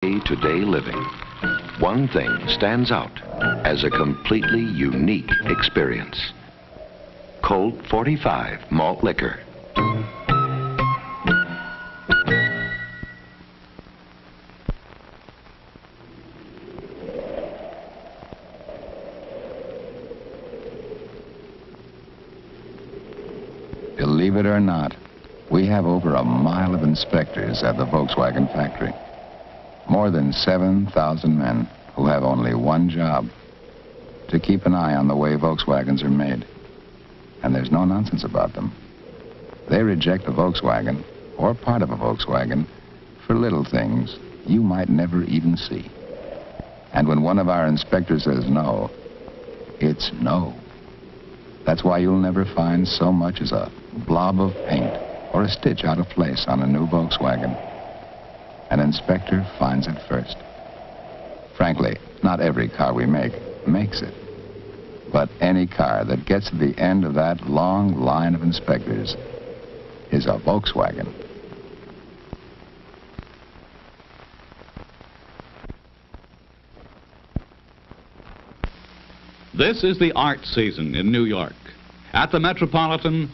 day-to-day living, one thing stands out as a completely unique experience. Colt 45 malt liquor. Believe it or not, we have over a mile of inspectors at the Volkswagen factory. More than 7,000 men who have only one job: to keep an eye on the way Volkswagens are made. And there's no nonsense about them. They reject a Volkswagen, or part of a Volkswagen, for little things you might never even see. And when one of our inspectors says no, it's no. That's why you'll never find so much as a blob of paint or a stitch out of place on a new Volkswagen. An inspector finds it first. Frankly, not every car we make makes it. But any car that gets to the end of that long line of inspectors is a Volkswagen. This is the art season in New York. At the Metropolitan,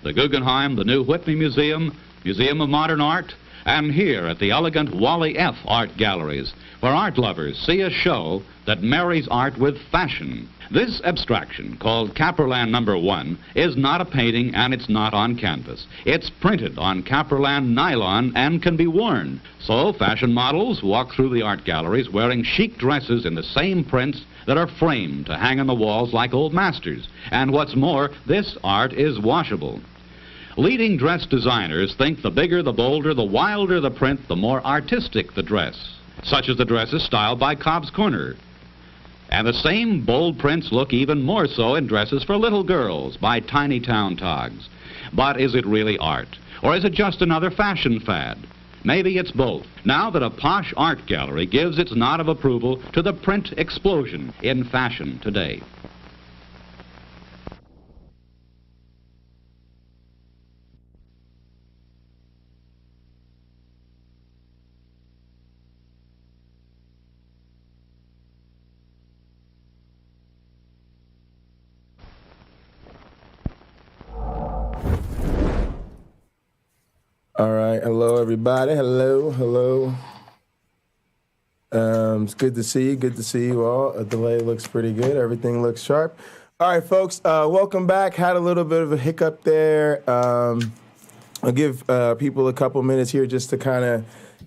the Guggenheim, the new Whitney Museum, Museum of Modern Art, and here at the elegant Wally F. Art Galleries, where art lovers see a show that marries art with fashion. This abstraction, called Caperland No. 1, is not a painting and it's not on canvas. It's printed on Caperland nylon and can be worn. So fashion models walk through the art galleries wearing chic dresses in the same prints that are framed to hang on the walls like old masters. And what's more, this art is washable. Leading dress designers think the bigger, the bolder, the wilder the print, the more artistic the dress, such as the dresses styled by Cobb's Corner. And the same bold prints look even more so in dresses for little girls by Tiny Town Togs. But is it really art? Or is it just another fashion fad? Maybe it's both, now that a posh art gallery gives its nod of approval to the print explosion in fashion today. All right, hello everybody. Hello. It's good to see you all. A delay looks pretty good. Everything looks sharp. All right, folks, welcome back. Had a little bit of a hiccup there. I'll give people a couple minutes here just to kind of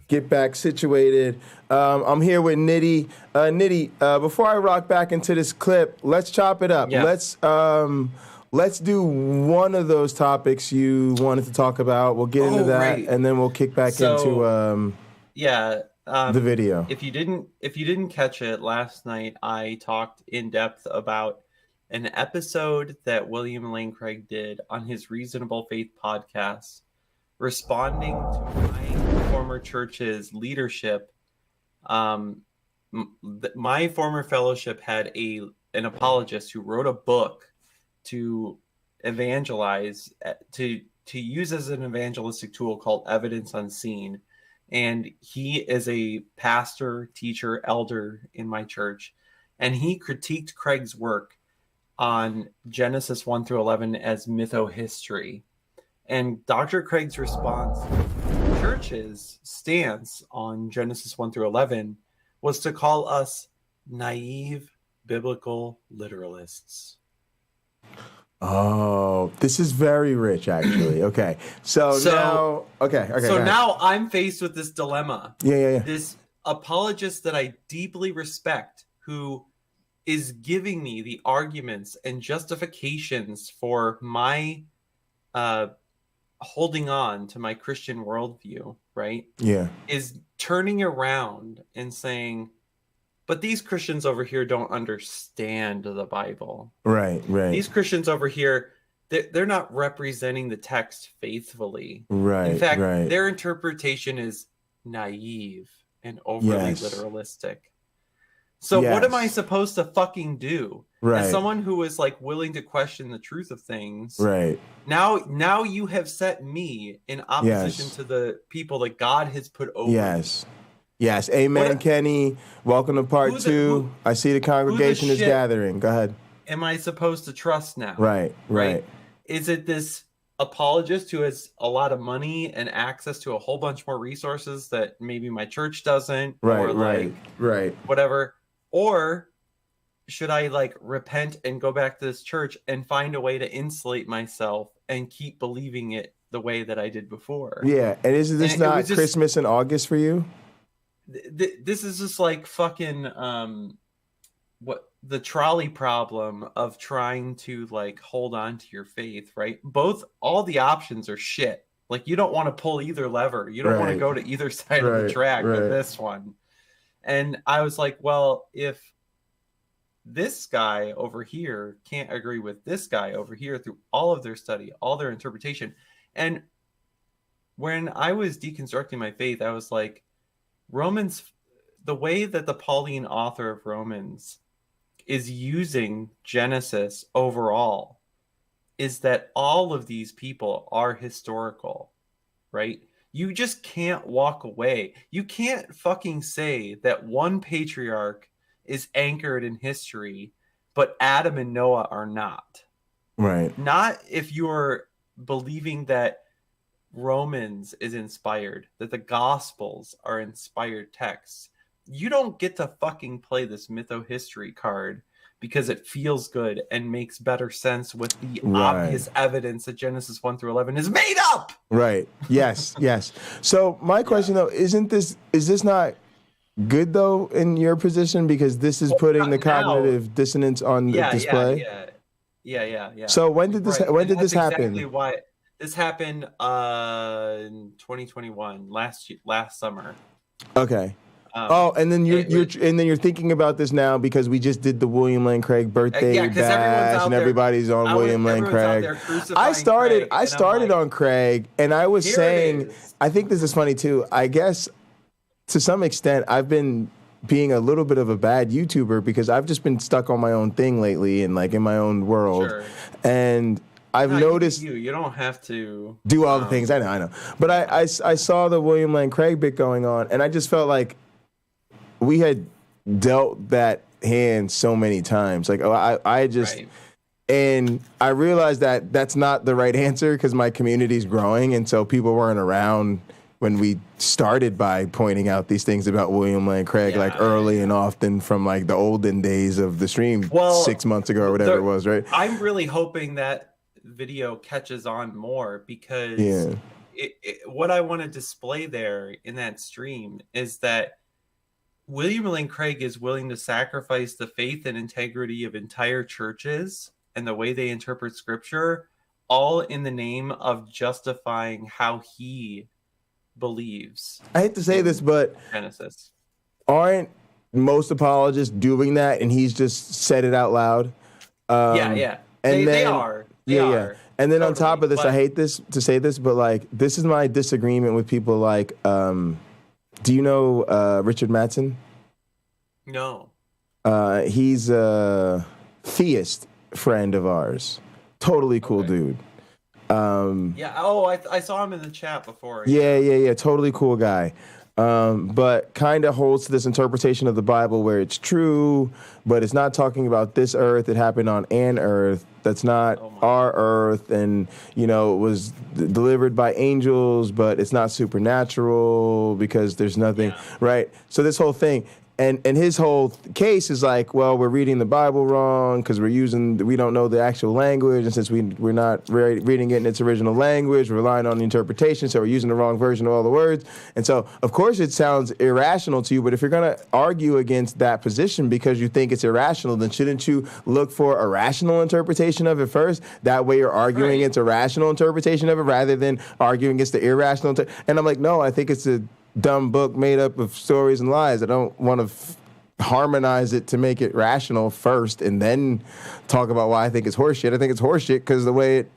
get back situated. I'm here with Nitty. Nitty, before I rock back into this clip, let's chop it up. Yeah. Let's do one of those topics you wanted to talk about. We'll get into that, right, and then we'll kick back into the video. If you didn't catch it last night, I talked in depth about an episode that William Lane Craig did on his Reasonable Faith podcast, responding to my former church's leadership. My former fellowship had an apologist who wrote a book to evangelize, to use as an evangelistic tool called Evidence Unseen. And he is a pastor, teacher, elder in my church. And he critiqued Craig's work on Genesis 1 through 11 as mytho-history. And Dr. Craig's response to the church's stance on Genesis 1 through 11 was to call us naive biblical literalists. Oh, this is very rich, actually. Okay. So now, okay. So now I'm faced with this dilemma. Yeah. This apologist that I deeply respect, who is giving me the arguments and justifications for my holding on to my Christian worldview, right? Yeah. Is turning around and saying, but these Christians over here don't understand the Bible. Right. These Christians over here, they're not representing the text faithfully. Right. In fact, their interpretation is naive and overly literalistic. So what am I supposed to fucking do? Right. As someone who is like willing to question the truth of things. Right. Now you have set me in opposition to the people that God has put over me. Yes. Amen, What- Kenny. Welcome to part two. I see the congregation is shit gathering. Go ahead. am I supposed to trust now? Right. Is it this apologist who has a lot of money and access to a whole bunch more resources that maybe my church doesn't, or like whatever? Or should I like repent and go back to this church and find a way to insulate myself and keep believing it the way that I did before? Yeah. And is this not Christmas in August for you? This is just like fucking what the trolley problem of trying to like hold on to your faith, right? All the options are shit. Like you don't want to pull either lever. You don't want to go to either side of the track with this one. And I was like, well, if this guy over here can't agree with this guy over here through all of their study, all their interpretation. And when I was deconstructing my faith, I was like, Romans, the way that the Pauline author of Romans is using Genesis overall is that all of these people are historical, right? You just can't walk away. You can't fucking say that one patriarch is anchored in history, but Adam and Noah are not. Right. Not if you're believing that Romans is inspired, that the Gospels are inspired texts. You don't get to fucking play this mytho-history card because it feels good and makes better sense with the obvious evidence that Genesis 1 through 11 is made up. Right. Yes. So my question though, is this not good though in your position, because this is putting the cognitive dissonance on display? Yeah. So when did this happen? Exactly why this happened in 2021, last summer. Okay. And then you're thinking about this now because we just did the William Lane Craig birthday bash and everybody's on William Lane Craig. I started on Craig, and I was saying, I think this is funny too. I guess to some extent I've been being a little bit of a bad YouTuber because I've just been stuck on my own thing lately and like in my own world. Sure. And I've noticed you don't have to do all the things. I know. But I saw the William Lane Craig bit going on, and I just felt like we had dealt that hand so many times. Like and I realized that that's not the right answer because my community's growing, and so people weren't around when we started by pointing out these things about William Lane Craig, like early and often from like the olden days of the stream 6 months ago or whatever it was, right? I'm really hoping that video catches on more because what I want to display there in that stream is that William Lane Craig is willing to sacrifice the faith and integrity of entire churches and the way they interpret scripture, all in the name of justifying how he believes. I hate to say this, but Genesis. Aren't most apologists doing that, and he's just said it out loud? And they are. They are. And then on top of this, I hate to say this, but like this is my disagreement with people like, do you know Richard Mattson? No. He's a theist friend of ours. Totally cool dude. I saw him in the chat before. Yeah. Totally cool guy. But kind of holds to this interpretation of the Bible where it's true, but it's not talking about this earth. It happened on an earth that's not our earth, and it was delivered by angels, but it's not supernatural because there's nothing, right? So this whole thing. And his whole case is like, well, we're reading the Bible wrong because we don't know the actual language, and since we're not reading it in its original language, we're relying on the interpretation, so we're using the wrong version of all the words. And so, of course, it sounds irrational to you, but if you're going to argue against that position because you think it's irrational, then shouldn't you look for a rational interpretation of it first? That way you're arguing against a rational interpretation of it rather than arguing against the irrational. And I'm like, no, I think it's a dumb book made up of stories and lies. I don't want to harmonize it to make it rational first and then talk about why I think it's horseshit. I think it's horseshit because the way it,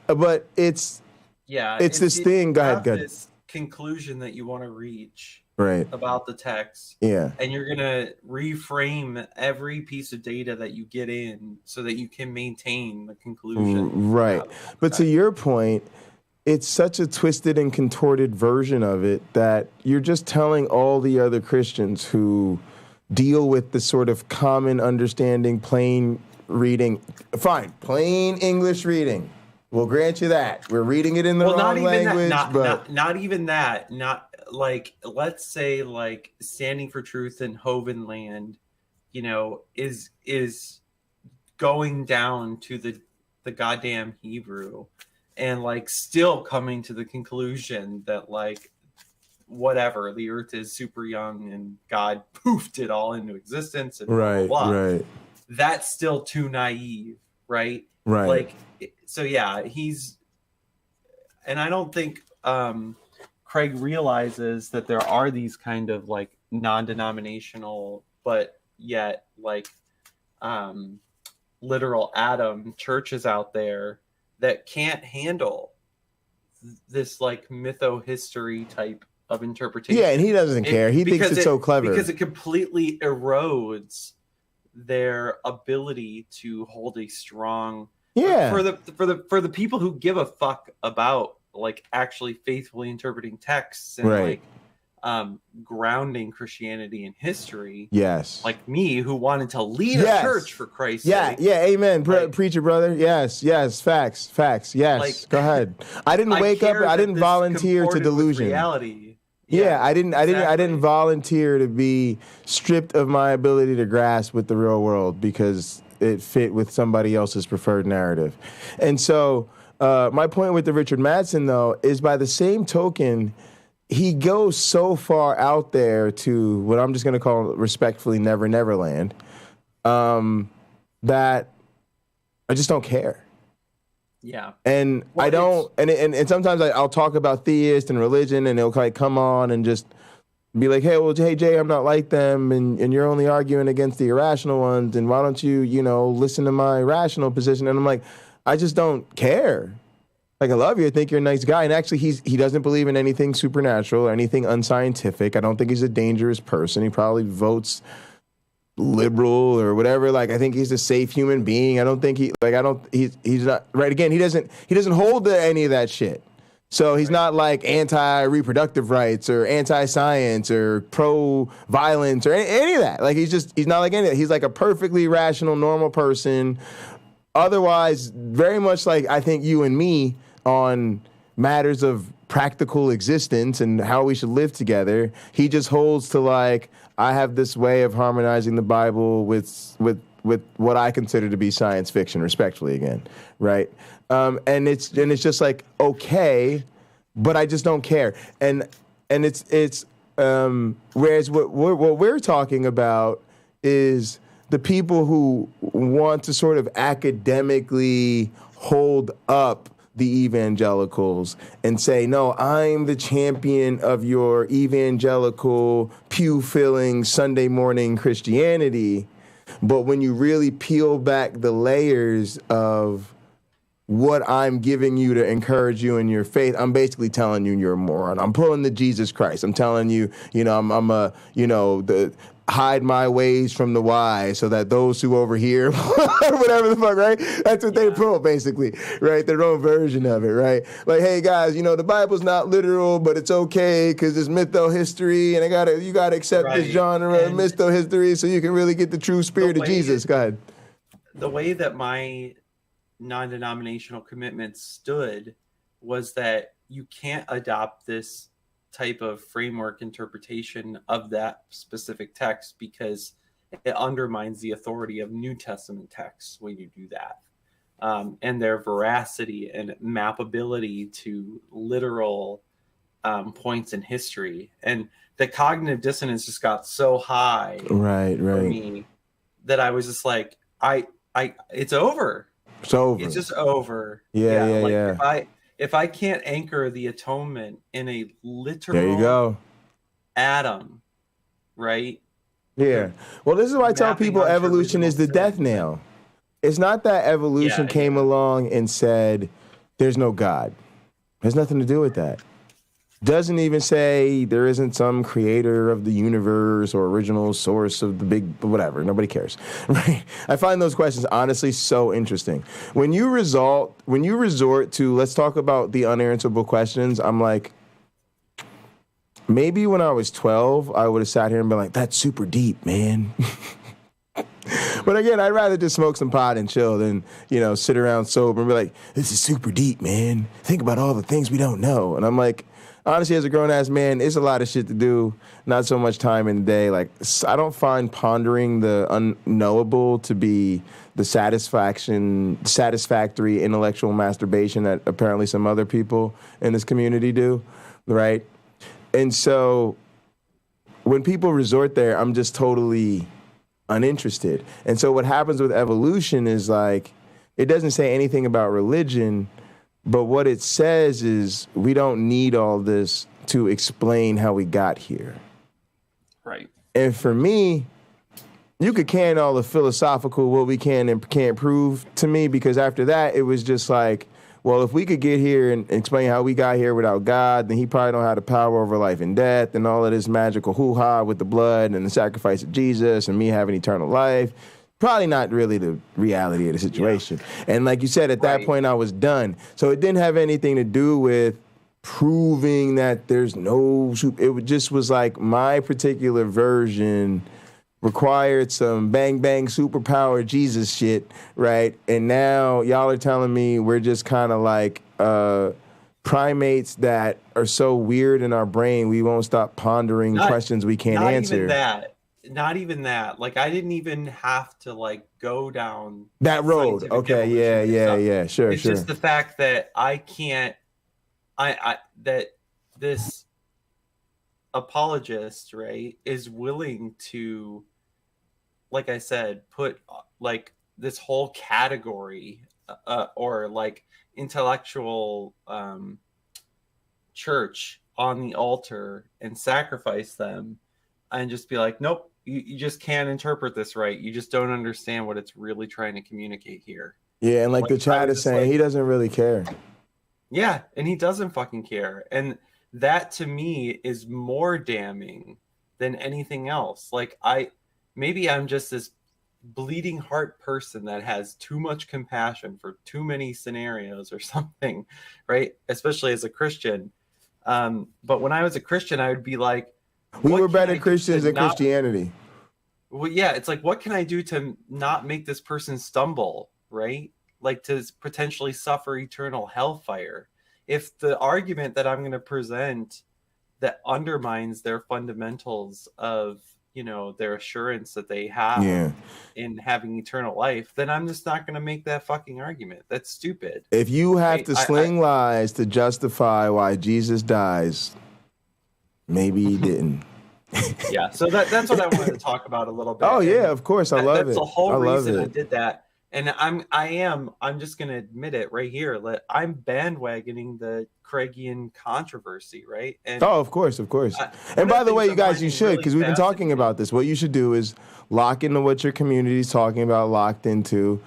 but it's this thing. Go ahead. This conclusion that you want to reach about the text. Yeah. And you're going to reframe every piece of data that you get in so that you can maintain the conclusion. Right. But to your point, it's such a twisted and contorted version of it that you're just telling all the other Christians who deal with the sort of common understanding, plain reading, fine, plain English reading. We'll grant you that. We're reading it in the wrong language, but not even that. Not like, let's say, like, Standing for Truth in Hoven Land, you know, is going down to the goddamn Hebrew and, like, still coming to the conclusion that, like, whatever, the earth is super young and God poofed it all into existence and blah, blah, blah. Right. That's still too naive, right? Right. Like, so yeah, and I don't think Craig realizes that there are these kind of, like, non-denominational, but yet, like, literal Adam churches out there that can't handle this, like, mytho-history type of interpretation. Yeah, and he doesn't care. He thinks it's so clever. Because it completely erodes their ability to hold a strong... Yeah. For the people who give a fuck about, like, actually faithfully interpreting texts and right. like grounding Christianity in history. Yes. Like me, who wanted to lead a church, for Christ's sake. Yeah, amen. Like, preacher brother. Yes, facts. Yes. Like, go ahead. I didn't wake up, I didn't volunteer to delusion. Reality. Yeah, I didn't volunteer to be stripped of my ability to grasp with the real world because it fit with somebody else's preferred narrative. And so my point with the Richard Madsen, though, is by the same token, he goes so far out there to what I'm just going to call respectfully Never Never Land, that I just don't care. Yeah. And well, I don't, and sometimes I'll talk about theists and religion, and they'll like come on and just be like, hey Jay, I'm not like them, and you're only arguing against the irrational ones, and why don't you listen to my rational position? And I'm like, I just don't care. Like, I love you, I think you're a nice guy, and actually he doesn't believe in anything supernatural or anything unscientific. I don't think he's a dangerous person. He probably votes liberal or whatever. Like, I think he's a safe human being. I don't think he's not right. Again, he doesn't hold to any of that shit. So he's not like anti-reproductive rights or anti-science or pro-violence or any of that. Like, he's not like any of that. He's like a perfectly rational, normal person. Otherwise, very much like I think you and me on matters of practical existence and how we should live together. He just holds to, like, I have this way of harmonizing the Bible with what I consider to be science fiction, respectfully again, right? And it's just like, okay, but I just don't care. And it's whereas what we're talking about is the people who want to sort of academically hold up the evangelicals and say, no, I'm the champion of your evangelical, pew-filling Sunday morning Christianity. But when you really peel back the layers of what I'm giving you to encourage you in your faith, I'm basically telling you you're a moron. I'm pulling the Jesus Christ. I'm telling you, hide my ways from the wise so that those who overhear, whatever the fuck, right? That's what they pull, basically, right? Their own version of it, right? Like, hey, guys, the Bible's not literal, but it's okay because it's mytho-history, and you gotta accept this genre of mytho-history so you can really get the true spirit of Jesus. Go ahead. The way that my non-denominational commitment stood was that you can't adopt this type of framework interpretation of that specific text because it undermines the authority of New Testament texts when you do that, and their veracity and mappability to literal points in history. And the cognitive dissonance just got so high for me that I was just like, it's over. It's over. It's just over. Yeah. If I can't anchor the atonement in a literal there you go. Adam, right? Yeah. Well, this is why I tell people evolution is the death knell. It's not that evolution came along and said, there's no God. It has nothing to do with that. Doesn't even say there isn't some creator of the universe or original source of the big whatever. Nobody cares, right? I find those questions honestly so interesting. When you resort to let's talk about the unanswerable questions, I'm like, maybe when I was 12, I would have sat here and been like, that's super deep, man. But again, I'd rather just smoke some pot and chill than, sit around sober and be like, this is super deep, man. Think about all the things we don't know. And I'm like, honestly, as a grown-ass man, it's a lot of shit to do, not so much time in the day. Like, I don't find pondering the unknowable to be the satisfactory intellectual masturbation that apparently some other people in this community do, right? And so when people resort there, I'm just totally uninterested. And so what happens with evolution is like, it doesn't say anything about religion, but what it says is we don't need all this to explain how we got here. Right. And for me, you could can all the philosophical what we can and can't prove to me, because after that, it was just like, well, if we could get here and explain how we got here without God, then he probably don't have the power over life and death and all of this magical hoo-ha with the blood and the sacrifice of Jesus and me having eternal life. Probably not really the reality of the situation. Yeah. And like you said, at that point, I was done. So it didn't have anything to do with proving that there's no... It just was like my particular version required some bang bang superpower Jesus shit, right? And now y'all are telling me we're just kind of like primates that are so weird in our brain we won't stop pondering questions we can't answer. Not even that. Like, I didn't even have to like go down that road. Okay, yeah, sure. It's just the fact that I can't. That this apologist, right, is willing to, like I said, put like this whole category or like intellectual church on the altar and sacrifice them and just be like, nope, you just can't interpret this right. You just don't understand what it's really trying to communicate here. Yeah, and like the chat is saying, he doesn't really care. Yeah, and he doesn't fucking care. And that to me is more damning than anything else. Like, maybe I'm just this bleeding heart person that has too much compassion for too many scenarios or something, right? Especially as a Christian. But when I was a Christian, I would be like, we were better Christians than Christianity. Well, yeah, it's like, what can I do to not make this person stumble, right? Like to potentially suffer eternal hellfire. If the argument that I'm going to present that undermines their fundamentals of, their assurance that they have in having eternal life, then I'm just not going to make that fucking argument. That's stupid. If you have to sling lies to justify why Jesus dies, maybe he didn't. Yeah, so that's what I wanted to talk about a little bit. Oh yeah, of course, I love it. That's the whole reason I did that. And I'm just going to admit it right here. I'm bandwagoning the Craigian controversy, right? And of course. And by the way, you guys, you should, because we've been talking about this. What you should do is lock into what your community is talking about, locked into,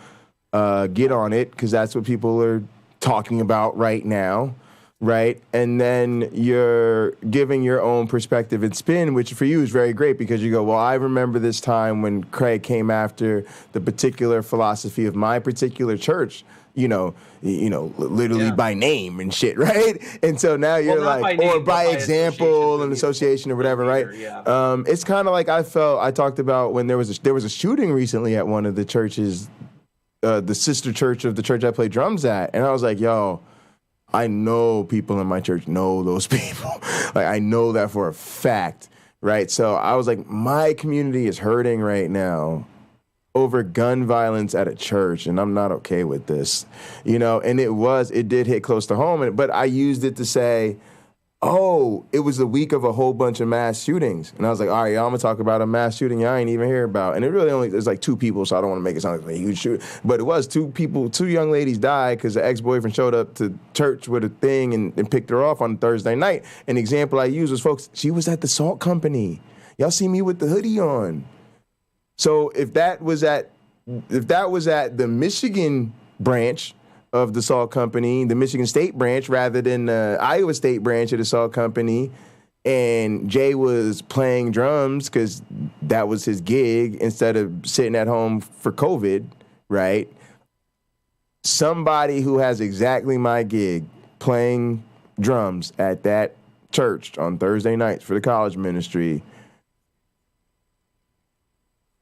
get on it, because that's what people are talking about right now, right? And then you're giving your own perspective and spin, which for you is very great, because you go, well, I remember this time when Craig came after the particular philosophy of my particular church, literally by name and shit, right? And so now you're like, or by example and association or whatever, right? Yeah. It's kind of like I talked about when there was a shooting recently at one of the churches, the sister church of the church I play drums at, and I was like, yo, I know people in my church know those people. Like, I know that for a fact, right? So I was like, my community is hurting right now over gun violence at a church, and I'm not okay with this, and it did hit close to home, but I used it to say, oh, it was the week of a whole bunch of mass shootings. And I was like, all right, y'all, I'm going to talk about a mass shooting I ain't even hear about. And it really there's like 2 people, so I don't want to make it sound like a huge shooting. But it was 2 people, 2 young ladies died because the ex-boyfriend showed up to church with a thing and picked her off on Thursday night. An example I used was, folks, she was at the salt company. Y'all see me with the hoodie on. So if that was at the Michigan branch of the salt company, the Michigan State branch, rather than the Iowa State branch of the salt company. And Jay was playing drums because that was his gig instead of sitting at home for COVID, right? Somebody who has exactly my gig playing drums at that church on Thursday nights for the college ministry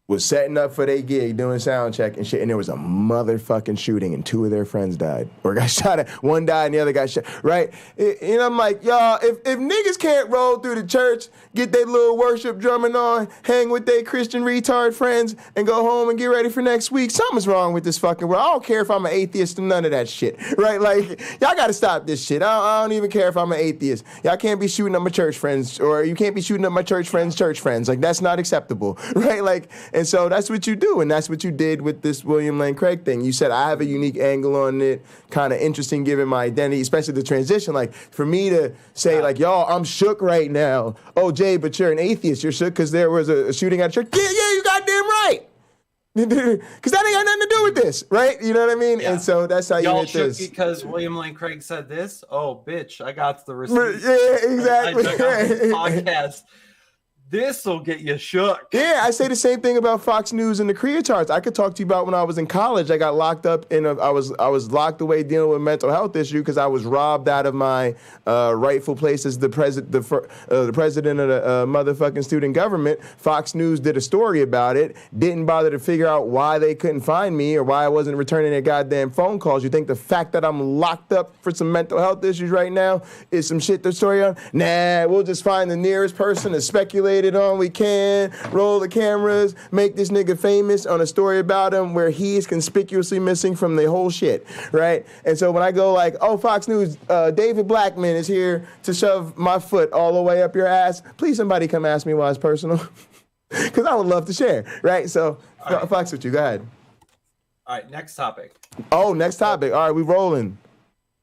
was setting up for their gig, doing sound check and shit, and there was a motherfucking shooting, and 2 of their friends died or got shot at. One died and the other got shot, right? And I'm like, y'all, if niggas can't roll through the church, get their little worship drumming on, hang with their Christian retard friends, and go home and get ready for next week, something's wrong with this fucking world. I don't care if I'm an atheist or none of that shit, right? Like, y'all gotta stop this shit. I don't even care if I'm an atheist. Y'all can't be shooting up my church friends, or you can't be shooting up my church friends' Like, that's not acceptable, right? Like, and so that's what you do, and that's what you did with this William Lane Craig thing. You said, I have a unique angle on it, kind of interesting given my identity, especially the transition. Like, for me to say, like, y'all, I'm shook right now. Oh, Jay, but you're an atheist. You're shook because there was a shooting at church. Yeah, you goddamn right. Because that ain't got nothing to do with this, right? You know what I mean? Yeah. And so that's how you hit this. Because William Lane Craig said this? Oh, bitch, I got the receipt. Yeah, exactly. I got this podcast. This will get you shook. Yeah, I say the same thing about Fox News and the creationists. I could talk to you about when I was in college. I got locked up I was locked away dealing with mental health issue because I was robbed out of my rightful place as the president of the motherfucking student government. Fox News did a story about it. Didn't bother to figure out why they couldn't find me or why I wasn't returning their goddamn phone calls. You think the fact that I'm locked up for some mental health issues right now is some shit to story on? Nah, we'll just find the nearest person to speculate on. We can roll the cameras, make this nigga famous on a story about him where he is conspicuously missing from the whole shit, right? And so when I go like, oh, Fox News, David Blackman is here to shove my foot all the way up your ass, please somebody come ask me why it's personal, because I would love to share, right? So right. Fox with you, go ahead. All right, next topic. Oh, next topic. All right, we rolling.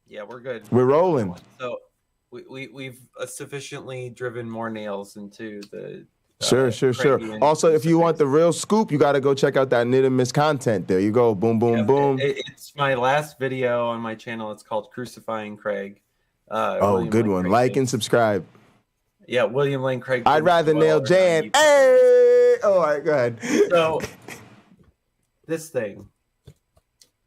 Yeah, we're good. We're rolling. So we've sufficiently driven more nails into the sure. Also, if you want the real scoop, you got to go check out that Knit and Miss content. There you go. Boom, boom, boom. It's my last video on my channel. It's called Crucifying Craig. William good Lane one. Craig like and subscribe. Yeah, William Lane Craig. I'd rather nail Jan. Hey! All right, go ahead. So, this thing.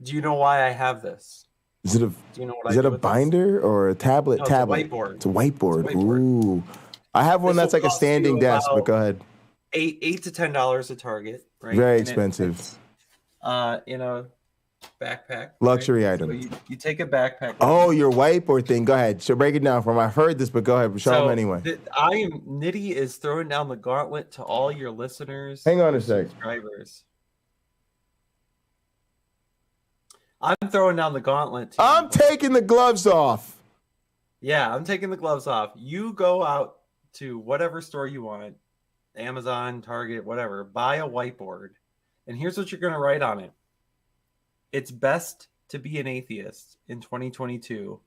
Do you know why I have this? Is it a binder or a tablet? No, tablet. It's a whiteboard. It's a whiteboard. Ooh. I have one that's like a standing desk, but go ahead. $8 to $10 at Target, right? Very expensive. Backpack. Luxury right? item. So you take a backpack. Oh, your whiteboard thing. Go ahead. So break it down for me. I've heard this, but go ahead. Show them anyway. Nitty is throwing down the gauntlet to all your listeners. Hang on a sec. Subscribers. I'm throwing down the gauntlet. I'm taking the gloves off. Yeah, I'm taking the gloves off. You go out to whatever store you want, Amazon, Target, whatever, buy a whiteboard. And here's what you're going to write on it. It's best to be an atheist in 2022.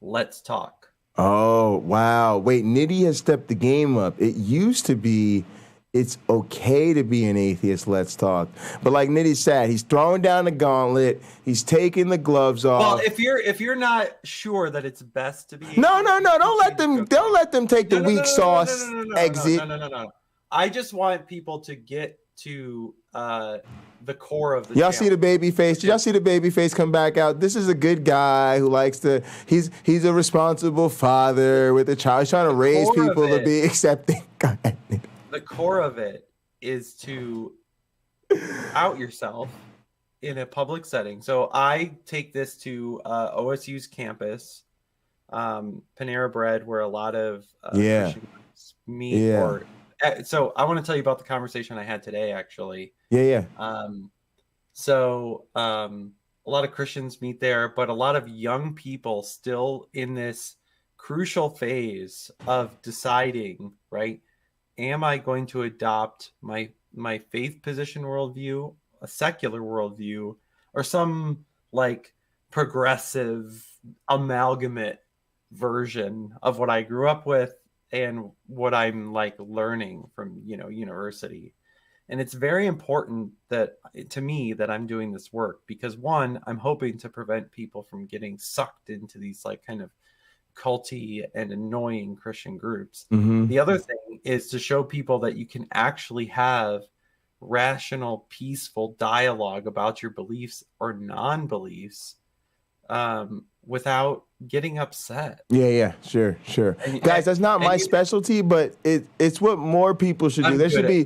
Let's talk. Oh, wow. Wait, Nitty has stepped the game up. It used to be it's okay to be an atheist, let's talk. But like Nitty said, he's throwing down the gauntlet. He's taking the gloves off. Well, if you're not sure that it's best to be No. Don't let them take the weak sauce exit. No. I just want people to get to the core of the Y'all see the baby face? Did y'all see the baby face come back out? This is a good guy who likes to he's a responsible father with a child. He's trying to raise people to be accepting. Go ahead. The core of it is to out yourself in a public setting. So I take this to OSU's campus, Panera Bread, where a lot of Christians meet. Yeah. So I want to tell you about the conversation I had today, actually. Yeah. So a lot of Christians meet there, but a lot of young people still in this crucial phase of deciding, right? Am I going to adopt my faith position worldview, a secular worldview, or some like progressive amalgamate version of what I grew up with and what I'm like learning from, university? And it's very important that to me that I'm doing this work because one, I'm hoping to prevent people from getting sucked into these like kind of culty and annoying Christian groups. Mm-hmm. The other thing is to show people that you can actually have rational, peaceful dialogue about your beliefs or non-beliefs without getting upset. Yeah, sure. Guys, that's not my specialty, but it's what more people should do. There should be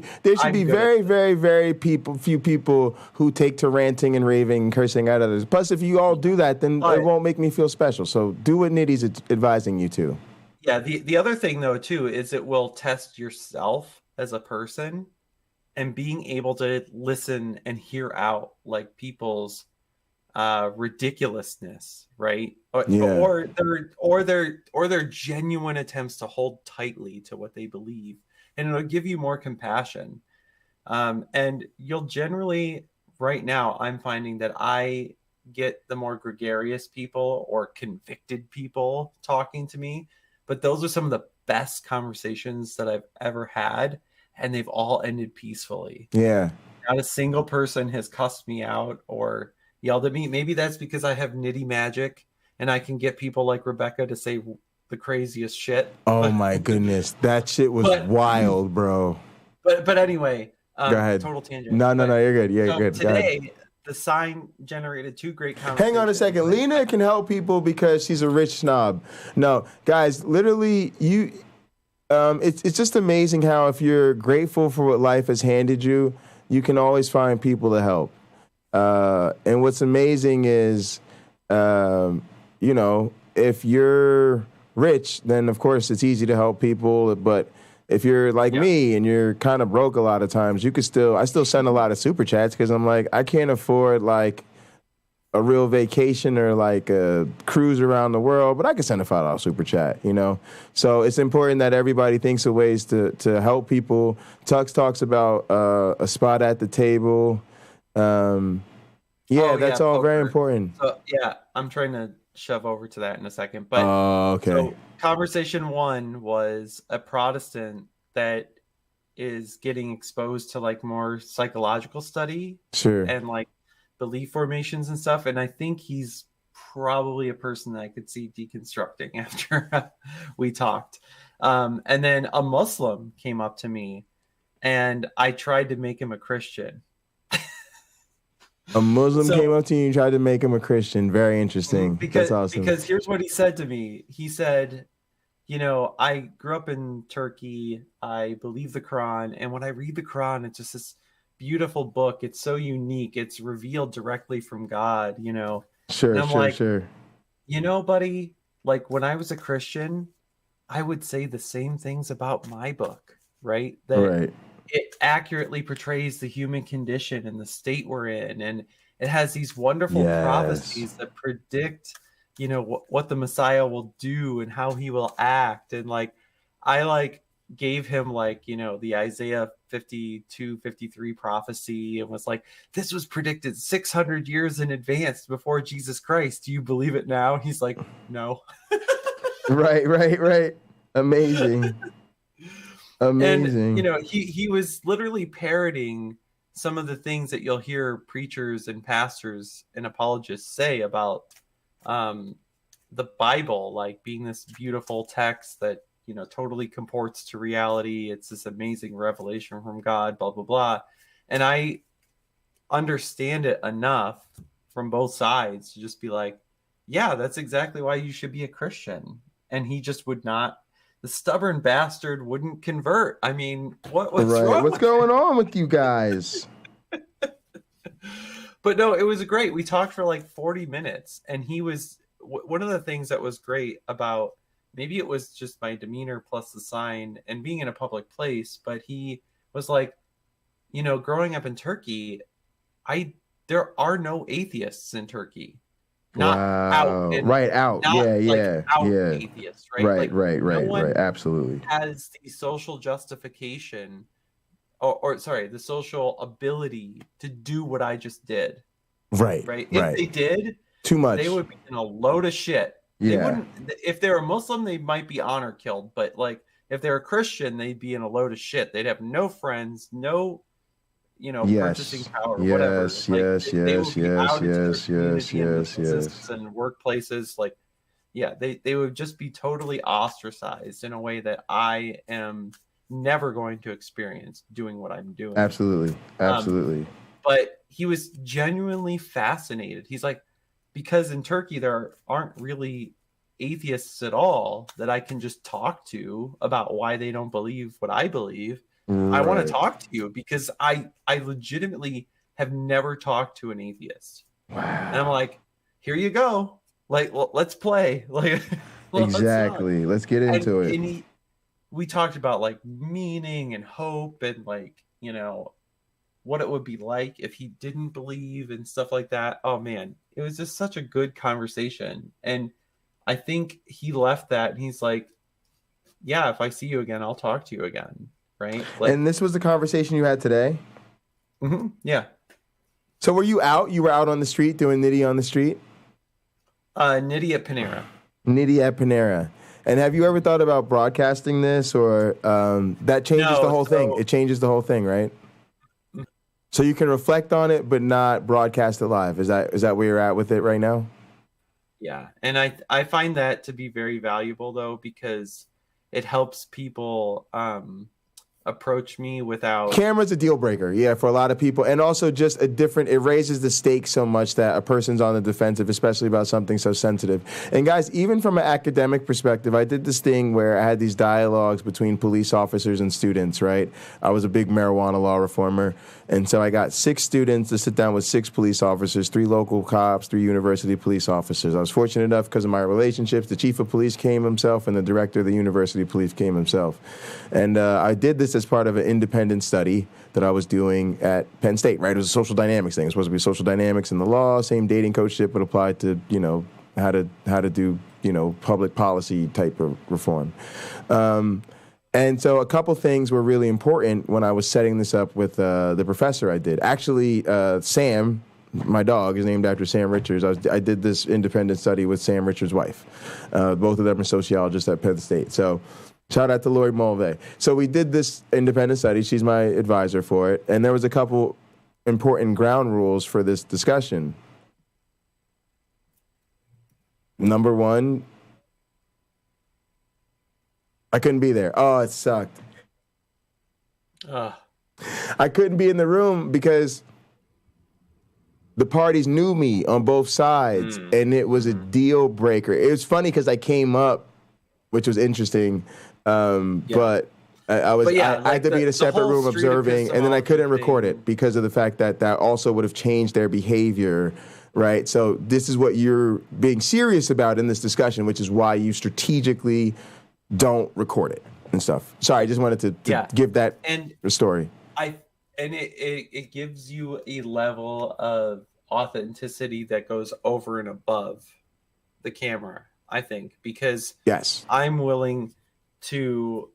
very, very, very few people who take to ranting and raving and cursing at others. Plus, if you all do that, then it won't make me feel special. So do what Nitty's advising you to. Yeah, the other thing though too is it will test yourself as a person and being able to listen and hear out like people's ridiculousness, right? Or their genuine attempts to hold tightly to what they believe, and it'll give you more compassion. And you'll generally, right now, I'm finding that I get the more gregarious people or convicted people talking to me, but those are some of the best conversations that I've ever had, and they've all ended peacefully. Yeah. Not a single person has cussed me out or yelled at me. Maybe that's because I have nitty magic and I can get people like Rebecca to say the craziest shit. Oh my goodness. That shit was wild, bro. But anyway, go ahead. Total tangent. No, you're good. Yeah, you're good. Today, the sign generated two great conversations. Hang on a second. Lena can help people because she's a rich snob. No, guys, literally, it's just amazing how if you're grateful for what life has handed you, you can always find people to help. And what's amazing is, if you're rich, then of course it's easy to help people. But if you're like me and you're kind of broke a lot of times, I still send a lot of super chats because I'm like, I can't afford like a real vacation or like a cruise around the world, but I can send a $5 super chat, So it's important that everybody thinks of ways to help people. Tux talks about a spot at the table. That's all very important. So, I'm trying to shove over to that in a second. But okay. So conversation one was a Protestant that is getting exposed to like more psychological study, sure, and like belief formations and stuff. And I think he's probably a person that I could see deconstructing after we talked. And then a Muslim came up to me, and I tried to make him a Christian. A Muslim came up to you and tried to make him a Christian. Very interesting. That's awesome. Because here's what he said to me. He said, I grew up in Turkey. I believe the Quran. And when I read the Quran, it's just this beautiful book. It's so unique. It's revealed directly from God, Sure. Buddy, like when I was a Christian, I would say the same things about my book, right? Right. It accurately portrays the human condition and the state we're in, and it has these wonderful prophecies that predict, what the Messiah will do and how he will act. And like, I gave him the Isaiah 52-53 prophecy and was like, this was predicted 600 years in advance before Jesus Christ. Do you believe it now? He's like, no. Right. Amazing. Amazing. And, he was literally parroting some of the things that you'll hear preachers and pastors and apologists say about the Bible, like being this beautiful text that, totally comports to reality. It's this amazing revelation from God, blah, blah, blah. And I understand it enough from both sides to just be like, yeah, that's exactly why you should be a Christian. And he just would not. The stubborn bastard wouldn't convert. I mean, what's wrong? What's going on with you guys? But no, it was great. We talked for like 40 minutes, and he was one of the things that was great about, maybe it was just my demeanor plus the sign and being in a public place, but he was like, growing up in Turkey, there are no atheists in Turkey. Not out. Atheists, right? Right. Absolutely. Has the social justification the social ability to do what I just did. Right. If they did, too much, they would be in a load of shit. Yeah. They wouldn't. If they're a Muslim, they might be honor killed, but like if they're a Christian, they'd be in a load of shit. They'd have no friends, no purchasing power, whatever. They would be out into their community and businesses and workplaces. Like, yeah, they would just be totally ostracized in a way that I am never going to experience doing what I'm doing. Absolutely. But he was genuinely fascinated. He's like, because in Turkey there aren't really atheists at all that I can just talk to about why they don't believe what I believe. Right. I want to talk to you because I legitimately have never talked to an atheist. Wow. And I'm like, here you go. Like, let's play. Like, exactly. Let's get into it. And we talked about like meaning and hope and like, what it would be like if he didn't believe and stuff like that. Oh man, it was just such a good conversation. And I think he left that and he's like, yeah, if I see you again, I'll talk to you again. Right. Like, and this was the conversation you had today? Mm-hmm, yeah. So were you out? You were out on the street doing Nitty on the street? Nitty at Panera. Nitty at Panera. And have you ever thought about broadcasting this or that changes the whole thing? It changes the whole thing, right? So you can reflect on it, but not broadcast it live. Is that where you're at with it right now? Yeah. And I find that to be very valuable, though, because it helps people approach me without... Camera's a deal breaker, yeah, for a lot of people. And also just it raises the stakes so much that a person's on the defensive, especially about something so sensitive. And guys, even from an academic perspective, I did this thing where I had these dialogues between police officers and students, right? I was a big marijuana law reformer. And so I got 6 students to sit down with 6 police officers, 3 local cops, 3 university police officers. I was fortunate enough because of my relationships. The chief of police came himself and the director of the university police came himself. And I did this as part of an independent study that I was doing at Penn State, right? It was a social dynamics thing. It was supposed to be social dynamics in the law, same dating coach shit, but applied to, how to do, public policy type of reform. And so a couple things were really important when I was setting this up with the professor I did. Actually, Sam, my dog, is named after Sam Richards. I did this independent study with Sam Richards' wife. Both of them are sociologists at Penn State. So shout out to Lori Mulvey. So we did this independent study. She's my advisor for it. And there was a couple important ground rules for this discussion. Number 1, I couldn't be there. Oh, it sucked. I couldn't be in the room because the parties knew me on both sides, and it was a deal breaker. It was funny because I came up, which was interesting, but I had to be in a separate room observing, and then I couldn't record it because of the fact that also would have changed their behavior. Right. So this is what you're being serious about in this discussion, which is why you strategically don't record it and stuff. Sorry, I just wanted to give that story. It gives you a level of authenticity that goes over and above the camera, I think, because I'm willing to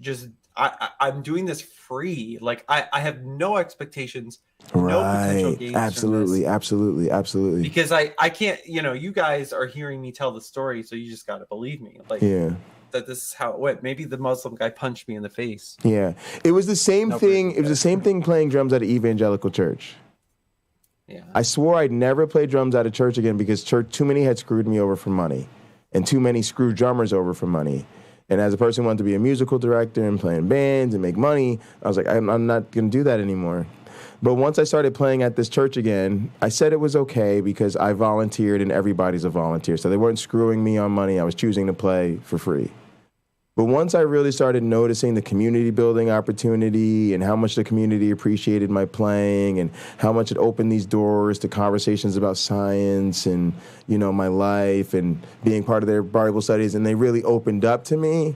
just I'm doing this free. Like I have no expectations, no potential gains. Absolutely. Because I can't, you guys are hearing me tell the story, so you just got to believe me. Like, that this is how it went. Maybe the Muslim guy punched me in the face. Yeah. It was the same thing. It was the same thing playing drums at an evangelical church. Yeah. I swore I'd never play drums at a church again because too many had screwed me over for money, and too many screwed drummers over for money. And as a person who wanted to be a musical director and play in bands and make money, I was like, I'm not going to do that anymore. But once I started playing at this church again, I said it was okay because I volunteered and everybody's a volunteer. So they weren't screwing me on money. I was choosing to play for free. But once I really started noticing the community building opportunity and how much the community appreciated my playing and how much it opened these doors to conversations about science and, my life and being part of their Bible studies, and they really opened up to me,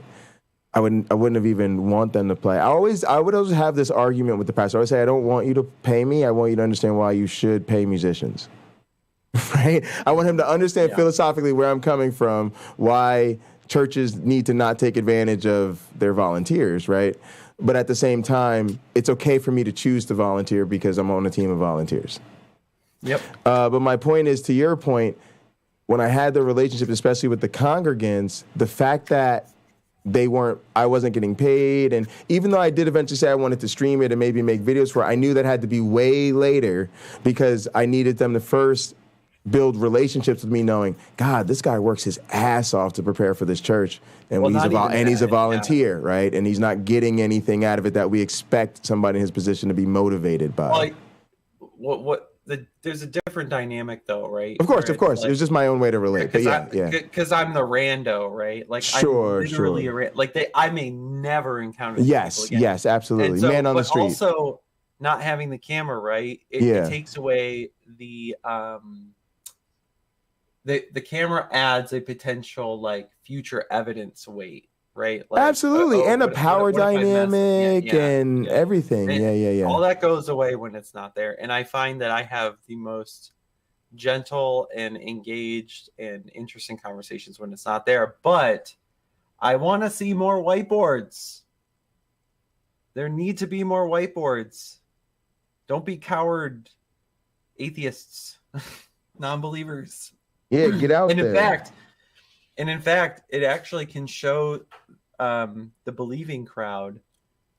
I wouldn't have even want them to play. I would always have this argument with the pastor. I would say, I don't want you to pay me. I want you to understand why you should pay musicians. Right? I want him to understand philosophically where I'm coming from, why churches need to not take advantage of their volunteers, right? But at the same time, it's okay for me to choose to volunteer because I'm on a team of volunteers. Yep. But my point is, to your point, when I had the relationship, especially with the congregants, the fact that I wasn't getting paid. And even though I did eventually say I wanted to stream it and maybe make videos for it, I knew that had to be way later because I needed them to first build relationships with me, knowing, God, this guy works his ass off to prepare for this church. And he's a volunteer, right? And he's not getting anything out of it that we expect somebody in his position to be motivated by. Well, there's a different dynamic though, right? Of course. Like, it was just my own way to relate. But yeah. Because I'm the rando, right? Like sure. I may never encounter yes, absolutely. Man on the street. Also, not having the camera, right? It takes away the camera adds a potential like future evidence weight, right? Like, absolutely, and a power dynamic and everything. Yeah. All that goes away when it's not there, and I find that I have the most gentle and engaged and interesting conversations when it's not there. But I want to see more whiteboards. There need to be more whiteboards. Don't be coward atheists, non-believers. Yeah, get out and there. In fact, it actually can show the believing crowd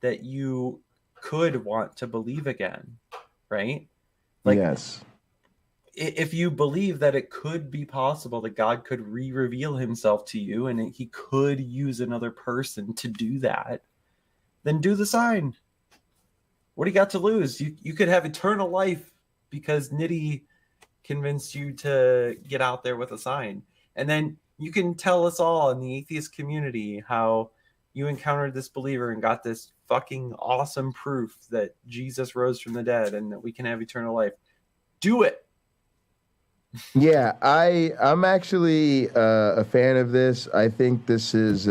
that you could want to believe again, right? Like, yes. If you believe that it could be possible that God could reveal himself to you and he could use another person to do that, then do the sign. What do you got to lose? You could have eternal life because Nitty convinced you to get out there with a sign. And then you can tell us all in the atheist community how you encountered this believer and got this fucking awesome proof that Jesus rose from the dead and that we can have eternal life. Do it. Yeah, I'm actually a fan of this. I think this is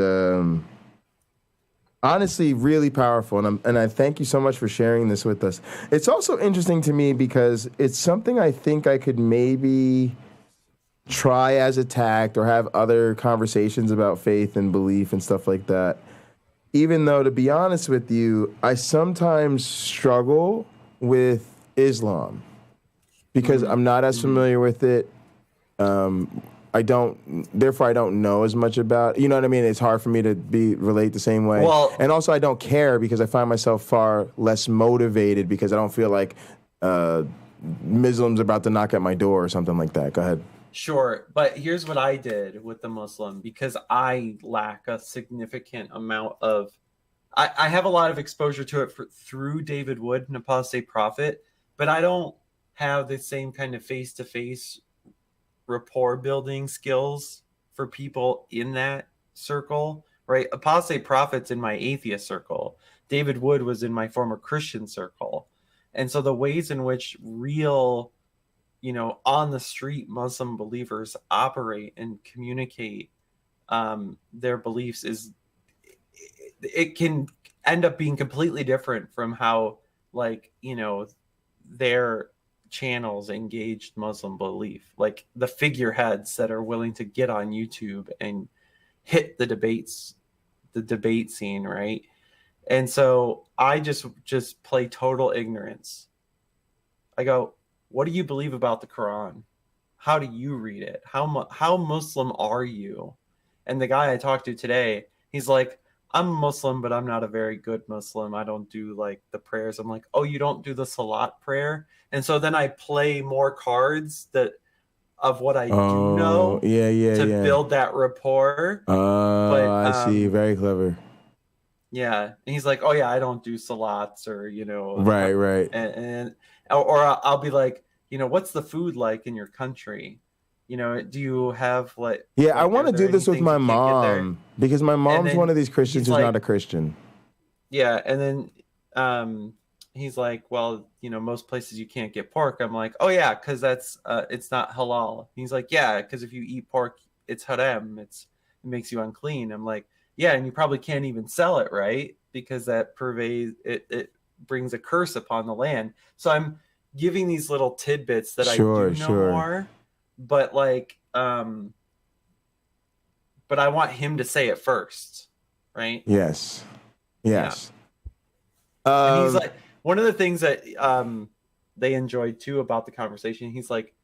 honestly really powerful, and I thank you so much for sharing this with us. It's also interesting to me because it's something I think I could maybe try as a tact or have other conversations about faith and belief and stuff like that. Even though, to be honest with you, I sometimes struggle with Islam because I'm not as familiar with it. I don't know as much about, you know what I mean? It's hard for me to relate the same way. Well, and also I don't care because I find myself far less motivated because I don't feel like Muslims about to knock at my door or something like that. Go ahead. Sure. But here's what I did with the Muslim because I lack a significant amount of, I have a lot of exposure to it through David Wood, an apostate prophet, but I don't have the same kind of face-to-face rapport building skills for people in that circle, right? Apostate prophets in my atheist circle. David Wood was in my former Christian circle. And so the ways in which real, on the street Muslim believers operate and communicate their beliefs it can end up being completely different from how their channels engaged Muslim belief, like the figureheads that are willing to get on YouTube and hit the debate scene, right? And so I just play total ignorance. I go, what do you believe about the Quran? How do you read it? How Muslim are you? And the guy I talked to today, he's like, I'm a Muslim, but I'm not a very good Muslim. I don't do like the prayers. I'm like, oh, you don't do the Salat prayer? And so then I play more cards of what I do know to build that rapport. I see. Very clever. Yeah. And he's like, oh yeah, I don't do Salats or, Right. Or I'll be like, what's the food like in your country? Do you have like... Yeah, I want to do this with my mom because my mom's one of these Christians who's not a Christian. Yeah, and then he's like, well, most places you can't get pork. I'm like, oh yeah, because that's it's not halal. He's like, yeah, because if you eat pork, it's haram. It makes you unclean. I'm like, yeah, and you probably can't even sell it, right? Because that it brings a curse upon the land. So I'm giving these little tidbits that I do know more. But but I want him to say it first, right? Yes. Yeah. And he's like, one of the things that they enjoyed too about the conversation, he's like,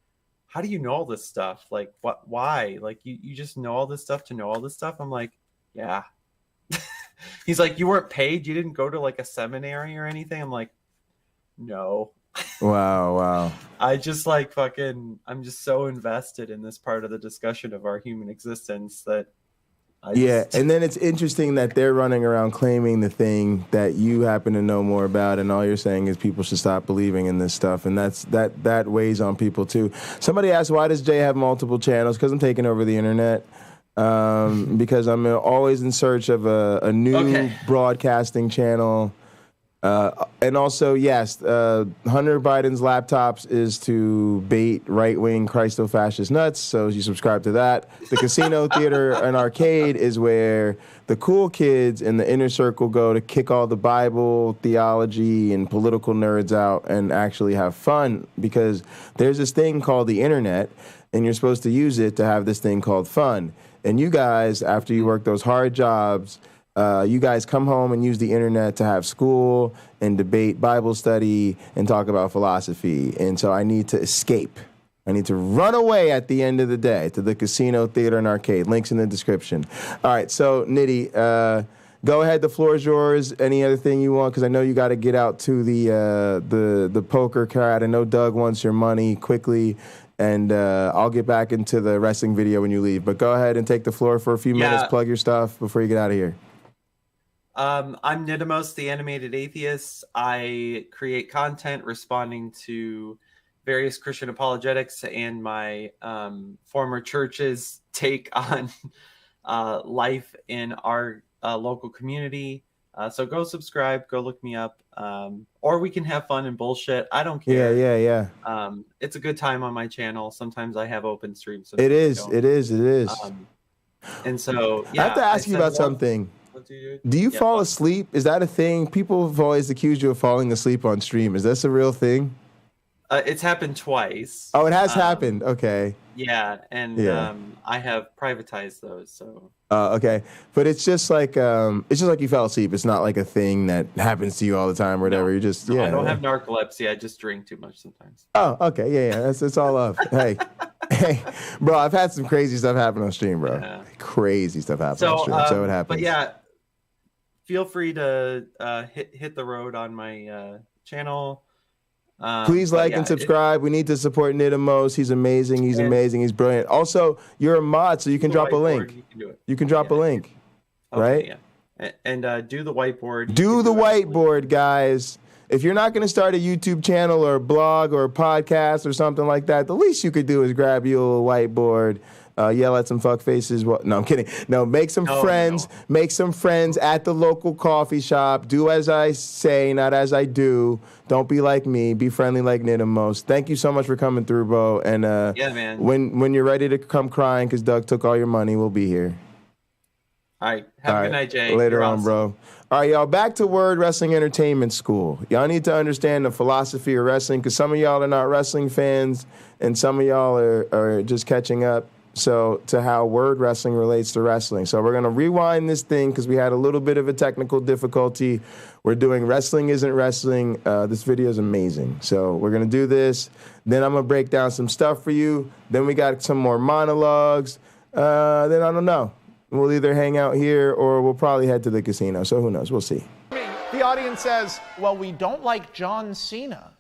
how do you know all this stuff? Like, why? Like, you just know all this stuff to know all this stuff? I'm like, yeah. He's like, you weren't paid? You didn't go to like a seminary or anything? I'm like, no. Wow. I just like I'm just so invested in this part of the discussion of our human existence that and then it's interesting that they're running around claiming the thing that you happen to know more about, and all you're saying is people should stop believing in this stuff, and that weighs on people too. Somebody asked, why does Jay have multiple channels? Because I'm taking over the internet. Because I'm always in search of a new broadcasting channel. And also, yes, Hunter Biden's laptops is to bait right-wing Christo-fascist nuts, so you subscribe to that. The casino, theater, and arcade is where the cool kids in the inner circle go to kick all the Bible, theology, and political nerds out and actually have fun, because there's this thing called the internet, and you're supposed to use it to have this thing called fun. And you guys, after you work those hard jobs, you guys come home and use the internet to have school and debate Bible study and talk about philosophy. And so I need to escape. I need to run away at the end of the day to the casino, theater, and arcade. Links in the description. All right, so Nitty, go ahead. The floor is yours. Any other thing you want? Because I know you got to get out to the poker crowd. I know Doug wants your money quickly. And I'll get back into the wrestling video when you leave. But go ahead and take the floor for a few minutes. Plug your stuff before you get out of here. I'm Nidamos, the animated atheist. I create content responding to various Christian apologetics and my former church's take on life in our local community. So go subscribe, go look me up, or we can have fun and bullshit. I don't care. Yeah. It's a good time on my channel. Sometimes I have open streams. It is. And so, I have to ask you about something. Do you fall asleep? Is that a thing? People have always accused you of falling asleep on stream. Is this a real thing? It's happened twice. Oh, it has happened. Okay. Yeah, and I have privatized those. So. Okay, but it's just like you fell asleep. It's not like a thing that happens to you all the time or whatever. You just I don't have narcolepsy. I just drink too much sometimes. Oh, okay, yeah. It's all up. Hey, bro, I've had some crazy stuff happen on stream, bro. Yeah. Crazy stuff happen on stream. So it happens. But yeah, feel free to hit the road on my channel. Please like and subscribe. We need to support Nidamos. He's amazing. He's amazing. He's brilliant. Also, you're a mod, so you can drop a link. You can drop a link, right? Yeah. And do the whiteboard. Do the whiteboard, guys. If you're not going to start a YouTube channel or a blog or a podcast or something like that, the least you could do is grab you a little whiteboard. Yell at some fuck faces. Well, no, I'm kidding. No, make some friends. No. Make some friends at the local coffee shop. Do as I say, not as I do. Don't be like me. Be friendly like Nidamos. Thank you so much for coming through, bro. And yeah, man. When you're ready to come crying because Doug took all your money, we'll be here. All right. Have a good night, Jay. Later on, bro. All right, y'all. Back to Word Wrestling Entertainment School. Y'all need to understand the philosophy of wrestling because some of y'all are not wrestling fans and some of y'all are just catching up. So to how word wrestling relates to wrestling. So we're going to rewind this thing because we had a little bit of a technical difficulty. We're doing Wrestling Isn't Wrestling. This video is amazing. So we're going to do this. Then I'm going to break down some stuff for you. Then we got some more monologues. Then I don't know. We'll either hang out here or we'll probably head to the casino. So who knows? We'll see. The audience says, well, we don't like John Cena.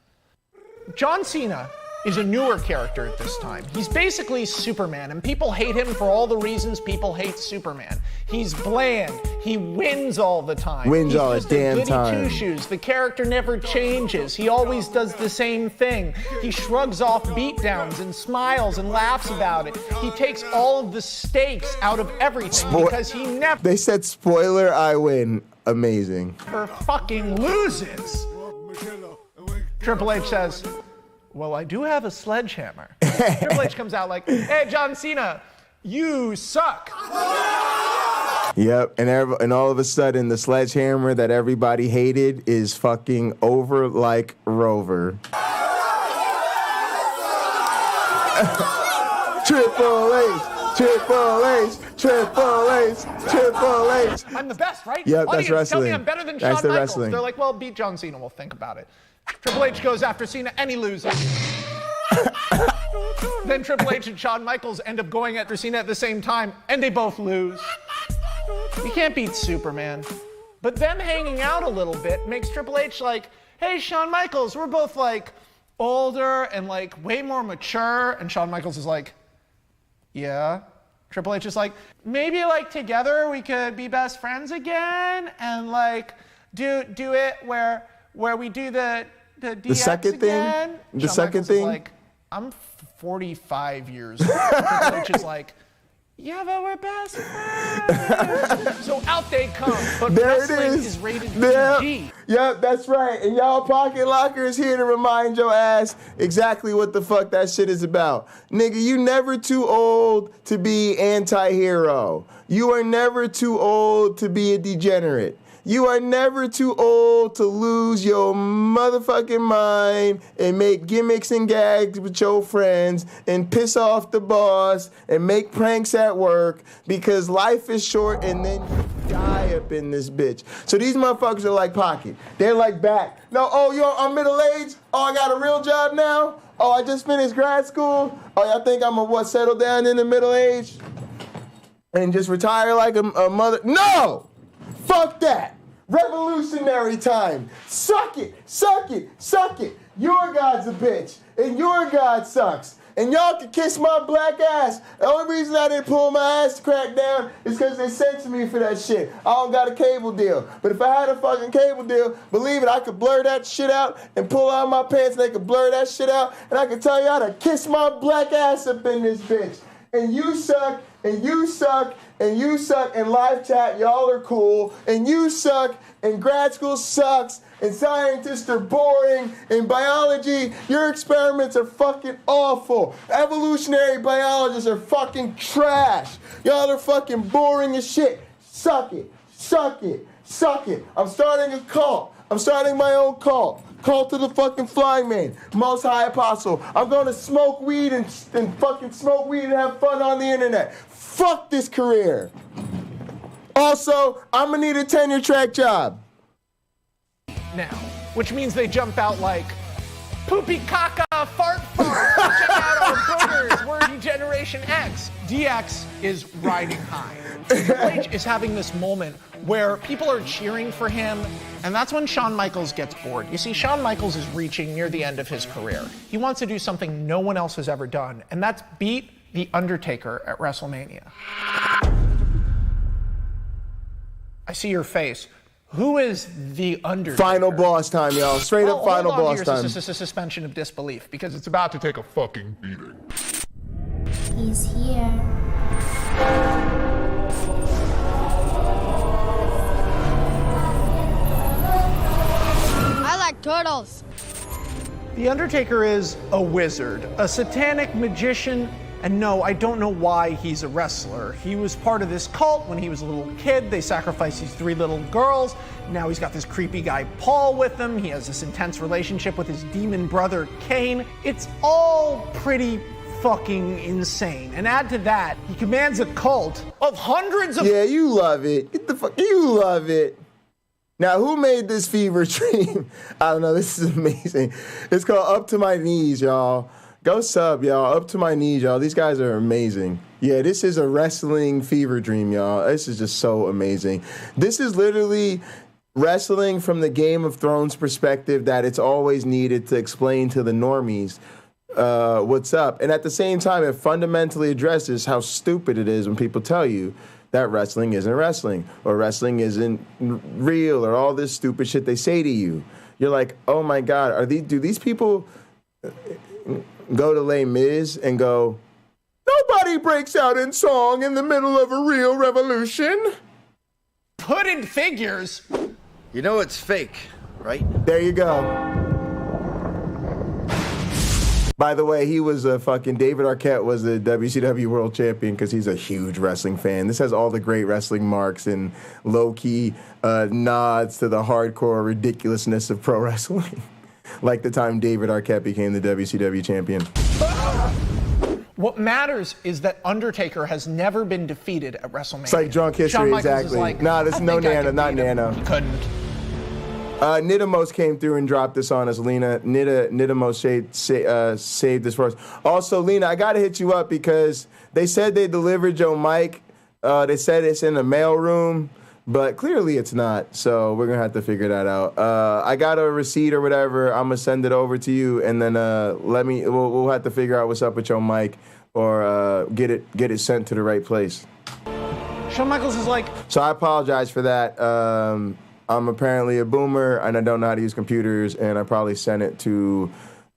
John Cena is a newer character at this time. He's basically Superman, and people hate him for all the reasons people hate Superman. He's bland. He wins all the time. Wins all the damn time. He's just a goody two-shoes. The character never changes. He always does the same thing. He shrugs off beatdowns and smiles and laughs about it. He takes all of the stakes out of everything because he never... They said, spoiler, I win. Amazing. Fucking loses. Triple H says, well, I do have a sledgehammer. Triple H comes out like, hey, John Cena, you suck. Yep, and all of a sudden, the sledgehammer that everybody hated is fucking over like Rover. Triple H, Triple H, Triple H, Triple H. I'm the best, right? Yep, that's wrestling. Tell me I'm better than Shawn Michaels. Wrestling. They're like, well, beat John Cena, we'll think about it. Triple H goes after Cena and he loses. Then Triple H and Shawn Michaels end up going after Cena at the same time and they both lose. You can't beat Superman. But them hanging out a little bit makes Triple H like, hey, Shawn Michaels, we're both like older and like way more mature. And Shawn Michaels is like, yeah. Triple H is like, maybe like together we could be best friends again and like do it where we do the DX the second again. thing? The Shawn second Michaels thing? is like, I'm 45 years old. Triple H is like, yeah, but we're best friends. So out they come. But There wrestling it is. is rated Yep. PG. Yep, that's right. And y'all Pocket Locker is here to remind your ass exactly what the fuck that shit is about. Nigga, you never too old to be anti-hero. You are never too old to be a degenerate. You are never too old to lose your motherfucking mind and make gimmicks and gags with your friends and piss off the boss and make pranks at work because life is short and then you die up in this bitch. So these motherfuckers are like Pocket. They're like back. No, I'm middle-aged? Oh, I got a real job now? Oh, I just finished grad school? Oh, y'all think I'm settle down in the middle age and just retire like a mother? No! Fuck that! Revolutionary time. Suck it, suck it, suck it. Your God's a bitch, and your God sucks. And y'all can kiss my black ass. The only reason I didn't pull my ass crack down is because they censored me for that shit. I don't got a cable deal. But if I had a fucking cable deal, believe it, I could blur that shit out and pull out my pants and they could blur that shit out. And I could tell y'all to kiss my black ass up in this bitch. And you suck, and you suck, and you suck, and live chat, y'all are cool, and you suck, and grad school sucks, and scientists are boring, and biology, your experiments are fucking awful. Evolutionary biologists are fucking trash. Y'all are fucking boring as shit. Suck it, suck it, suck it. I'm starting a cult. I'm starting my own cult. Cult to the fucking Flying Man, Most High Apostle. I'm gonna smoke weed and fucking smoke weed and have fun on the internet. Fuck this career. Also, I'm gonna need a tenure track job. Now, which means they jump out like, poopy caca, fart fart, check out our boogers, we're Generation X. DX is riding high. Triple H is having this moment where people are cheering for him, and that's when Shawn Michaels gets bored. You see, Shawn Michaels is reaching near the end of his career. He wants to do something no one else has ever done, and that's beat The Undertaker at WrestleMania. I see your face. Who is The Undertaker? Final boss time, y'all. Straight up final boss time. This is a suspension of disbelief, because it's about to take a fucking beating. He's here. I like turtles. The Undertaker is a wizard, a satanic magician, and no, I don't know why he's a wrestler. He was part of this cult when he was a little kid. They sacrificed these 3 little girls. Now he's got this creepy guy, Paul, with him. He has this intense relationship with his demon brother, Kane. It's all pretty fucking insane. And add to that, he commands a cult of hundreds of... Yeah, you love it. Get the fuck... You love it. Now, who made this fever dream? I don't know. This is amazing. It's called Up to My Knees, y'all. Go sub, y'all. Up to My Knees, y'all. These guys are amazing. Yeah, this is a wrestling fever dream, y'all. This is just so amazing. This is literally wrestling from the Game of Thrones perspective that it's always needed to explain to the normies what's up. And at the same time, it fundamentally addresses how stupid it is when people tell you that wrestling isn't wrestling or wrestling isn't real or all this stupid shit they say to you. You're like, oh my God, do these people go to Les Mis and go, nobody breaks out in song in the middle of a real revolution? Put in figures. You know it's fake, right? There you go. By the way, he was David Arquette was the WCW World Champion because he's a huge wrestling fan. This has all the great wrestling marks and low-key nods to the hardcore ridiculousness of pro wrestling. Like the time David Arquette became the WCW champion. What matters is that Undertaker has never been defeated at WrestleMania. It's like drunk history, exactly. Like, nah, this is no Nano, not Nano. He couldn't. Nidamos came through and dropped this on us, Lena. Nidamos saved this for us. Also, Lena, I got to hit you up because they said they delivered your mic. They said it's in the mail room. But clearly it's not, so we're going to have to figure that out. I got a receipt or whatever. I'm going to send it over to you, and then we'll have to figure out what's up with your mic or get it sent to the right place. Shawn Michaels is like... So I apologize for that. I'm apparently a boomer, and I don't know how to use computers, and I probably sent it to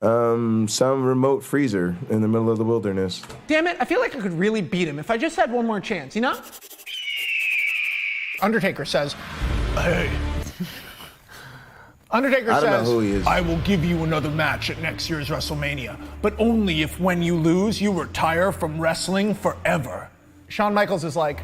some remote freezer in the middle of the wilderness. Damn it, I feel like I could really beat him if I just had one more chance, you know? Undertaker says, hey. Undertaker I don't says, know who he is. I will give you another match at next year's WrestleMania, but only if when you lose, you retire from wrestling forever. Shawn Michaels is like,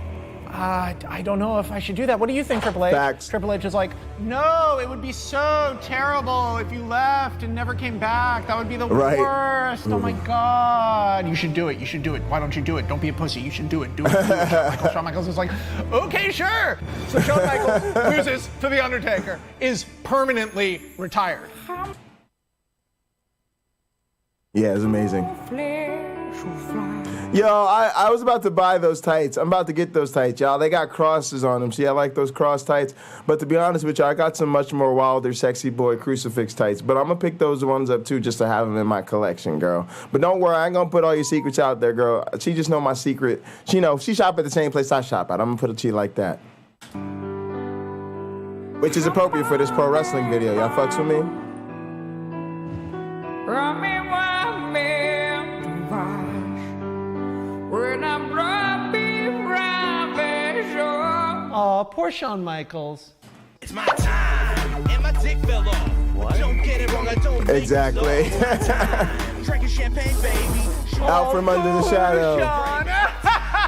I don't know if I should do that. What do you think, Triple H? Facts. Triple H is like, no, it would be so terrible if you left and never came back. That would be the worst. Oh my God. You should do it. You should do it. Why don't you do it? Don't be a pussy. You should do it. Do it. Do it. Shawn Michaels is like, okay, sure. So Shawn Michaels loses to The Undertaker, is permanently retired. Yeah, it's amazing. Yo, I was about to buy those tights. I'm about to get those tights, y'all. They got crosses on them. See, I like those cross tights. But to be honest with you, I got some much more Wilder Sexy Boy crucifix tights. But I'm going to pick those ones up, too, just to have them in my collection, girl. But don't worry, I ain't going to put all your secrets out there, girl. She just know my secret. She know, she shop at the same place I shop at. I'm going to put it to you like that. Which is appropriate for this pro wrestling video. Y'all fucks with me? Oh, poor Shawn Michaels. It's my time, and my dick fell off. What? Don't get it wrong, I don't exactly. Drinking champagne, baby. Out from under the shadow.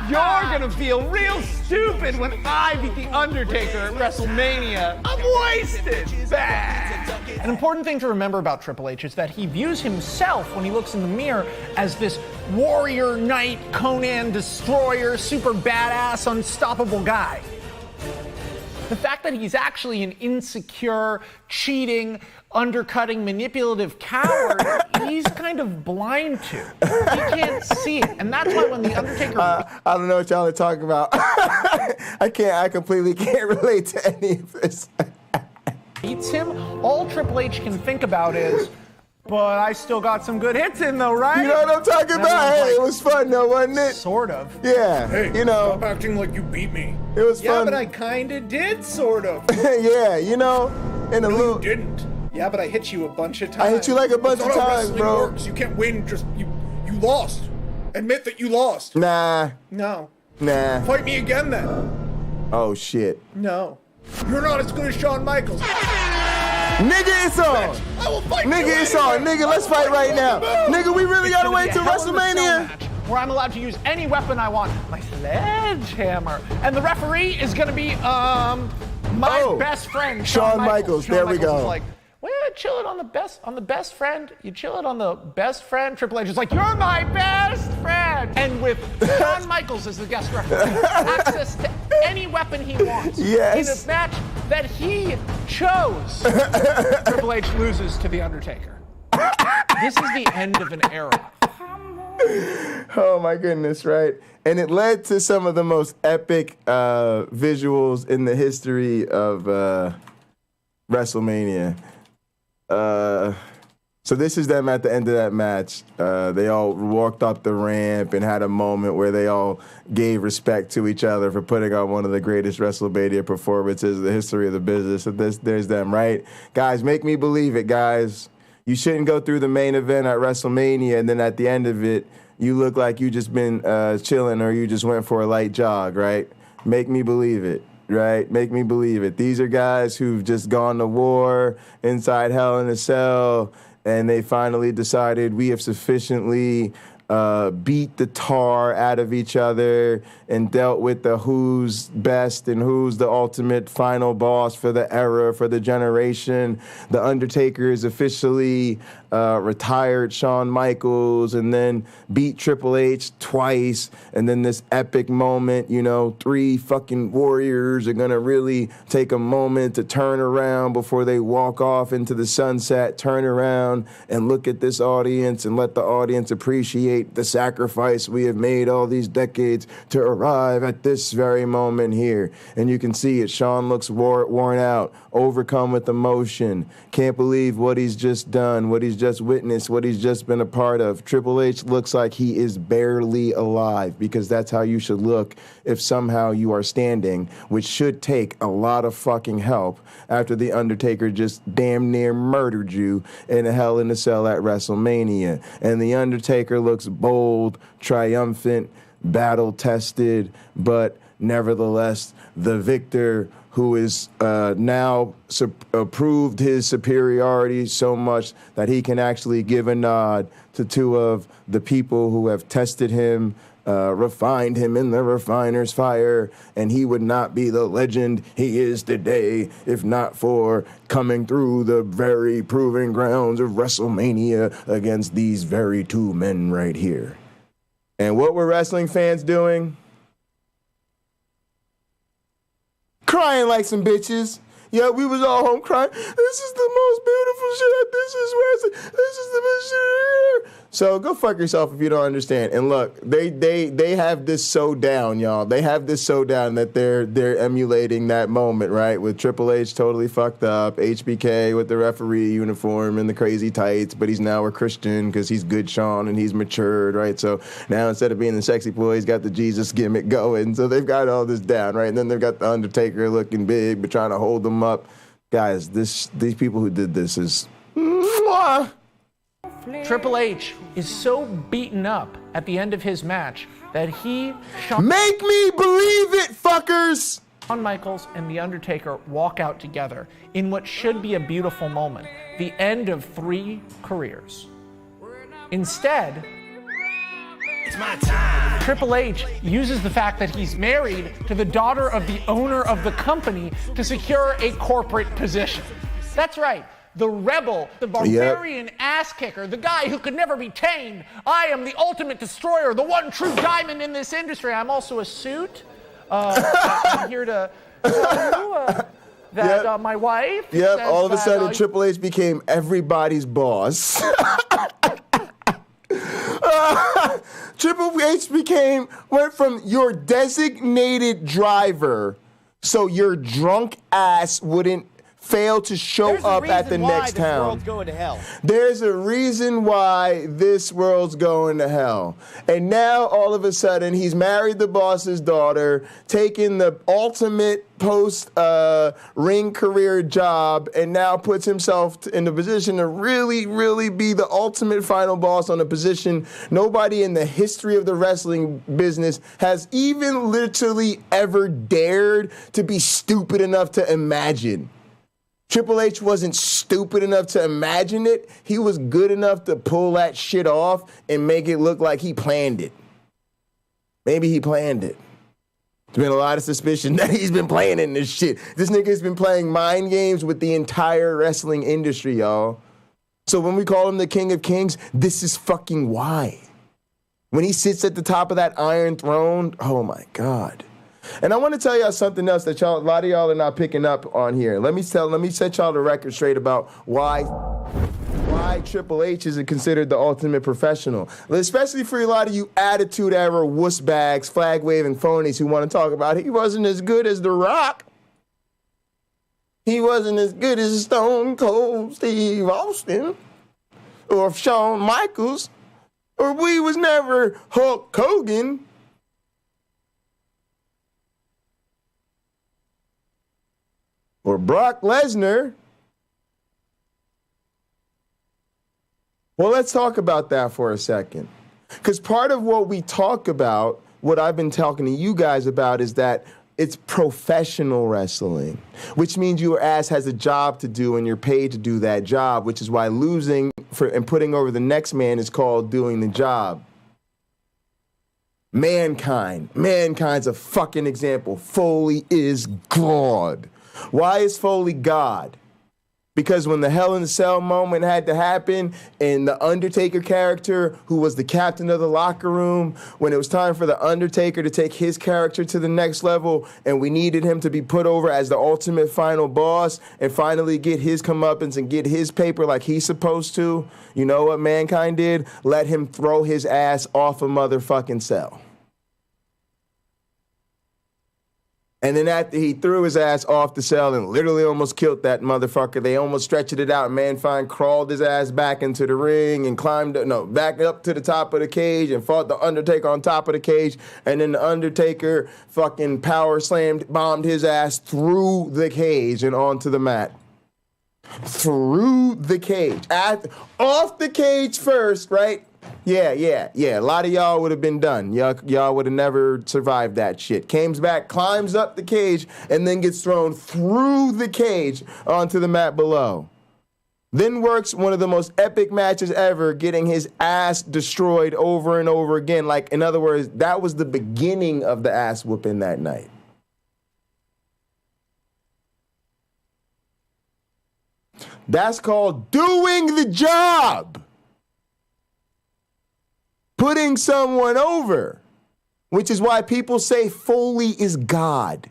You're gonna feel real stupid when I beat The Undertaker at WrestleMania. I'm wasted. Bad. An important thing to remember about Triple H is that he views himself when he looks in the mirror as this warrior knight, Conan destroyer, super badass, unstoppable guy. The fact that he's actually an insecure, cheating, undercutting, manipulative coward, he's kind of blind to. He can't see it. And that's why when The Undertaker... I don't know what y'all are talking about. I completely can't relate to any of this. beats him, all Triple H can think about is, but I still got some good hits in though, right? You know what I'm talking about? Hey, it was fun though, wasn't it? Sort of. Yeah, hey, you know. Stop acting like you beat me. It was fun. Yeah, but I kinda did, sort of. Yeah, you know, in a little... you didn't. Yeah, but I hit you a bunch of times. I hit you like a bunch of times, bro. Works. You can't win, just, you lost. Admit that you lost. Nah. No. Nah. Fight me again then. Oh, shit. No. You're not as good as Shawn Michaels. Nigga, it's on. I will fight nigga, you it's anyway. on. Nigga, let's fight right now. Nigga, we really gotta wait till WrestleMania. Where I'm allowed to use any weapon I want, my sledgehammer, and the referee is gonna be my best friend, Shawn Michaels. There we go. Is like, well, chill it on the best friend. You chill it on the best friend. Triple H is like, you're my best friend. And with Shawn Michaels as the guest referee, access to any weapon he wants. Yes. In a match that he chose. Triple H loses to The Undertaker. This is the end of an era. Oh my goodness, right? And it led to some of the most epic visuals in the history of WrestleMania. So this is them at the end of that match. They all walked up the ramp and had a moment where they all gave respect to each other for putting on one of the greatest WrestleMania performances in the history of the business. So there's them, right? Guys, make me believe it, guys. You shouldn't go through the main event at WrestleMania and then at the end of it, you look like you just been chilling or you just went for a light jog, right? Make me believe it. Right? Make me believe it. These are guys who've just gone to war inside Hell in a Cell, and they finally decided we have sufficiently beat the tar out of each other and dealt with the who's best and who's the ultimate final boss for the era, for the generation. The Undertaker is officially retired Shawn Michaels and then beat Triple H twice, and then this epic moment, you know, 3 fucking warriors are gonna really take a moment to turn around before they walk off into the sunset, turn around and look at this audience and let the audience appreciate the sacrifice we have made all these decades to arrive at this very moment here. And you can see it. Shawn looks worn out, overcome with emotion, can't believe what he's just done, what he's just witnessed, what he's just been a part of. Triple H looks like he is barely alive, because that's how you should look if somehow you are standing, which should take a lot of fucking help after The Undertaker just damn near murdered you in a Hell in a Cell at WrestleMania. And The Undertaker looks bold, triumphant, battle-tested, but nevertheless the victor who is now proved his superiority so much that he can actually give a nod to 2 of the people who have tested him, refined him in the refiner's fire, and he would not be the legend he is today if not for coming through the very proving grounds of WrestleMania against these very 2 men right here. And what were wrestling fans doing? Crying like some bitches. Yeah, we was all home crying. This is the most beautiful shit. This is wrestling. This is the best shit here. So go fuck yourself if you don't understand. And look, they have this so down, y'all. They have this so down that they're emulating that moment, right? With Triple H totally fucked up, HBK with the referee uniform and the crazy tights, but he's now a Christian because he's good Sean and he's matured, right? So now instead of being the sexy boy, he's got the Jesus gimmick going. So they've got all this down, right? And then they've got the Undertaker looking big but trying to hold them up. Guys, these people who did this is mwah. Triple H is so beaten up at the end of his match that he... Make me believe it, fuckers! Shawn Michaels and The Undertaker walk out together in what should be a beautiful moment, the end of 3 careers. Instead, it's my time. Triple H uses the fact that he's married to the daughter of the owner of the company to secure a corporate position. That's right. The rebel, the barbarian ass kicker, the guy who could never be tamed. I am the ultimate destroyer, the one true diamond in this industry. I'm also a suit. I'm here to tell you that my wife. Yep, all of a sudden Triple H became everybody's boss. Triple H went from your designated driver so your drunk ass wouldn't fail to show up at the next town. There's a reason why this world's going to hell. And now all of a sudden he's married the boss's daughter, taking the ultimate post-ring career job, and now puts himself in the position to really be the ultimate final boss on a position nobody in the history of the wrestling business has even literally ever dared to be stupid enough to imagine. Triple H wasn't stupid enough to imagine it. He was good enough to pull that shit off and make it look like he planned it. Maybe he planned it. There's been a lot of suspicion that he's been playing in this shit. This nigga's been playing mind games with the entire wrestling industry, y'all. So when we call him the King of Kings, this is fucking why. When he sits at the top of that iron throne, oh my God. And I want to tell y'all something else that a lot of y'all are not picking up on here. Let me set y'all the record straight about why Triple H isn't considered the ultimate professional. Especially for a lot of you attitude era wuss bags, flag waving phonies who want to talk about he wasn't as good as The Rock. He wasn't as good as Stone Cold Steve Austin or Shawn Michaels, or we was never Hulk Hogan. Or Brock Lesnar. Well, let's talk about that for a second. Because part of what we talk about, what I've been talking to you guys about, is that it's professional wrestling, which means your ass has a job to do and you're paid to do that job, which is why losing and putting over the next man is called doing the job. Mankind's a fucking example. Foley is God. Why is Foley God? Because when the Hell in a Cell moment had to happen, and the Undertaker character, who was the captain of the locker room, when it was time for the Undertaker to take his character to the next level, and we needed him to be put over as the ultimate final boss and finally get his comeuppance and get his paper like he's supposed to, you know what Mankind did? Let him throw his ass off a motherfucking cell. And then after he threw his ass off the cell and literally almost killed that motherfucker, they almost stretched it out. Mankind crawled his ass back into the ring and back up to the top of the cage and fought the Undertaker on top of the cage. And then the Undertaker fucking power slammed, bombed his ass through the cage and onto the mat. Through the cage. Off the cage first, right? Yeah. A lot of y'all would have been done. Y'all would have never survived that shit. Comes back, climbs up the cage, and then gets thrown through the cage onto the mat below. Then works one of the most epic matches ever, getting his ass destroyed over and over again. Like, in other words, that was the beginning of the ass whooping that night. That's called doing the job. Putting someone over, which is why people say Foley is God.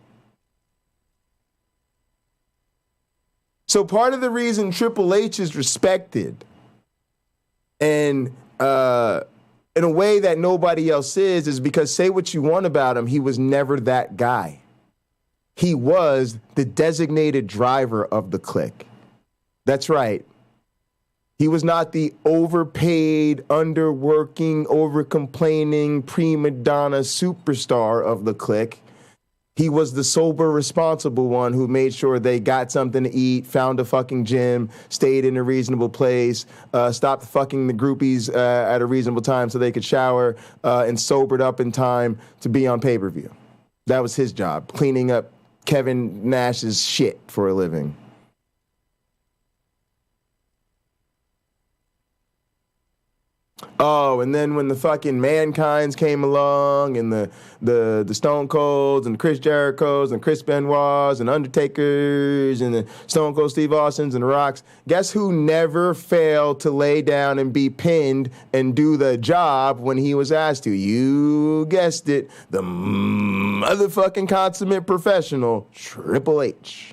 So part of the reason Triple H is respected and in a way that nobody else is because say what you want about him, he was never that guy. He was the designated driver of the clique. That's right. He was not the overpaid, underworking, over-complaining, prima donna superstar of the clique. He was the sober, responsible one who made sure they got something to eat, found a fucking gym, stayed in a reasonable place, stopped fucking the groupies at a reasonable time so they could shower, and sobered up in time to be on pay-per-view. That was his job, cleaning up Kevin Nash's shit for a living. Oh, and then when the fucking Mankinds came along and the Stone Colds and the Chris Jerichos and Chris Benoits and Undertakers and the Stone Cold Steve Austins and the Rocks, guess who never failed to lay down and be pinned and do the job when he was asked to? You guessed it, the motherfucking consummate professional, Triple H.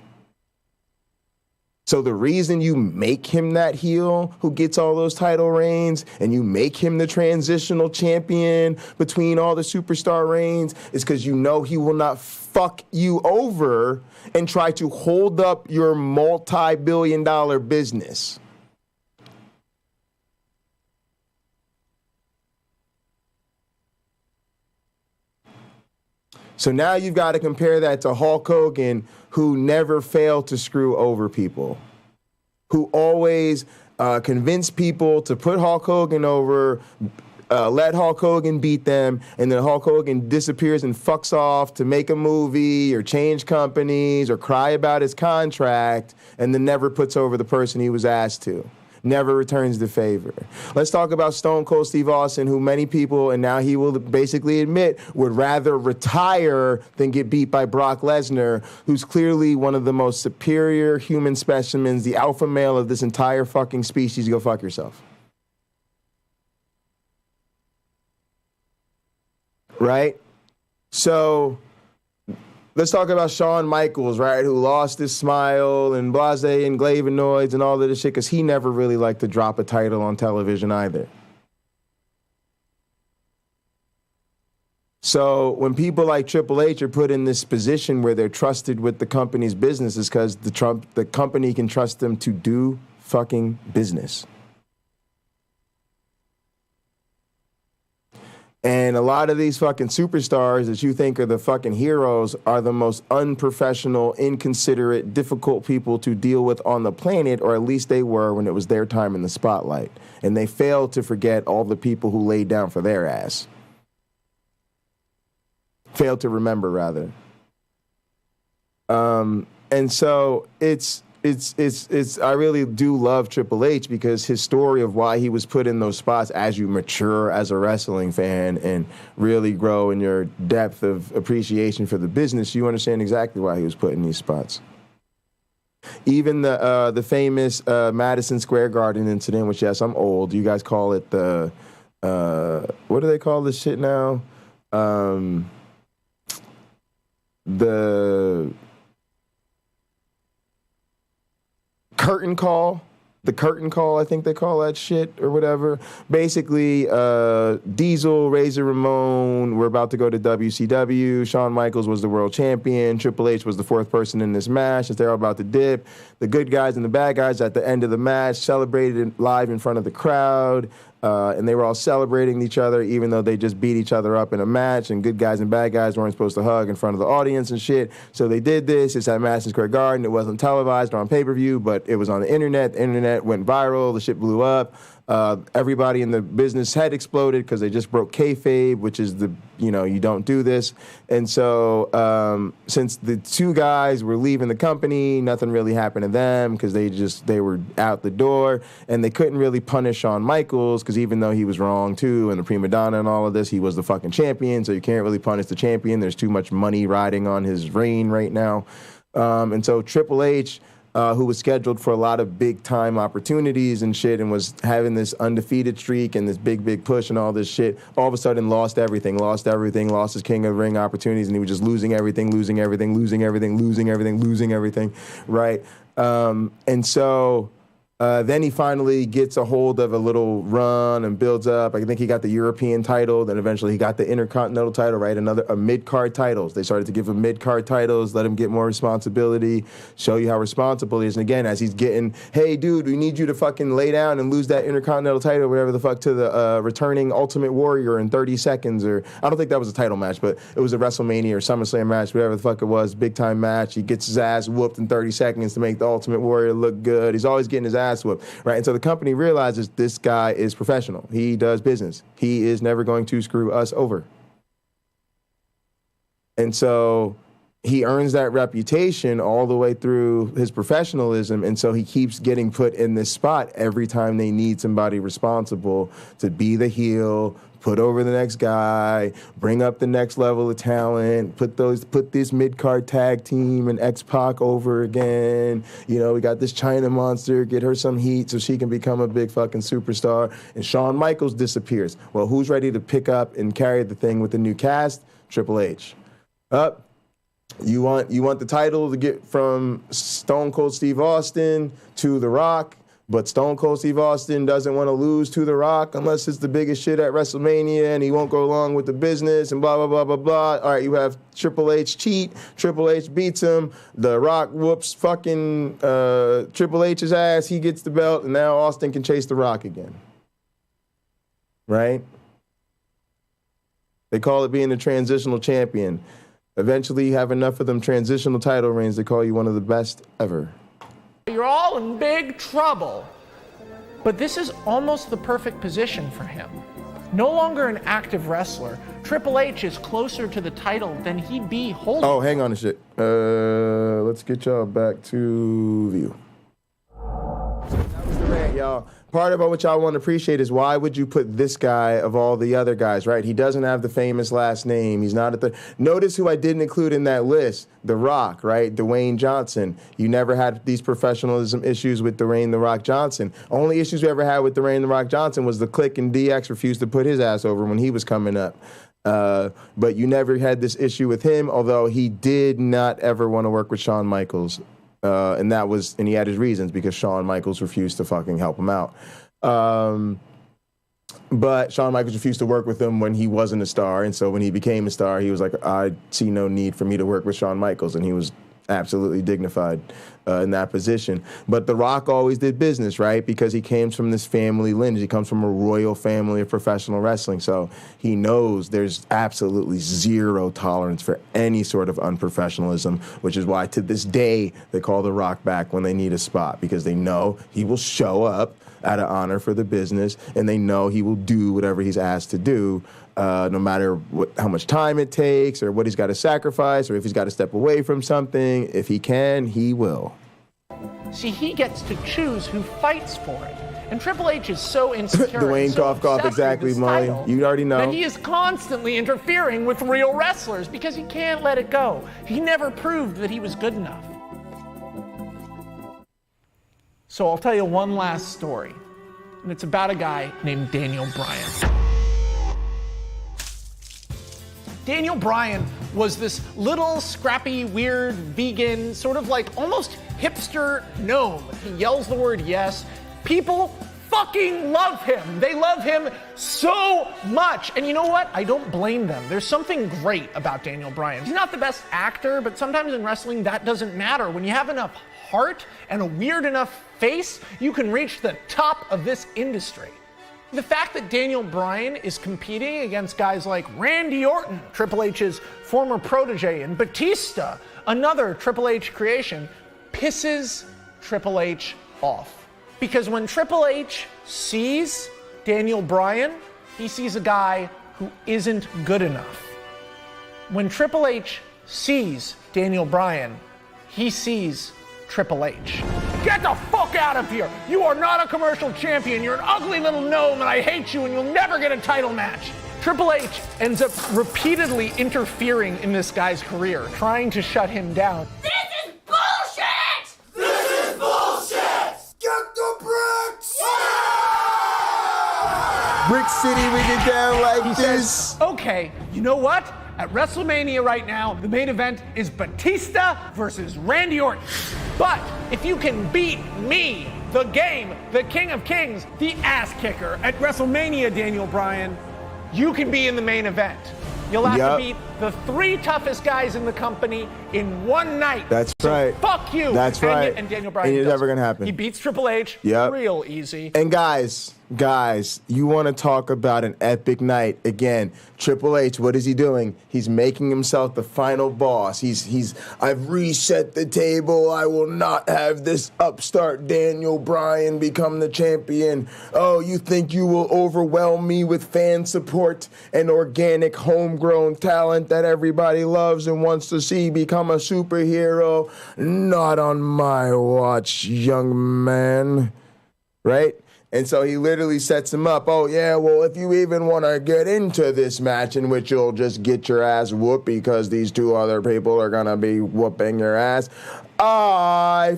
So the reason you make him that heel who gets all those title reigns and you make him the transitional champion between all the superstar reigns is because you know he will not fuck you over and try to hold up your multi-billion-dollar business. So now you've got to compare that to Hulk Hogan, who never failed to screw over people, who always convinced people to put Hulk Hogan over, let Hulk Hogan beat them, and then Hulk Hogan disappears and fucks off to make a movie or change companies or cry about his contract, and then never puts over the person he was asked to. Never returns the favor. Let's talk about Stone Cold Steve Austin, who many people, and now he will basically admit, would rather retire than get beat by Brock Lesnar, who's clearly one of the most superior human specimens, the alpha male of this entire fucking species. Go fuck yourself. Right? So let's talk about Shawn Michaels, right, who lost his smile and blase and flavonoids and all of this shit because he never really liked to drop a title on television either. So when people like Triple H are put in this position where they're trusted with the company's business is because the company can trust them to do fucking business. And a lot of these fucking superstars that you think are the fucking heroes are the most unprofessional, inconsiderate, difficult people to deal with on the planet, or at least they were when it was their time in the spotlight. And they failed to forget all the people who laid down for their ass. Failed to remember, rather. And so it's I really do love Triple H because his story of why he was put in those spots as you mature as a wrestling fan and really grow in your depth of appreciation for the business, you understand exactly why he was put in these spots. Even the famous Madison Square Garden incident, which, yes, I'm old. You guys call it the, what do they call this shit now? The curtain call. The curtain call, I think they call that shit or whatever. Basically, Diesel, Razor Ramon were about to go to WCW. Shawn Michaels was the world champion. Triple H was the fourth person in this match. As they're all about to dip, the good guys and the bad guys at the end of the match celebrated live in front of the crowd. And they were all celebrating each other, even though they just beat each other up in a match, and good guys and bad guys weren't supposed to hug in front of the audience and shit. So they did this. It's at Madison Square Garden. It wasn't televised or on pay-per-view, but it was on the internet. The internet went viral. The shit blew up. Everybody in the business head exploded because they just broke kayfabe, which is you don't do this. And so since the two guys were leaving the company, nothing really happened to them because they were out the door, and they couldn't really punish Shawn Michaels because even though he was wrong too and the prima donna and all of this, he was the fucking champion. So you can't really punish the champion. There's too much money riding on his reign right now. And so Triple H, who was scheduled for a lot of big-time opportunities and shit and was having this undefeated streak and this big push and all this shit, all of a sudden lost everything, lost his King of the Ring opportunities, and he was just losing everything, right? And so then he finally gets a hold of a little run and builds up. I think he got the European title. Then eventually he got the Intercontinental title, right? A mid-card titles. They started to give him mid-card titles, let him get more responsibility, show you how responsible he is. And again, as he's getting, hey, dude, we need you to fucking lay down and lose that Intercontinental title, whatever the fuck, to the returning Ultimate Warrior in 30 seconds. Or I don't think that was a title match, but it was a WrestleMania or SummerSlam match, whatever the fuck it was, big-time match. He gets his ass whooped in 30 seconds to make the Ultimate Warrior look good. He's always getting his ass whooped, right? And so the company realizes this guy is professional. He does business. He is never going to screw us over. And so he earns that reputation all the way through his professionalism, and so he keeps getting put in this spot every time they need somebody responsible to be the heel, put over the next guy, bring up the next level of talent, put this mid-card tag team and X-Pac over again. We got this China monster, get her some heat so she can become a big fucking superstar. And Shawn Michaels disappears. Well, who's ready to pick up and carry the thing with the new cast? Triple H. You want the title to get from Stone Cold Steve Austin to The Rock, but Stone Cold Steve Austin doesn't want to lose to The Rock unless it's the biggest shit at WrestleMania, and he won't go along with the business and blah, blah, blah, blah, blah. All right, you have Triple H cheat. Triple H beats him. The Rock whoops fucking Triple H's ass. He gets the belt, and now Austin can chase The Rock again. Right? They call it being a transitional champion. Eventually, you have enough of them transitional title reigns to call you one of the best ever. You're all in big trouble. But this is almost the perfect position for him. No longer an active wrestler, Triple H is closer to the title than he'd be holding. Oh, hang on a shit. Let's get y'all back to view. That was the rant, y'all. Part about what y'all want to appreciate is why would you put this guy of all the other guys, right? He doesn't have the famous last name. He's not at the... Notice who I didn't include in that list. The Rock, right? Dwayne Johnson. You never had these professionalism issues with Dwayne The Rock Johnson. Only issues we ever had with Dwayne The Rock Johnson was the Click and DX refused to put his ass over when he was coming up. But you never had this issue with him, although he did not ever want to work with Shawn Michaels. And he had his reasons because Shawn Michaels refused to fucking help him out. But Shawn Michaels refused to work with him when he wasn't a star. And so when he became a star, he was like, I see no need for me to work with Shawn Michaels. And he was absolutely dignified in that position. But The Rock always did business, right? Because he came from this family lineage. He comes from a royal family of professional wrestling. So he knows there's absolutely zero tolerance for any sort of unprofessionalism, which is why to this day they call The Rock back when they need a spot, because they know he will show up out of honor for the business, and they know he will do whatever he's asked to do, no matter how much time it takes or what he's got to sacrifice or if he's got to step away from something. If he can, he will. See, he gets to choose who fights for it. And Triple H is so insecure. Dwayne, and so cough, exactly, Molly. You already know. That he is constantly interfering with real wrestlers because he can't let it go. He never proved that he was good enough. So I'll tell you one last story, and it's about a guy named Daniel Bryan. Daniel Bryan was this little scrappy, weird, vegan, sort of like almost hipster gnome. He yells the word yes. People fucking love him. They love him so much. And you know what? I don't blame them. There's something great about Daniel Bryan. He's not the best actor, but sometimes in wrestling that doesn't matter. When you have enough heart and a weird enough face, you can reach the top of this industry. The fact that Daniel Bryan is competing against guys like Randy Orton, Triple H's former protege, and Batista, another Triple H creation, pisses Triple H off. Because when Triple H sees Daniel Bryan, he sees a guy who isn't good enough. When Triple H sees Daniel Bryan, he sees Triple H. Get the fuck out of here! You are not a commercial champion, you're an ugly little gnome and I hate you and you'll never get a title match. Triple H ends up repeatedly interfering in this guy's career, trying to shut him down. This is bullshit! This is bullshit! Get the bricks! Brick City, we get down like He this. says, okay, you know what? At WrestleMania right now, the main event is Batista versus Randy Orton. But if you can beat me, the game, the King of Kings, the ass kicker at WrestleMania, Daniel Bryan, you can be in the main event. You'll have to beat the 3 toughest guys in the company in one night. That's right. Fuck you. That's right. And Daniel Bryan And it's does never it. gonna happen. He beats Triple H real easy. And guys, you want to talk about an epic night. Again, Triple H, what is he doing? He's making himself the final boss. I've reset the table. I will not have this upstart Daniel Bryan become the champion. Oh, you think you will overwhelm me with fan support and organic homegrown talent that everybody loves and wants to see become a superhero? Not on my watch, young man. Right? And so he literally sets him up. Oh, yeah, well, if you even want to get into this match in which you'll just get your ass whooped because these 2 other people are going to be whooping your ass,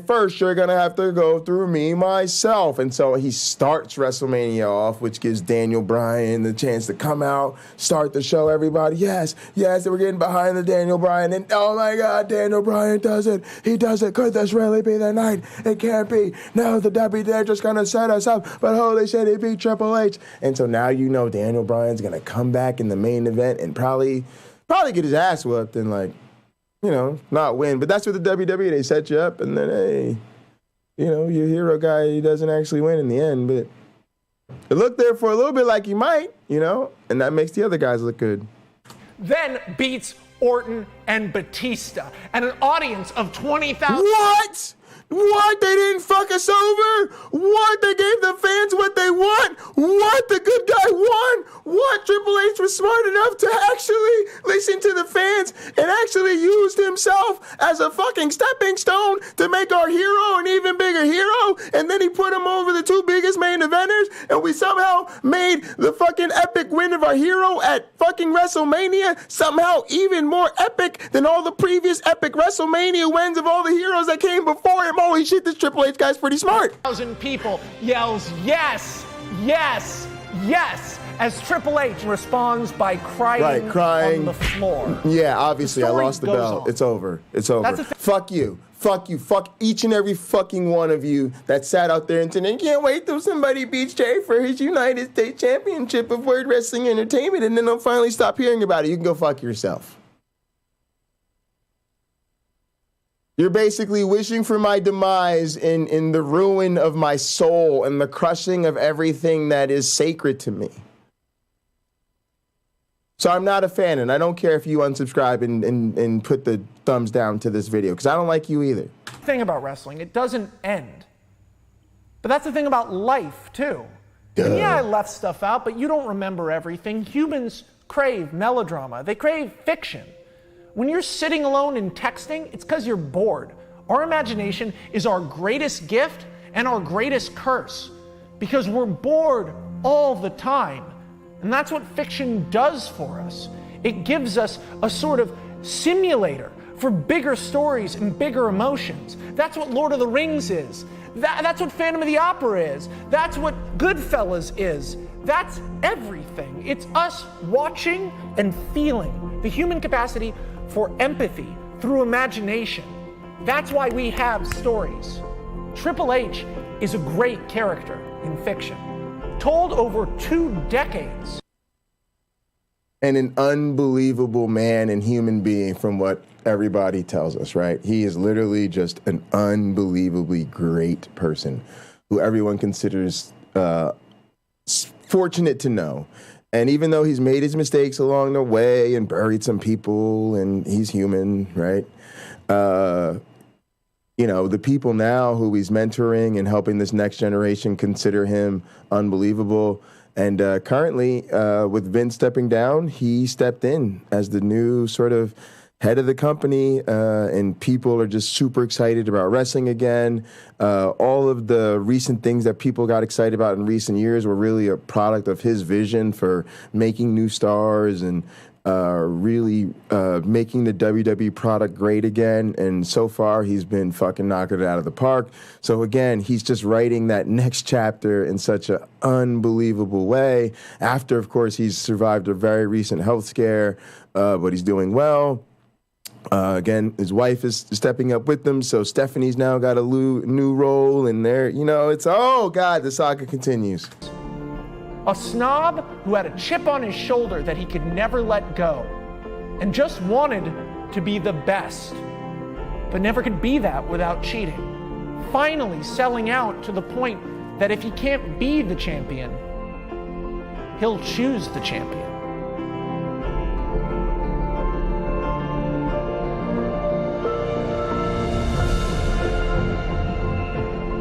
first you're going to have to go through me myself. And so he starts WrestleMania off, which gives Daniel Bryan the chance to come out, start the show, everybody. Yes, we're getting behind the Daniel Bryan. And oh my God, Daniel Bryan does it. He does it. Could this really be the night? It can't be. No, the WWE, they're just going to set us up. But holy shit, he beat Triple H. And so now you know Daniel Bryan's going to come back in the main event and probably get his ass whooped and not win. But that's what the WWE, they set you up and then, hey, your hero guy, he doesn't actually win in the end. But it looked there for a little bit like he might, and that makes the other guys look good. Then beats Orton and Batista and an audience of 20,000. What? They didn't fuck us over? What? They gave the fans what they want? What? The good guy won? What? Triple H was smart enough to actually listen to the fans and actually used himself as a fucking stepping stone to make our hero an even bigger hero, and then he put him over the 2 biggest main eventers, and we somehow made the fucking epic win of our hero at fucking WrestleMania somehow even more epic than all the previous epic WrestleMania wins of all the heroes that came before him. Holy shit, this Triple H guy's pretty smart. 1,000 people yells yes, yes, yes, as Triple H responds by crying on the floor. Yeah, obviously, I lost the belt. On. It's over. Fuck you. Fuck you. Fuck each and every fucking one of you that sat out there and said, I can't wait till somebody beats Jay for his United States Championship of Word Wrestling Entertainment, and then they'll finally stop hearing about it. You can go fuck yourself. You're basically wishing for my demise in the ruin of my soul and the crushing of everything that is sacred to me. So I'm not a fan, and I don't care if you unsubscribe and put the thumbs down to this video, because I don't like you either. The thing about wrestling, it doesn't end. But that's the thing about life, too. And yeah, I left stuff out, but you don't remember everything. Humans crave melodrama. They crave fiction. When you're sitting alone and texting, it's because you're bored. Our imagination is our greatest gift and our greatest curse because we're bored all the time. And that's what fiction does for us. It gives us a sort of simulator for bigger stories and bigger emotions. That's what Lord of the Rings is. That's what Phantom of the Opera is. That's what Goodfellas is. That's everything. It's us watching and feeling, the human capacity for empathy through imagination. That's why we have stories. Triple H is a great character in fiction, told over 2 decades. And an unbelievable man and human being from what everybody tells us, right? He is literally just an unbelievably great person who everyone considers fortunate to know. And even though he's made his mistakes along the way and buried some people and he's human, right? You know, the people now who he's mentoring and helping this next generation consider him unbelievable. And currently, with Vince stepping down, he stepped in as the new sort of head of the company, and people are just super excited about wrestling again. All of the recent things that people got excited about in recent years were really a product of his vision for making new stars and really making the WWE product great again. And so far, he's been fucking knocking it out of the park. So again, he's just writing that next chapter in such an unbelievable way. After, of course, he's survived a very recent health scare, but he's doing well. Again, his wife is stepping up with him, so Stephanie's now got a new role in there. You know, it's, oh God, the saga continues. A snob who had a chip on his shoulder that he could never let go and just wanted to be the best, but never could be that without cheating. Finally selling out to the point that if he can't be the champion, he'll choose the champion.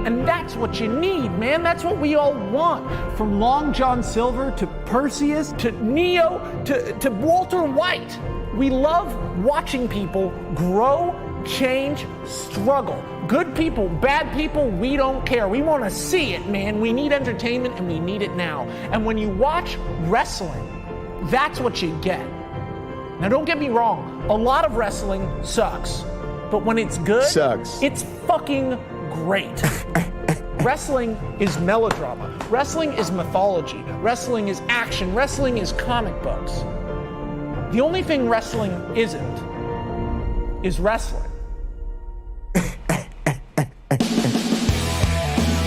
And that's what you need, man. That's what we all want. From Long John Silver to Perseus to Neo to Walter White. We love watching people grow, change, struggle. Good people, bad people, we don't care. We want to see it, man. We need entertainment and we need it now. And when you watch wrestling, that's what you get. Now don't get me wrong, a lot of wrestling sucks. But when it's good, it's fucking great. Wrestling is melodrama. Wrestling is mythology. Wrestling is action. Wrestling is comic books. The only thing wrestling isn't is wrestling.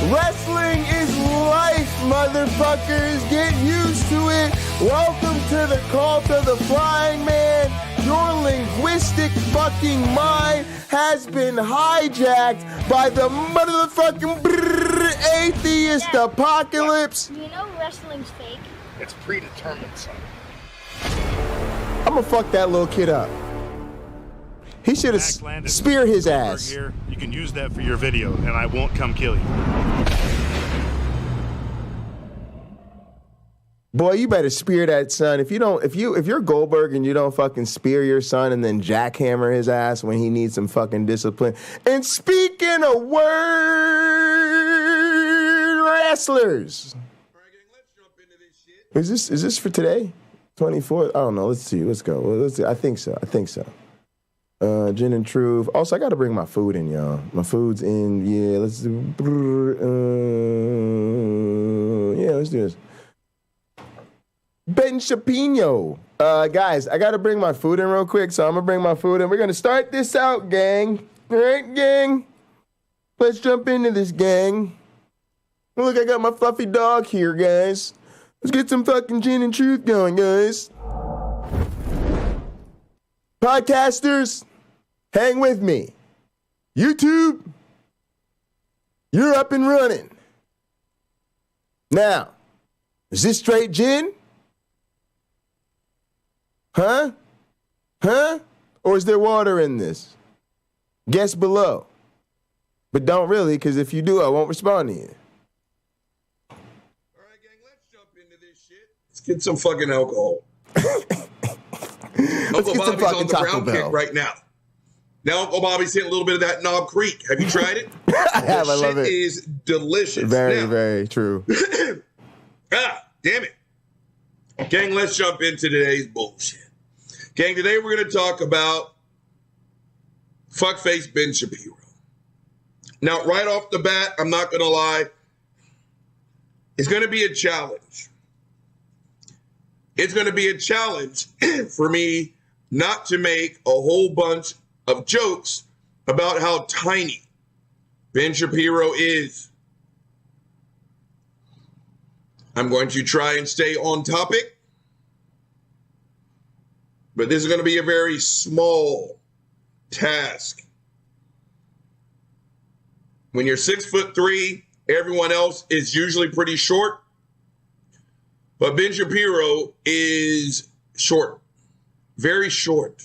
Wrestling is life, motherfuckers. Get used to it. Welcome to the cult of the flying man. Your linguistic fucking mind has been hijacked by the motherfucking atheist apocalypse. You know wrestling's fake. It's predetermined, son. I'm gonna fuck that little kid up. He should have speared his ass. Here, you can use that for your video, and I won't come kill you. Boy, you better spear that son. If you're Goldberg and you don't fucking spear your son and then jackhammer his ass when he needs some fucking discipline. And speaking of word wrestlers. All right, gang, let's jump into this shit. Is this for today? 24th? I don't know. Let's see. Let's go. Let's see. I think so. Gin and Truth. Also, I got to bring my food in, y'all. My food's in. Yeah, let's do. Let's do this. Ben Shapino. Guys, I got to bring my food in real quick, so I'm going to bring my food in. We're going to start this out, gang. All right, gang? Let's jump into this, gang. Look, I got my fluffy dog here, guys. Let's get some fucking Gin and Truth going, guys. Podcasters, hang with me. YouTube, you're up and running. Now, is this straight gin? Huh? Or is there water in this? Guess below. But don't really, because if you do, I won't respond to you. All right, gang, let's jump into this shit. Let's get some fucking alcohol. Uncle Bobby's on the brown kick right now. Now Uncle Bobby's hitting a little bit of that Knob Creek. Have you tried it? I have. I love it. Shit is delicious. Very true. Damn it. Gang, let's jump into today's bullshit. Gang, today we're going to talk about fuckface Ben Shapiro. Now, right off the bat, I'm not going to lie, it's going to be a challenge. It's going to be a challenge for me not to make a whole bunch of jokes about how tiny Ben Shapiro is. I'm going to try and stay on topic, but this is going to be a very small task. When you're 6'3", everyone else is usually pretty short, but Ben Shapiro is short, very short.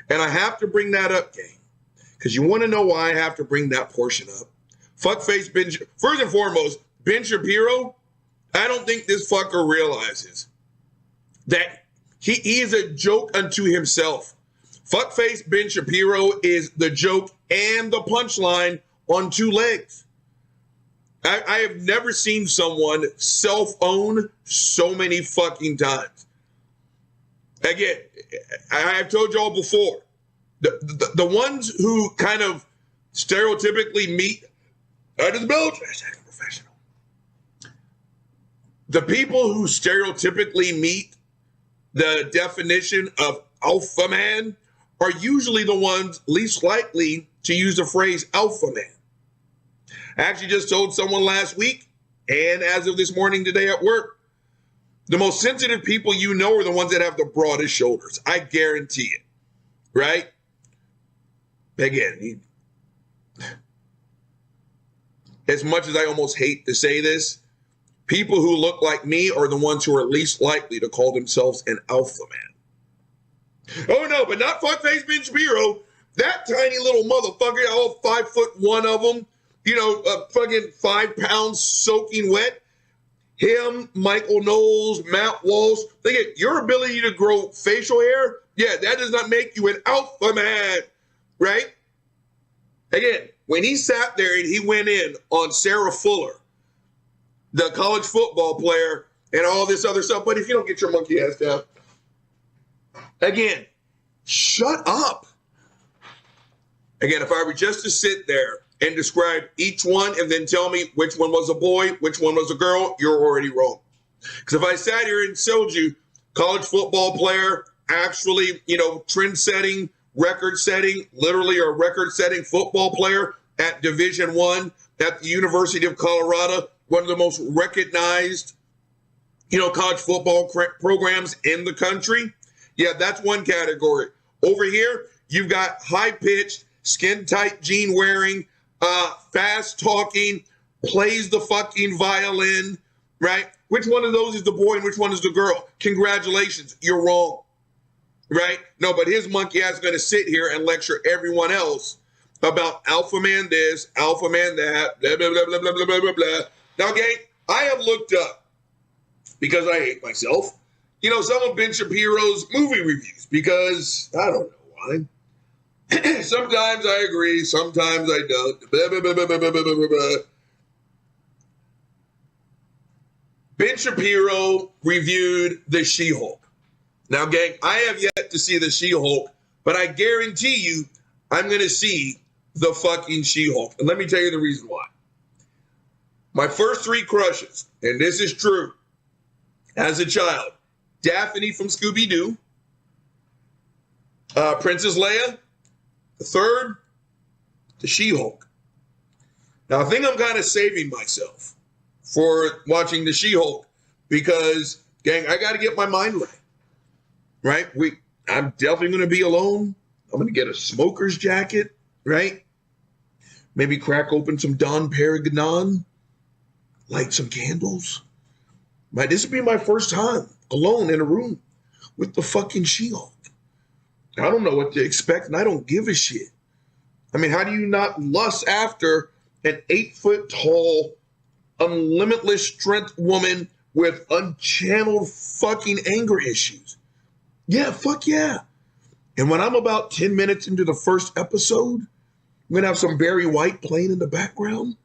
And I have to bring that up, gang, because you want to know why I have to bring that portion up. Fuckface Ben, first and foremost, Ben Shapiro, I don't think this fucker realizes that he is a joke unto himself. Fuckface Ben Shapiro is the joke and the punchline on two legs. I have never seen someone self-own so many fucking times. Again, I have told y'all before, the ones who kind of stereotypically meet under the belt, professional. The people who stereotypically meet the definition of alpha man are usually the ones least likely to use the phrase alpha man. I actually just told someone last week, and as of this morning today at work, the most sensitive people you know are the ones that have the broadest shoulders. I guarantee it, right? Again, as much as I almost hate to say this, people who look like me are the ones who are least likely to call themselves an alpha man. Oh no, but not fuckface Ben Shapiro. That tiny little motherfucker, all 5'1" of them, you know, fucking 5 pounds soaking wet. Him, Michael Knowles, Matt Walsh. Think it, your ability to grow facial hair, yeah, that does not make you an alpha man, right? Again, when he sat there and he went in on Sarah Fuller, the college football player, and all this other stuff, but if you don't get your monkey ass down, again, shut up. Again, if I were just to sit there and describe each one and then tell me which one was a boy, which one was a girl, you're already wrong. Because if I sat here and told you college football player, actually, you know, trend-setting, record-setting, literally a record-setting football player at Division I at the University of Colorado, one of the most recognized, you know, college football programs in the country, yeah, that's one category. Over here, you've got high-pitched, skin-tight jean-wearing, fast-talking, plays the fucking violin, right? Which one of those is the boy and which one is the girl? Congratulations, you're wrong, right? No, but his monkey ass is going to sit here and lecture everyone else about alpha man this, alpha man that, blah, blah, blah, blah, blah, blah, blah, blah, blah. Now, gang, I have looked up, because I hate myself, you know, some of Ben Shapiro's movie reviews, because I don't know why. Sometimes I agree, sometimes I don't. Blah, blah, blah, blah, blah, blah, blah, blah, blah. Ben Shapiro reviewed The She-Hulk. Now, gang, I have yet to see The She-Hulk, but I guarantee you I'm going to see the fucking She-Hulk. And let me tell you the reason why. My first 3 crushes, and this is true, as a child, Daphne from Scooby-Doo, Princess Leia, the third, the She-Hulk. Now, I think I'm kind of saving myself for watching the She-Hulk because, gang, I got to get my mind right. I'm definitely going to be alone. I'm going to get a smoker's jacket, right? Maybe crack open some Dom Perignon, light some candles. This will be my first time alone in a room with the fucking She-Hulk. I don't know what to expect, and I don't give a shit. I mean, how do you not lust after an 8-foot-tall, unlimitless strength woman with unchanneled fucking anger issues? Yeah, fuck yeah. And when I'm about 10 minutes into the first episode, I'm going to have some Barry White playing in the background.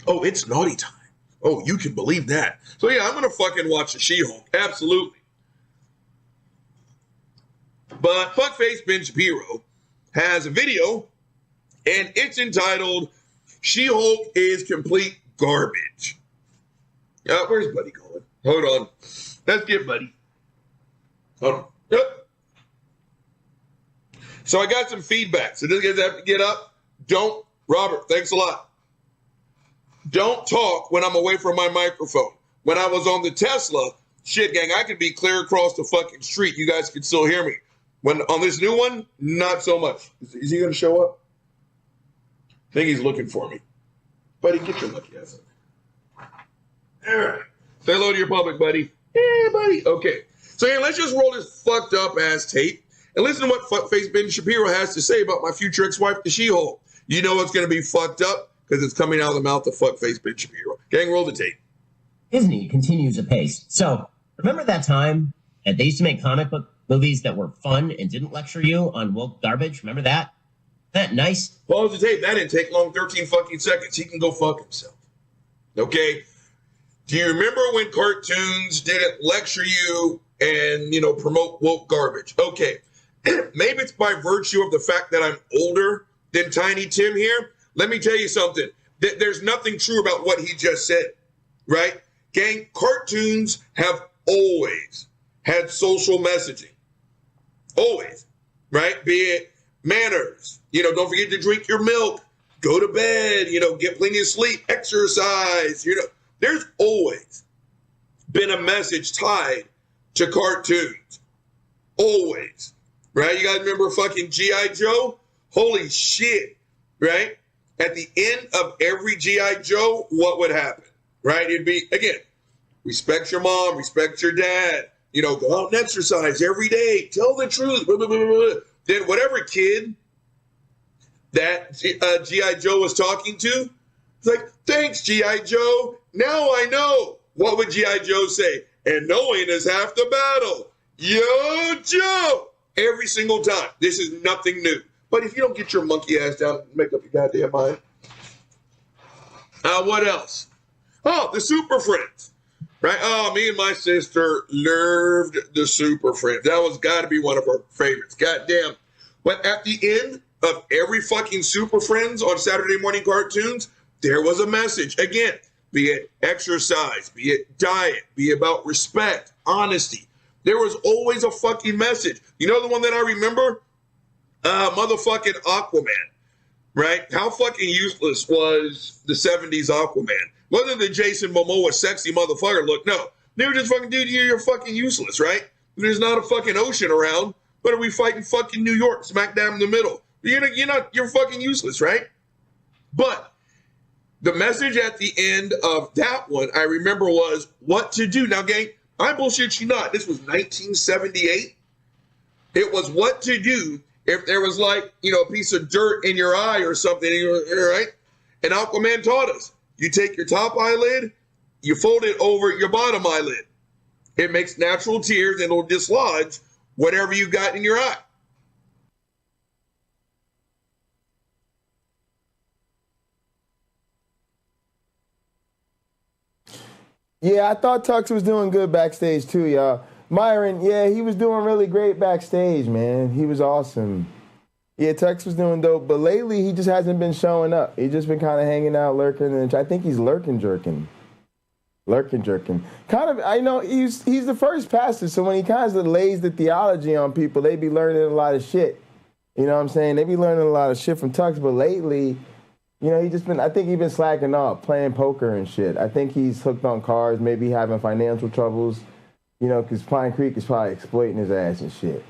Oh, it's naughty time. Oh, you can believe that. So yeah, I'm going to fucking watch the She-Hulk. Absolutely. But fuckface Ben Shapiro has a video and it's entitled She-Hulk is Complete Garbage. Where's Buddy going? Hold on. Let's get Buddy. Hold on. Yep. So I got some feedback. So this guys have to get up. Don't, Robert, thanks a lot. Don't talk when I'm away from my microphone. When I was on the Tesla, shit, gang, I could be clear across the fucking street. You guys could still hear me. When on this new one, not so much. Is he going to show up? I think he's looking for me. Buddy, get your lucky ass up. All right. Say hello to your public, buddy. Hey, buddy. Okay. So, yeah, let's just roll this fucked up ass tape and listen to what fuckface Ben Shapiro has to say about my future ex-wife, the She-Hulk. You know it's going to be fucked up because it's coming out of the mouth of fuckface Ben Shapiro. Gang, roll the tape. Disney continues apace. So, remember that time that they used to make comic book movies that were fun and didn't lecture you on woke garbage? Remember that? Isn't that nice? Pause the tape. That didn't take long, 13 fucking seconds. He can go fuck himself. Okay? Do you remember when cartoons didn't lecture you and, you know, promote woke garbage? Okay. Maybe it's by virtue of the fact that I'm older than Tiny Tim here. Let me tell you something. There's nothing true about what he just said, right? Gang, cartoons have always had social messaging. Always, right? Be it manners, you know, don't forget to drink your milk, go to bed, you know, get plenty of sleep, exercise, you know. There's always been a message tied to cartoons. Always, right? You guys remember fucking G.I. Joe? Holy shit, right? At the end of every G.I. Joe, what would happen, right? It'd be, again, respect your mom, respect your dad, you know, go out and exercise every day, tell the truth, blah, blah, blah, blah. Then whatever kid that G.I. Joe was talking to, it's like, thanks, G.I. Joe. Now I know. What would G.I. Joe say? And knowing is half the battle. Yo, Joe. Every single time. This is nothing new. But if you don't get your monkey ass down and make up your goddamn mind. What else? Oh, the Super Friends. Right? Oh, me and my sister loved the Super Friends. That was got to be one of our favorites. Goddamn. But at the end of every fucking Super Friends on Saturday morning cartoons, there was a message. Again, be it exercise, be it diet, be it about respect, honesty. There was always a fucking message. You know the one that I remember? Motherfucking Aquaman, right? How fucking useless was the 70s Aquaman? Wasn't the Jason Momoa sexy motherfucker look? No. They were just fucking, dude, you're fucking useless, right? There's not a fucking ocean around. What are we fighting fucking New York, smack down in the middle? You're fucking useless, right? But the message at the end of that one, I remember, was what to do. Now, gang, I bullshit you not. This was 1978. It was what to do if there was, like, you know, a piece of dirt in your eye or something, right? And Aquaman taught us. You take your top eyelid, you fold it over your bottom eyelid. It makes natural tears and it'll dislodge whatever you got in your eye. Yeah, I thought Tux was doing good backstage too, y'all. Myron, yeah, he was doing really great backstage, man. He was awesome. Yeah, Tux was doing dope, but lately he just hasn't been showing up. He's just been kind of hanging out, lurking, and I think he's lurking jerking. Kind of, I know he's the first pastor, so when he kind of lays the theology on people, they be learning a lot of shit. You know what I'm saying? They be learning a lot of shit from Tux, but lately, you know, I think he's been slacking off, playing poker and shit. I think he's hooked on cars, maybe having financial troubles, you know, because Pine Creek is probably exploiting his ass and shit.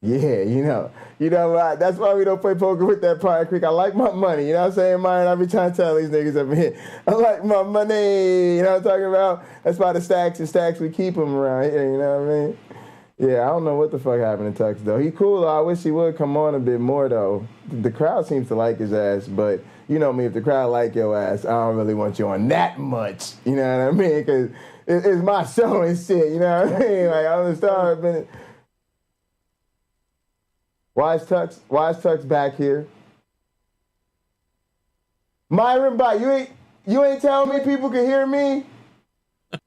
Yeah, you know, that's why we don't play poker with that Pine Creek. I like my money, you know what I'm saying, Myron? I be trying to tell these niggas up here, I like my money, you know what I'm talking about? That's why the stacks we keep them around here, you know what I mean? Yeah, I don't know what the fuck happened to Tux, though. He cool, though. I wish he would come on a bit more, though. The crowd seems to like his ass, but you know me, if the crowd like your ass, I don't really want you on that much, you know what I mean? Because it's my show and shit, you know what I mean? Like, I'm the star, but Why is Tux back here? Myron, you ain't telling me people can hear me?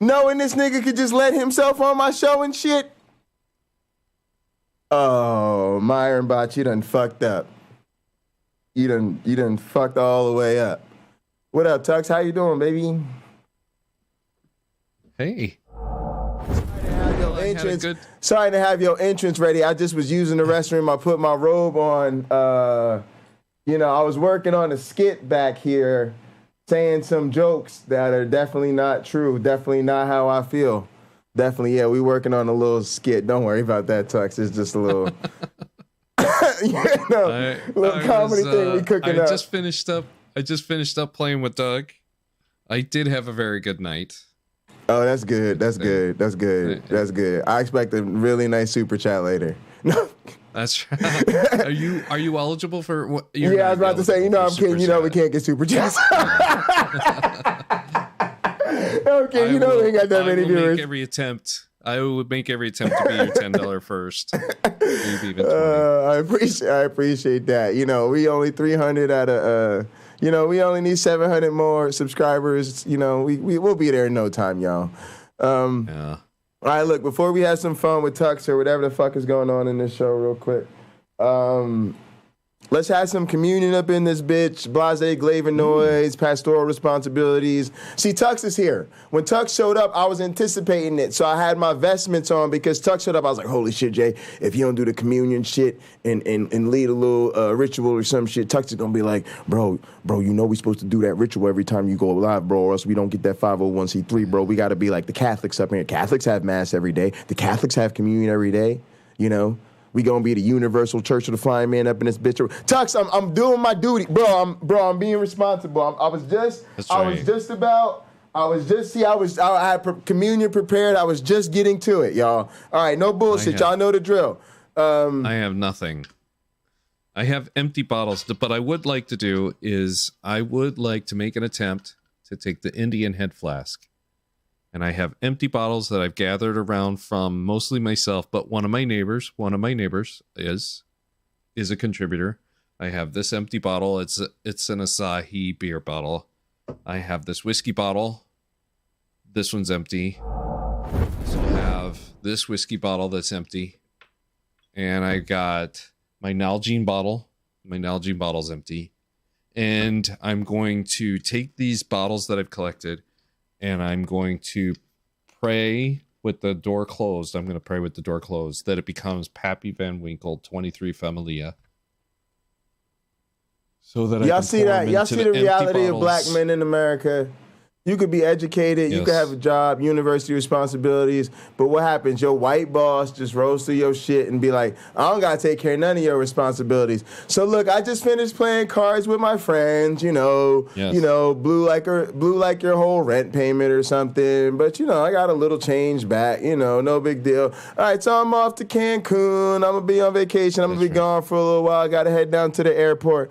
Knowing this nigga could just let himself on my show and shit? Oh, Myron Bot, you done fucked up. You done fucked all the way up. What up, Tux? How you doing, baby? Hey. Sorry to have your entrance ready. I just was using the restroom. I put my robe on. I was working on a skit back here, saying some jokes that are definitely not true. Definitely not how I feel. Definitely, yeah. We working on a little skit. Don't worry about that, Tux. It's just a little, little comedy thing we cooking up. I just finished up playing with Doug. I did have a very good night. Oh, that's good. That's good. That's good. That's good. I expect a really nice super chat later. No. That's right. Are you eligible for what? Yeah, I was about to say, I'm kidding. We can't get super chats. Okay, we ain't got that many viewers. I would make every attempt to be your $10 first. Maybe even 20. I appreciate that. We only 300 out of we only need 700 more subscribers. We'll be there in no time, y'all. Yeah. All right, look, before we have some fun with Tux or whatever the fuck is going on in this show real quick, let's have some communion up in this bitch. Blase Glavinoids, pastoral responsibilities. See, Tux is here. When Tux showed up, I was anticipating it, so I had my vestments on because Tux showed up. I was like, holy shit, Jay, if you don't do the communion shit and lead a little ritual or some shit, Tux is going to be like, bro, we supposed to do that ritual every time you go live, bro, or else we don't get that 501c3, bro. We got to be like the Catholics up here. Catholics have mass every day. The Catholics have communion every day, We gonna be the universal church of the flying man up in this bitch. Tux, I'm doing my duty, bro. I'm being responsible. I had communion prepared. I was just getting to it, y'all. All right, no bullshit. Y'all know the drill. I have nothing. I have empty bottles. But I would like to do is I would like to make an attempt to take the Indian head flask. And I have empty bottles that I've gathered around from mostly myself, but one of my neighbors is a contributor. I have this empty bottle. It's an Asahi beer bottle. I have this whiskey bottle. This one's empty. So I have this whiskey bottle that's empty. And I got my Nalgene bottle. My Nalgene bottle's empty. And I'm going to take these bottles that I've collected, and I'm going to pray with the door closed. I'm going to pray with the door closed that it becomes Pappy Van Winkle 23 Familia. So that y'all see that? Y'all see the reality of black men in America? You could be educated, you could have a job, university responsibilities, but what happens? Your white boss just rolls through your shit and be like, I don't gotta take care of none of your responsibilities. So look, I just finished playing cards with my friends, blew like your whole rent payment or something, but I got a little change back, no big deal. All right, so I'm off to Cancun. I'm gonna be on vacation. I'm gonna be gone for a little while. I gotta head down to the airport.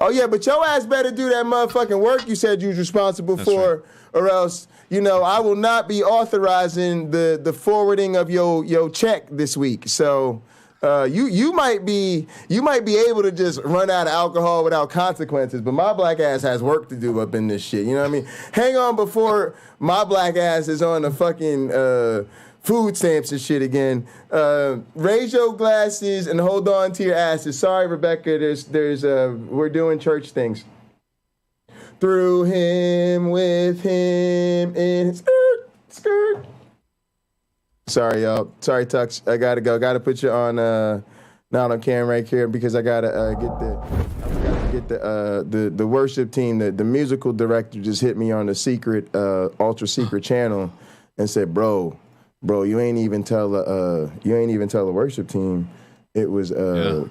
Oh, yeah, but your ass better do that motherfucking work you said you was responsible for, or else, I will not be authorizing the forwarding of your check this week. So you might be able to just run out of alcohol without consequences, but my black ass has work to do up in this shit. You know what I mean? Hang on before my black ass is on the fucking food stamps and shit again. Raise your glasses and hold on to your asses. Sorry, Rebecca. There's we're doing church things. Through him, with him, in his skirt. Sorry, y'all. Sorry, Tux. I gotta go. Gotta put you on not on camera right here because I gotta get the worship team. The musical director just hit me on the secret ultra secret channel and said, Bro, you ain't even tell the worship team it was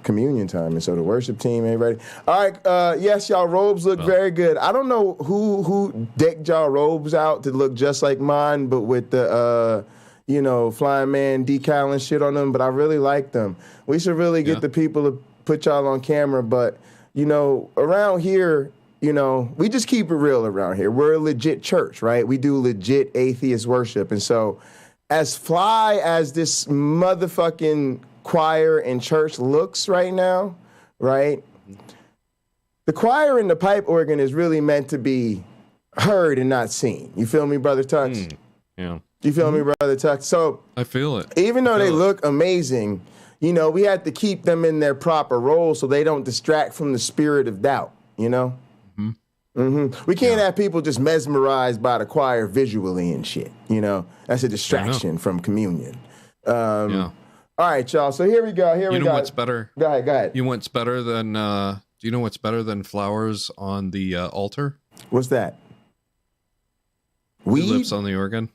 communion time, and so the worship team ain't ready. All right, yes, y'all robes look very good. I don't know who decked y'all robes out to look just like mine, but with the flying man decal and shit on them. But I really like them. We should really get the people to put y'all on camera. But around here, we just keep it real around here. We're a legit church, right? We do legit atheist worship, and so. As fly as this motherfucking choir and church looks right now, right? The choir and the pipe organ is really meant to be heard and not seen. You feel me, Brother Tux? Yeah. You feel me, brother Tuck? So I feel it. Even though they look amazing, you know, we have to keep them in their proper role so they don't distract from the spirit of doubt, you know? We can't have people just mesmerized by the choir visually and shit, you know? That's a distraction from communion. All right, y'all. So here we go. You know what's better? Go ahead. You know what's better than, do you know what's better than flowers on the altar? What's that? Weed? Tulips on the organ.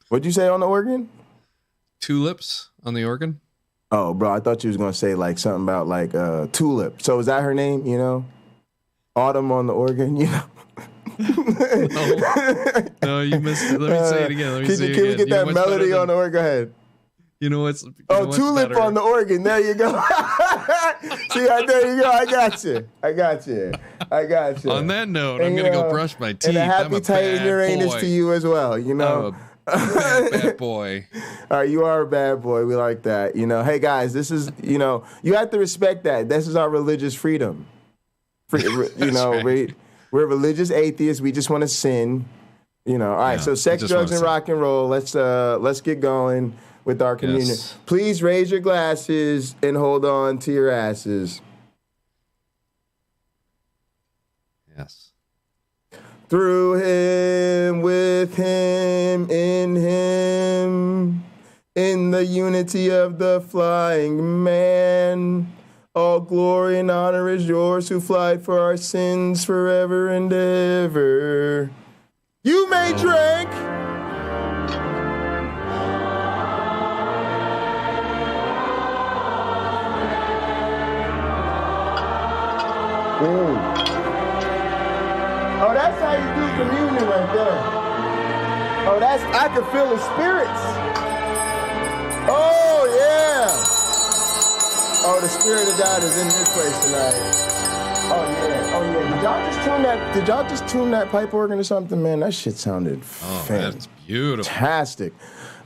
What'd you say on the organ? Tulips on the organ. Oh, bro, I thought you was going to say like something about like Tulip. So is that her name, you know? Autumn on the organ, you know? No, you missed it. Let me say it again. Can we get that melody on the organ? Go ahead. You know what's Tulip better? on the organ. There you go. See, there you go. I got you. On that note, I'm going to go brush my teeth. And a happy Titan Uranus to you as well, you know? Bad boy. All right, you are a bad boy. We like that. You know, hey, guys, this is, you know, you have to respect that. This is our religious freedom. You know, right. We're religious atheists. We just want to sin. You know, all right, so sex, drugs, and rock and roll. Let's get going with our communion. Yes. Please raise your glasses and hold on to your asses. Yes. Through him, with him, in the unity of the flying man. All glory and honor is yours who fly for our sins forever and ever. You may drink. Oh, that's how you do communion right there. Oh, I can feel the spirits. Oh, yeah. Oh, the spirit of God is in this place tonight. Oh, yeah. Did y'all just tune that pipe organ or something, man? That shit sounded that's beautiful. Fantastic.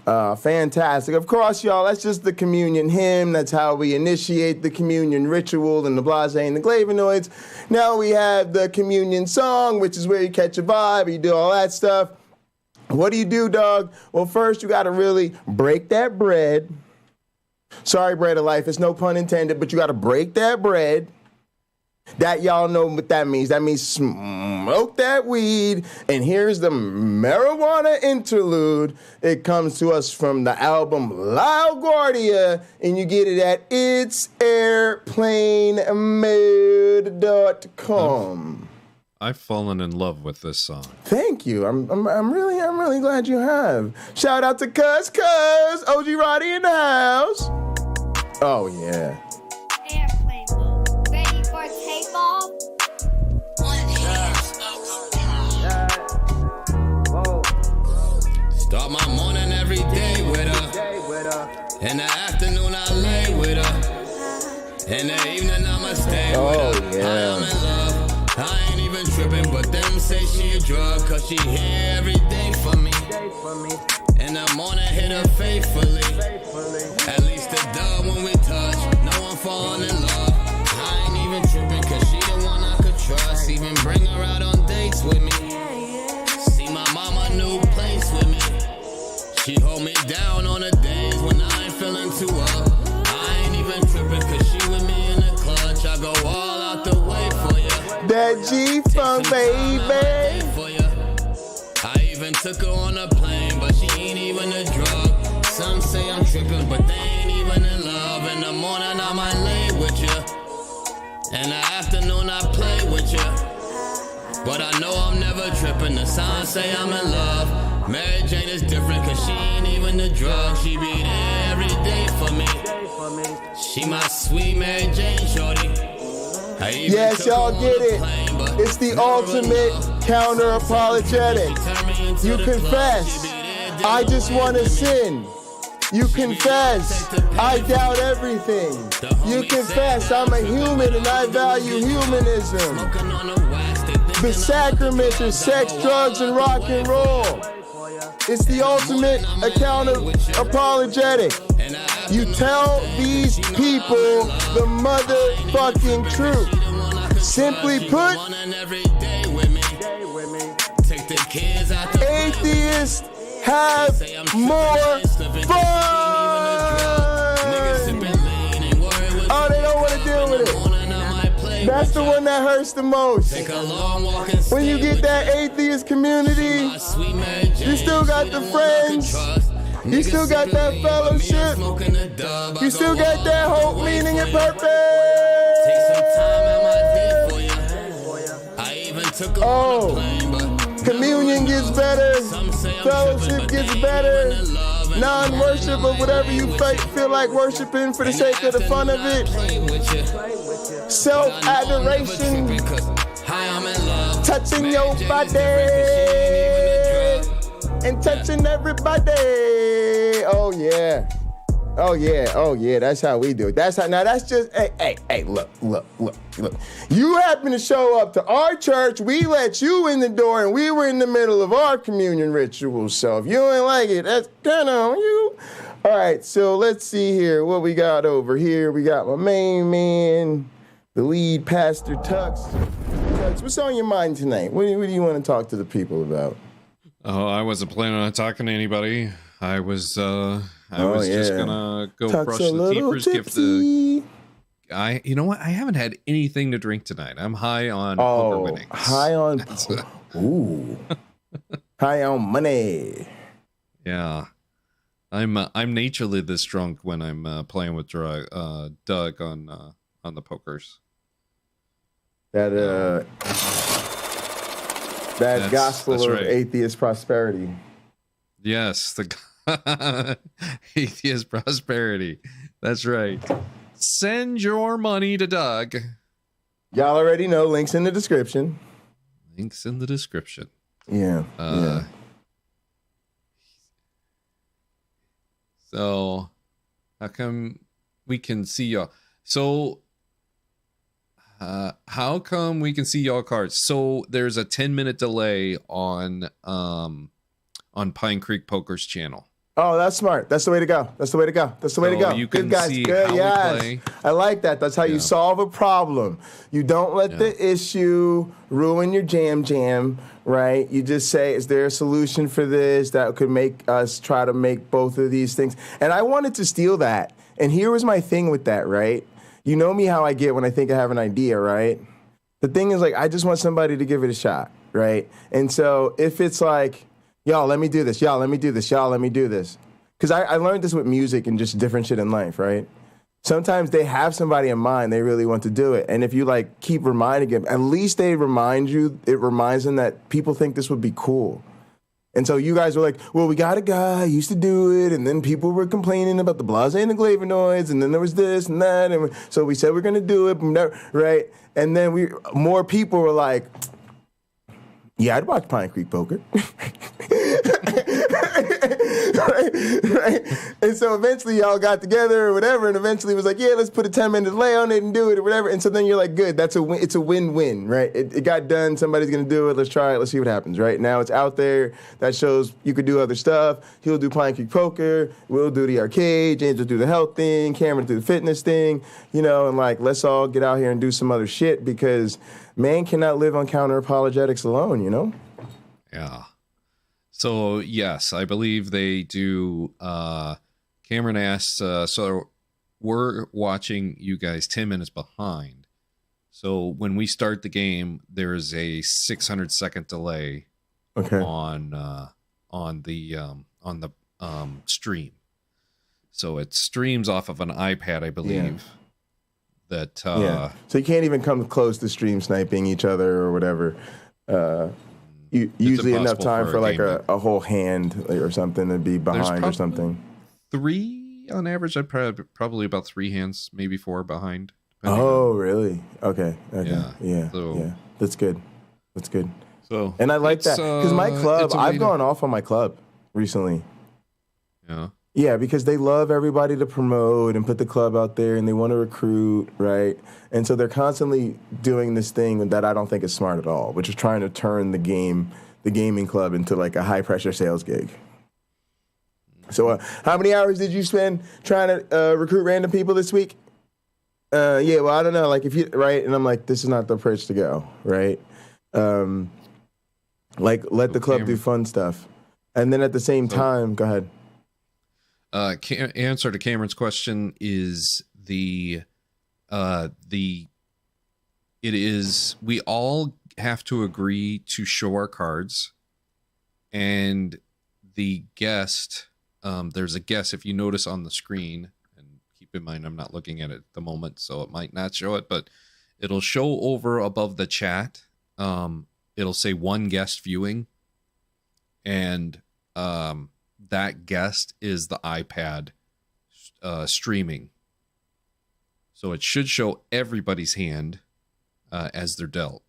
Fantastic. Of course, y'all, that's just the communion hymn. That's how we initiate the communion ritual and the blase and the glavinoids. Now we have the communion song, which is where you catch a vibe, you do all that stuff. What do you do, dog? Well, first you got to really break that bread. Sorry, bread of life. It's no pun intended, but you got to break that bread. That y'all know what that means. That means smoke that weed. And here's the marijuana interlude. It comes to us from the album LaGuardia, and you get it at itsairplanemode.com. I've fallen in love with this song. Thank you. I'm really glad you have. Shout out to Cuz OG Roddy in the house. Oh yeah. Airplane mode. Ready for takeoff? Start my morning every day with her. In the afternoon I lay with her. In the evening I'ma stay with her. Yeah. I am in love. I ain't even tripping, but them say she a drug, cause she hear everything for me. In the morning hit her faithfully. At least a dub when we touch. No one falling in love. I ain't even tripping, cause she the one I could trust. Even bring her out on dates with me. See my mama new place with me. She hold me down on the days when I ain't feeling too up. I ain't even tripping, cause she with me in the clutch. I go all out the way for you. That G-Funk, baby. I even took her on a plane, but she ain't even a drug. Some say I'm tripping, but they ain't even in love. In the morning I might lay with you. In the afternoon I play with you. But I know I'm never tripping. The signs say I'm in love. Mary Jane is different, cause she ain't even a drug. She be there every day for me. She my sweet Mary Jane shorty. Yes, y'all get it. It's the ultimate counter-apologetic. You confess, I just want to sin. You confess, I doubt everything. You confess, I'm a human and I value humanism. The sacraments are sex, drugs, and rock and roll. It's the ultimate counter-apologetic. You tell these people the motherfucking truth. Simply put, atheists have more fun. Oh, they don't want to deal with it. That's the one that hurts the most. When you get that atheist community, you still got the friends. You still got that fellowship. You still got that hope, meaning, and purpose. Oh, communion gets better. Fellowship gets better. Non-worship of whatever you feel like worshiping for the sake of the fun of it. Self-adoration. Touching your body. And touching everybody. Oh yeah. Oh yeah. Oh yeah. That's how we do it. That's how. Now that's just. Hey. Look. You happen to show up to our church. We let you in the door, and we were in the middle of our communion rituals. So if you ain't like it, that's kind of on you. All right. So let's see here what we got over here. We got my main man, the lead pastor Tux. Tux, what's on your mind tonight? What do you want to talk to the people about? Oh, I wasn't planning on talking to anybody. I was just gonna go Tuck's brush the teepers, give the. You know what? I haven't had anything to drink tonight. I'm high on poker winnings. High on. Ooh. High on money. Yeah, I'm naturally this drunk when I'm playing with Doug on the pokers. That gospel of atheist prosperity. Yes, the atheist prosperity. That's right. Send your money to Doug. Y'all already know. Links in the description. Links in the description. Yeah. Yeah. So, how come we can see y'all? So, how come we can see y'all cards? So there's a 10-minute delay on Pine Creek Poker's channel. Oh, that's smart. That's the way to go. That's the way to go. That's the way to go. You can good guys. see Good. how Yes. we play. I like that. That's how you solve a problem. You don't let the issue ruin your jam, right? You just say, is there a solution for this that could make us try to make both of these things? And I wanted to steal that. And here was my thing with that, right? You know me how I get when I think I have an idea, right? The thing is, like, I just want somebody to give it a shot, right? And so if it's like, y'all, let me do this. Y'all, let me do this. Y'all, let me do this. Because I learned this with music and just different shit in life, right? Sometimes they have somebody in mind, they really want to do it. And if you, like, keep reminding them, at least they remind you, it reminds them that people think this would be cool. And so you guys were like, well, we got a guy, he used to do it, and then people were complaining about the blase and the flavonoids, and then there was this and that, and so we said we're going to do it, right? And then more people were like, yeah, I'd watch Pine Creek Poker. right? And so eventually y'all got together or whatever, and eventually it was like, yeah, let's put a 10-minute delay on it and do it or whatever. And so then you're like, good, that's a win. It's a win-win, right? It got done. Somebody's going to do it. Let's try it. Let's see what happens, right? Now it's out there. That shows you could do other stuff. He'll do Pine Creek Poker. We'll do the arcade. James will do the health thing. Cameron will do the fitness thing, you know, and like, let's all get out here and do some other shit because man cannot live on Counter-Apologetics alone, you know? Yeah. So, yes, I believe they do. Cameron asks, so we're watching you guys 10 minutes behind. So when we start the game, there's a 600-second delay on the stream. So it streams off of an iPad, I believe. Yeah. So you can't even come close to stream sniping each other or whatever. Usually enough time for like a whole hand or something to be behind or something. 3 on average. I'd probably about 3 hands, maybe 4 behind. Oh, really? Okay. Yeah. So, yeah. That's good. So, and I like that because my club, I've gone off on my club recently. Yeah. Yeah, because they love everybody to promote and put the club out there and they want to recruit, right? And so they're constantly doing this thing that I don't think is smart at all, which is trying to turn the gaming club into like a high pressure sales gig. So how many hours did you spend trying to recruit random people this week? Yeah, well, I don't know. Like if you, right? And I'm like, this is not the approach to go, right? Like let the club do fun stuff. And then at the same time, go ahead. Answer to Cameron's question is we all have to agree to show our cards, and the guest, there's a guest, if you notice on the screen, and keep in mind I'm not looking at it at the moment, so it might not show it, but it'll show over above the chat. It'll say one guest viewing, and that guest is the iPad streaming. So it should show everybody's hand as they're dealt.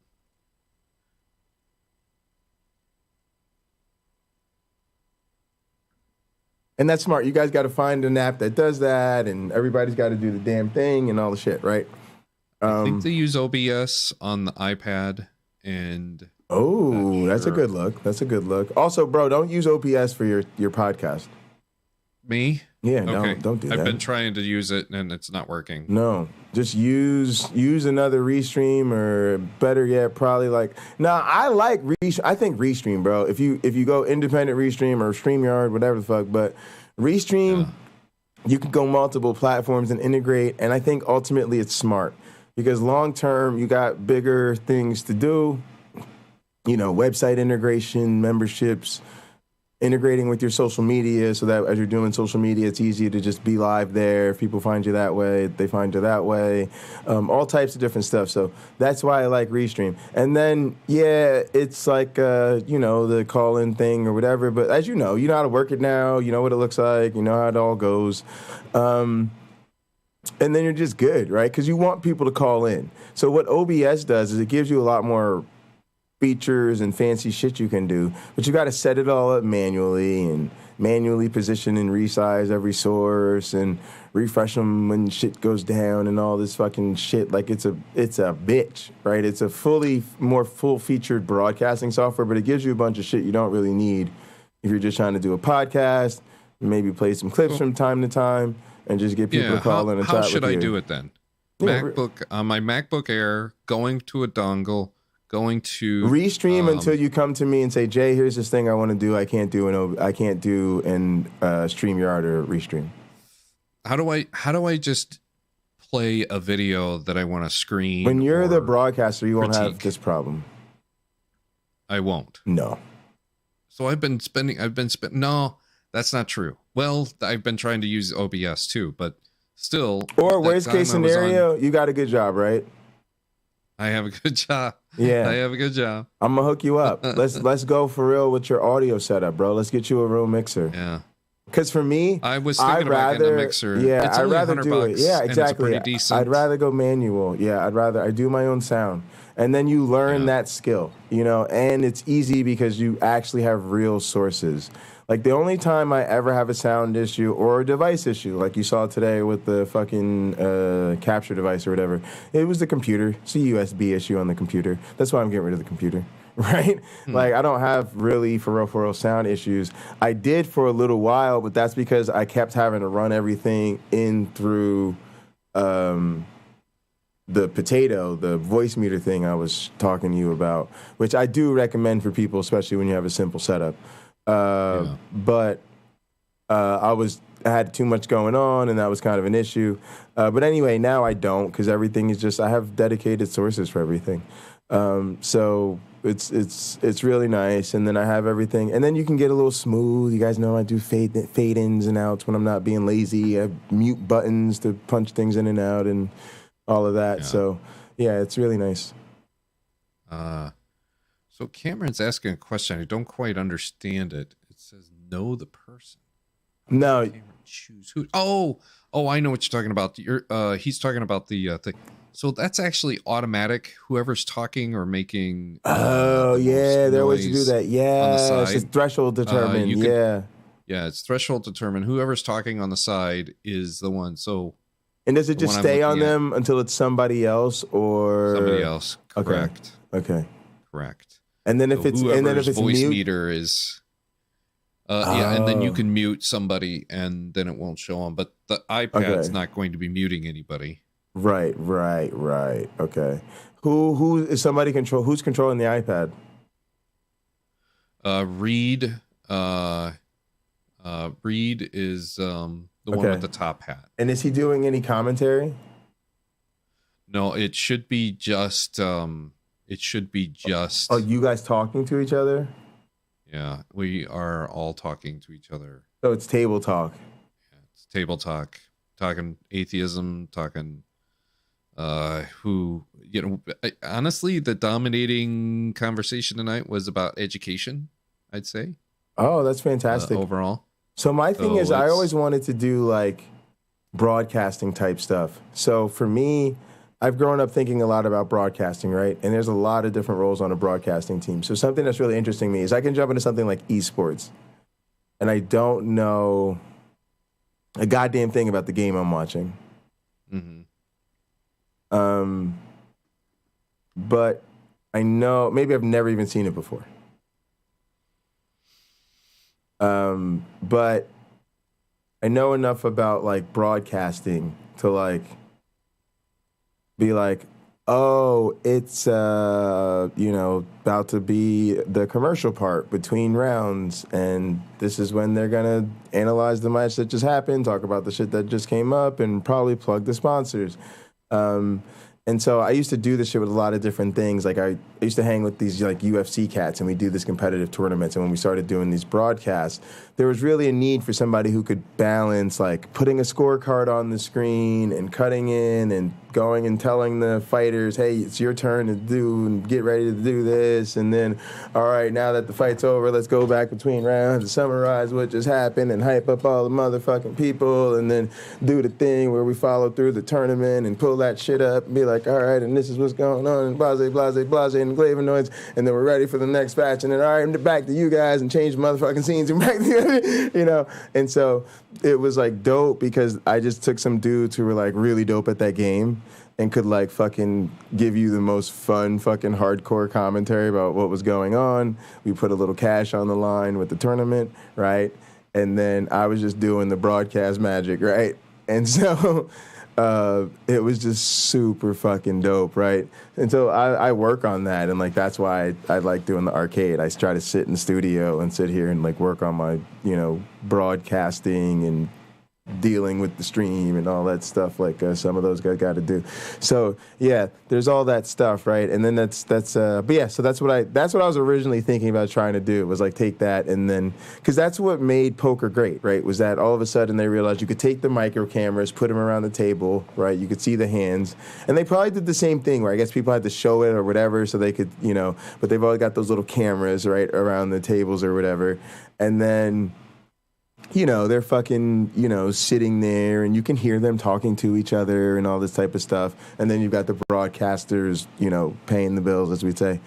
And that's smart. You guys got to find an app that does that, and everybody's got to do the damn thing and all the shit, right? I think they use OBS on the iPad, and that's a good look. That's a good look. Also, bro, don't use OBS for your podcast. Me? Yeah, okay. No, don't do that. I've been trying to use it, and it's not working. No, just use another Restream, or better yet, probably like. Nah, I like I think Restream, bro. If you go independent Restream or StreamYard, whatever the fuck, but Restream, you can go multiple platforms and integrate, and I think ultimately it's smart because long term you got bigger things to do. You know, website integration, memberships, integrating with your social media so that as you're doing social media, it's easy to just be live there. If people find you that way, they find you that way. All types of different stuff. So that's why I like Restream. And then, yeah, it's like, the call-in thing or whatever. But as you know how to work it now. You know what it looks like. You know how it all goes. And then you're just good, right? Because you want people to call in. So what OBS does is it gives you a lot more features and fancy shit you can do, but you got to set it all up manually and manually position and resize every source and refresh them when shit goes down and all this fucking shit. Like it's a bitch, right? It's a more full-featured broadcasting software, but it gives you a bunch of shit you don't really need if you're just trying to do a podcast, maybe play some clips from time to time, and just get people to call in and chat with you. How should I do it then? MacBook, my MacBook Air, going to a dongle, going to Restream until you come to me and say, Jay, here's this thing I want to do. I can't do in StreamYard or Restream. How do I just play a video that I want to screen? When you're the broadcaster, you won't have this problem. I won't. No. So no, that's not true. Well, I've been trying to use OBS too, but still. Or worst case scenario, you got a good job, right? I have a good job. Yeah, I have a good job. I'm gonna hook you up. Let's go for real with your audio setup, bro. Let's get you a real mixer. Yeah. Because for me, I was thinking about getting a mixer. Yeah, it's I'd only rather $100 do it. Yeah, exactly. I'd rather go manual. Yeah, I do my own sound, and then you learn that skill, and it's easy because you actually have real sources. Like the only time I ever have a sound issue or a device issue, like you saw today with the fucking capture device or whatever, it was the computer. It's a USB issue on the computer. That's why I'm getting rid of the computer, right? Like I don't have really for real sound issues. I did for a little while, but that's because I kept having to run everything in through the potato, the voice meter thing I was talking to you about, which I do recommend for people, especially when you have a simple setup. But I had too much going on, and that was kind of an issue. But anyway, now I don't, because everything is I have dedicated sources for everything. So it's really nice, and then I have everything, and then you can get a little smooth. You guys know I do fade ins and outs when I'm not being lazy. I have mute buttons to punch things in and out, and all of that. Yeah. So yeah, it's really nice. So Cameron's asking a question. I don't quite understand it. It says know the person. No. Cameron choose who? Oh, I know what you're talking about. He's talking about the thing. So that's actually automatic. Whoever's talking or making. There are ways to do that. Yeah, it's threshold determined. Yeah, it's threshold determined. Whoever's talking on the side is the one. So. And does it just stay on them until it's somebody else or somebody else? Correct. Okay. Correct. And then if it's voice mute? meter is and then you can mute somebody and then it won't show them, but the iPad's not going to be muting anybody. Right. Okay. Who is somebody who's controlling the iPad? Reed Reed is the one with the top hat. And is he doing any commentary? No, it should be just. Oh, you guys talking to each other? Yeah, we are all talking to each other. So it's table talk. Yeah, it's table talk, talking atheism, talking. Honestly, the dominating conversation tonight was about education, I'd say. Oh, that's fantastic. Overall. So my thing is, I always wanted to do like broadcasting type stuff. So for me, I've grown up thinking a lot about broadcasting, right? And there's a lot of different roles on a broadcasting team. So something that's really interesting to me is I can jump into something like esports, and I don't know a goddamn thing about the game I'm watching. Mm-hmm. But I know, maybe I've never even seen it before. But I know enough about like broadcasting to like be like, oh, it's about to be the commercial part between rounds, and this is when they're gonna analyze the match that just happened, talk about the shit that just came up, and probably plug the sponsors. And so I used to do this shit with a lot of different things. Like I used to hang with these like UFC cats, and we do these competitive tournaments. And when we started doing these broadcasts, there was really a need for somebody who could balance like putting a scorecard on the screen and cutting in and going and telling the fighters, hey, it's your turn to do and get ready to do this. And then, all right, now that the fight's over, let's go back between rounds and summarize what just happened and hype up all the motherfucking people, and then do the thing where we follow through the tournament and pull that shit up and be like, all right, and this is what's going on, and blase, blase, blase, and flavonoids, and then we're ready for the next batch, and then, all right, back to you guys, and change motherfucking scenes, and back to you, And so it was, like, dope because I just took some dudes who were, like, really dope at that game and could, like, fucking give you the most fun fucking hardcore commentary about what was going on. We put a little cash on the line with the tournament, right? And then I was just doing the broadcast magic, right? And so it was just super fucking dope, right? And so I work on that, and like that's why I like doing the arcade. I try to sit in the studio and sit here and like work on my, broadcasting and dealing with the stream and all that stuff like some of those guys got to do. So yeah, there's all that stuff, right? And then that's but yeah, so that's what I was originally thinking about trying to do, was like take that, and then because that's what made poker great, right? Was that all of a sudden they realized you could take the micro cameras, put them around the table, right? You could see the hands, and they probably did the same thing where I guess people had to show it or whatever so they could, but they've always got those little cameras right around the tables or whatever, and then they're fucking, sitting there, and you can hear them talking to each other and all this type of stuff. And then you've got the broadcasters, paying the bills, as we say,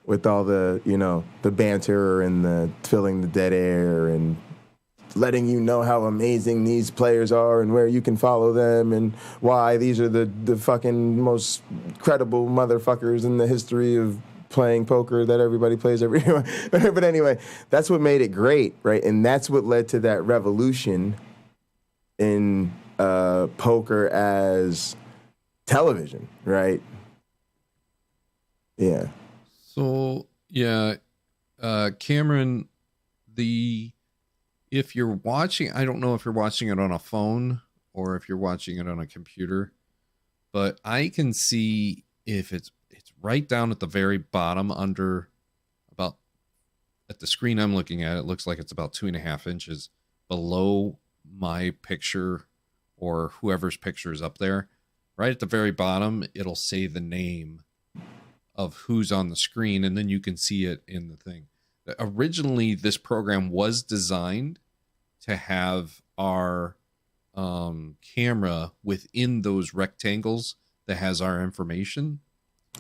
with all the, the banter and the filling the dead air and letting you know how amazing these players are and where you can follow them and why these are the fucking most credible motherfuckers in the history of playing poker that everybody plays every year. But anyway, that's what made it great, right? And that's what led to that revolution in poker as television, right? Yeah. So, yeah, Cameron, if you're watching, I don't know if you're watching it on a phone or if you're watching it on a computer, but I can see if it's right down at the very bottom under about at the screen I'm looking at, it looks like it's about 2.5 inches below my picture or whoever's picture is up there. Right at the very bottom, it'll say the name of who's on the screen, and then you can see it in the thing. Originally, this program was designed to have our camera within those rectangles that has our information.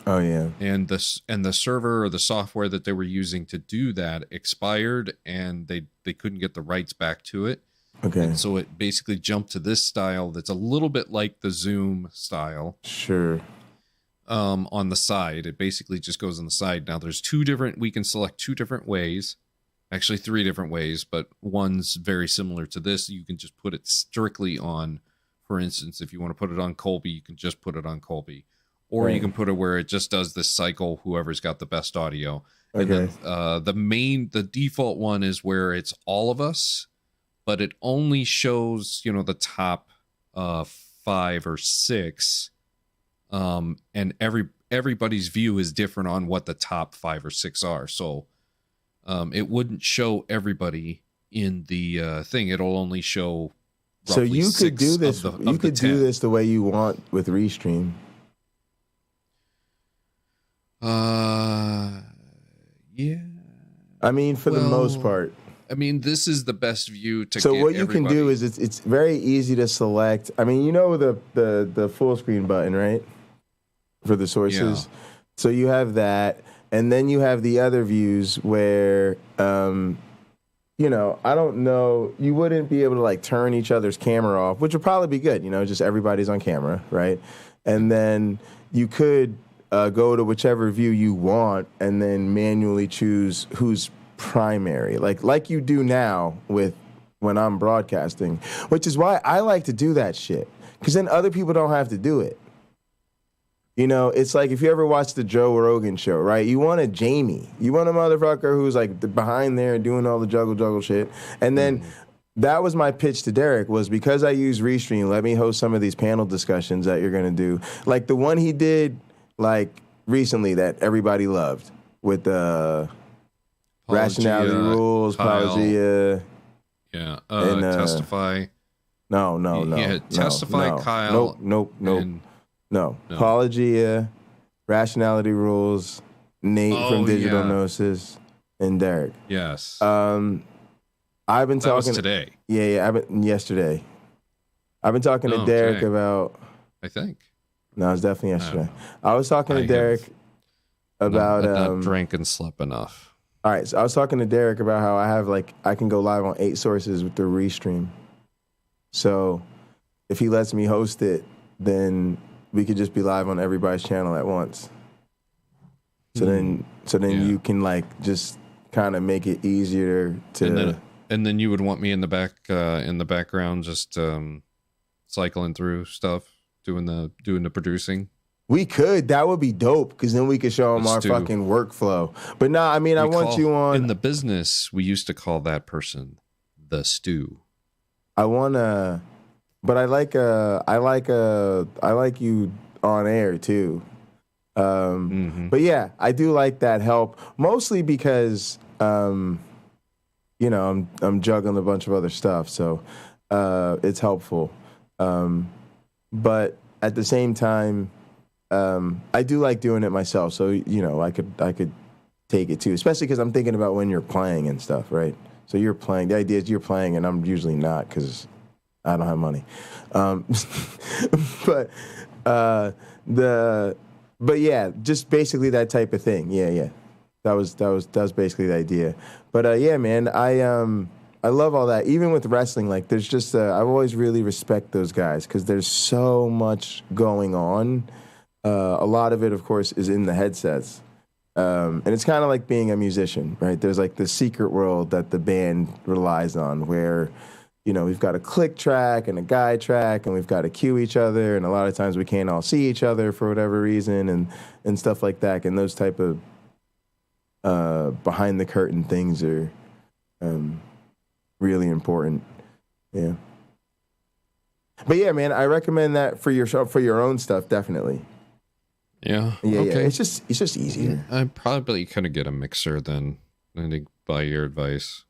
Oh yeah. And the server or the software that they were using to do that expired, and they couldn't get the rights back to it. Okay. And so it basically jumped to this style that's a little bit like the Zoom style. Sure. On the side. It basically just goes on the side. Now there's we can select 2 different ways. Actually 3 different ways, but one's very similar to this. You can just put it strictly on, for instance, if you want to put it on Colby, you can just put it on Colby. Or you can put it where it just does this cycle, whoever's got the best audio. And Okay. then the default one is where it's all of us, but it only shows, the top 5 or 6. And everybody's view is different on what the top 5 or 6 are. So it wouldn't show everybody in the thing. It'll only show So roughly you could 6 do this. of the You could do 10. this the way you want with Restream. Yeah. I mean, for the most part. I mean, this is the best view to So get what you everybody. can do is it's very easy to select. I mean, the full screen button, right? For the sources. Yeah. So you have that, and then you have the other views where I don't know, you wouldn't be able to like turn each other's camera off, which would probably be good, just everybody's on camera, right? And then you could go to whichever view you want and then manually choose who's primary, like you do now with when I'm broadcasting, which is why I like to do that shit, because then other people don't have to do it. It's like if you ever watch the Joe Rogan show, right? You want a Jamie. You want a motherfucker who's like behind there doing all the juggle shit. And then that was my pitch to Derek, was because I use Restream, let me host some of these panel discussions that you're going to do. Like the one he did like recently that everybody loved with the rationality rules, Pausia. Yeah. And, Testify. No. Yeah, Testify, no. Kyle. Nope. No. Apologia, rationality rules, Nate from Digital Gnosis, and Derek. Yes. I've been That talking was today. Yeah, yesterday. I've been talking to Derek about. I think. No, it was definitely yesterday. I was talking to Derek about. Not drank and slept enough. All right, so I was talking to Derek about how I can go live on 8 sources with the Restream. So, if he lets me host it, then we could just be live on everybody's channel at once. So then you can like just kind of make it easier to. And then you would want me in the background, just cycling through stuff, doing the producing. We could. That would be dope, because then we could show them our fucking workflow. But nah, I mean, I want you on. In the business, we used to call that person the stew. I wanna, but I like you on air too. But yeah, I do like that help, mostly because I'm juggling a bunch of other stuff, so it's helpful. But at the same time, I do like doing it myself, so I could take it too, especially because I'm thinking about when you're playing and stuff, right? So you're playing. The idea is you're playing, and I'm usually not because I don't have money. But yeah, just basically that type of thing. Yeah. That was basically the idea. But yeah, man, I love all that. Even with wrestling, like there's just I've always really respect those guys because there's so much going on. A lot of it, of course, is in the headsets. And it's kind of like being a musician, right? There's like the secret world that the band relies on where, we've got a click track and a guide track and we've got to cue each other. And a lot of times we can't all see each other for whatever reason and stuff like that. And those type of behind the curtain things are really important. Yeah. But yeah, man, I recommend that for your own stuff, definitely. Yeah. Yeah. Okay. It's just easier. I'd probably kind of get a mixer then. I think by your advice,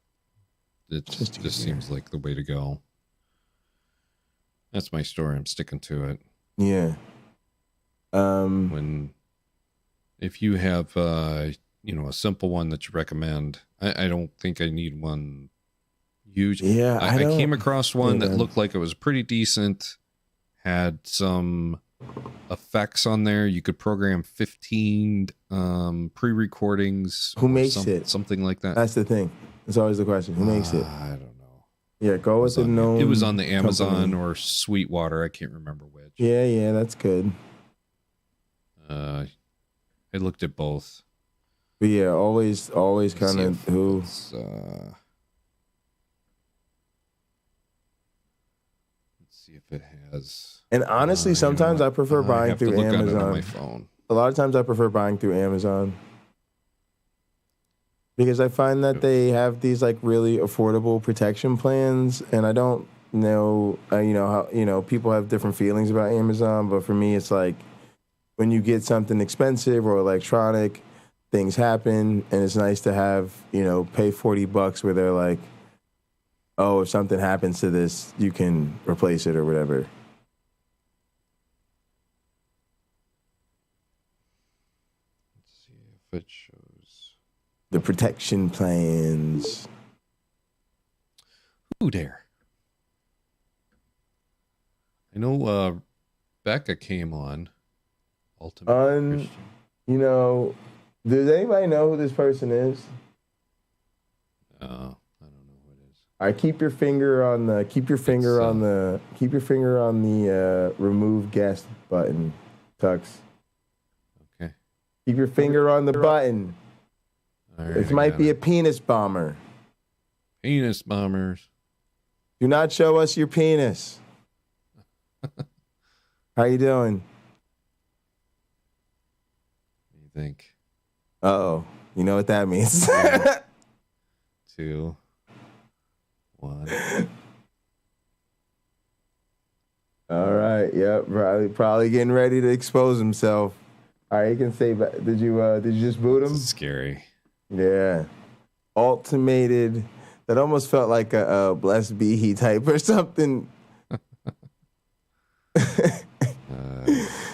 it just seems like the way to go. That's my story. I'm sticking to it. Yeah. If you have a simple one that you recommend, I don't think I need one huge. Yeah. I came across one that looked like it was pretty decent, had some effects on there. You could program 15 pre-recordings. Who makes it? Something like that. That's the thing. That's always the question. Who makes it? I don't know. Yeah, go with the known. It was on the Amazon company. or Sweetwater. I can't remember which. Yeah, that's good. I looked at both. But yeah, always kind of who. Let's see if it has. And honestly, sometimes I prefer buying through Amazon. On my phone. A lot of times I prefer buying through Amazon. Because I find that they have these like really affordable protection plans, and I don't know, how people have different feelings about Amazon, but for me, it's like when you get something expensive or electronic, things happen, and it's nice to have pay $40 where they're like, oh, if something happens to this, you can replace it or whatever. Let's see if it shows. The protection plans. Ooh, there. I know Becca came on. Ultimate Christian. Does anybody know who this person is? I don't know who it is. All right, keep your finger on the remove guest button, Tux. Okay. Keep your finger on the button. All right, This might be a penis bomber. Penis bombers. Do not show us your penis. How you doing? What do you think? Uh-oh. You know what that means. 2, 1. All right. Yep. Probably getting ready to expose himself. All right. You can say, did you just boot him? Scary. Yeah. Ultimated. That almost felt like a Blessed Be He type or something.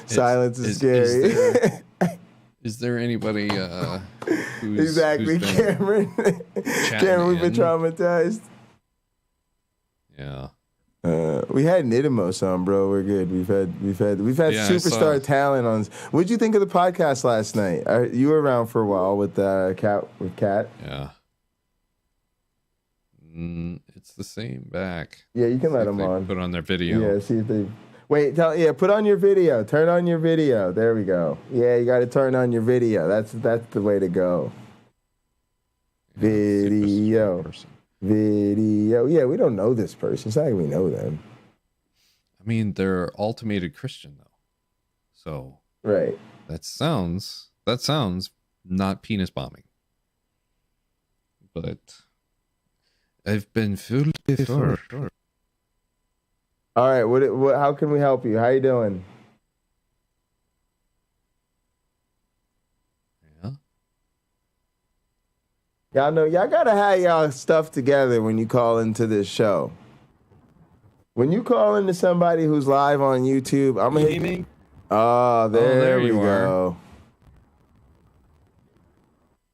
Silence is scary. Is there anybody who's exactly, who's Cameron? Cameron, we've been traumatized. Yeah. We had Nidimos on, bro. We're good. We've had superstar talent on. What'd you think of the podcast last night? You were around for a while with Kat. Yeah. It's the same back. Yeah, you can let them on. Put on their video. Yeah, see if they. Wait, put on your video. Turn on your video. There we go. Yeah, you got to turn on your video. That's the way to go. Video. Yeah, we don't know this person. It's not like we know them. I mean, they're ultimated Christian though. So right. That sounds not penis bombing. But I've been fooled before. All right, what? How can we help you? How you doing? Yeah. Y'all know y'all gotta have y'all stuff together when you call into this show. When you call into somebody who's live on YouTube, I'm gonna hit me. Oh, there we go.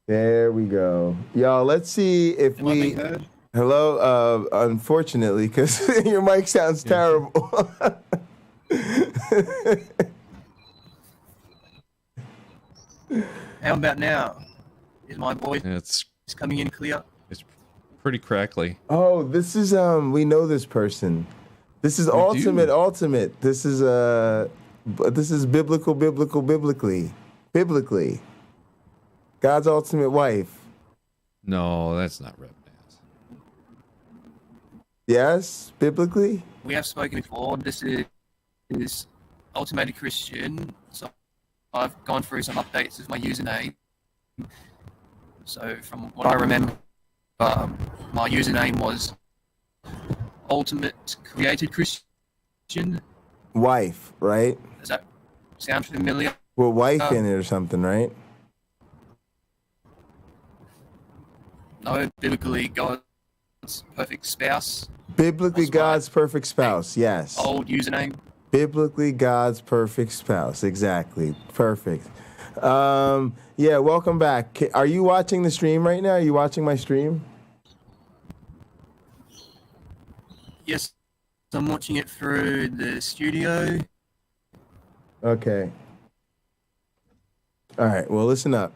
There we go. Y'all, let's see if we. Hello, unfortunately, because your mic sounds terrible. How about now? Is my voice it's coming in clear? It's pretty crackly. Oh, this is we know this person. This is ultimate. This is biblically. God's ultimate wife. No, that's not Rep. Yes, biblically? We have spoken before. This is Ultimate Christian. So I've gone through some updates with my username. So from what I remember, my username was Ultimate Created Christian. Wife, right? Does that sound familiar? Well, wife in it or something, right? No, biblically God's perfect spouse. Biblically God's perfect spouse, yes. Old username. Biblically God's perfect spouse, exactly. Perfect. Yeah, welcome back. Are you watching the stream right now? Are you watching my stream? Yes, I'm watching it through the studio. Okay. All right, well, listen up.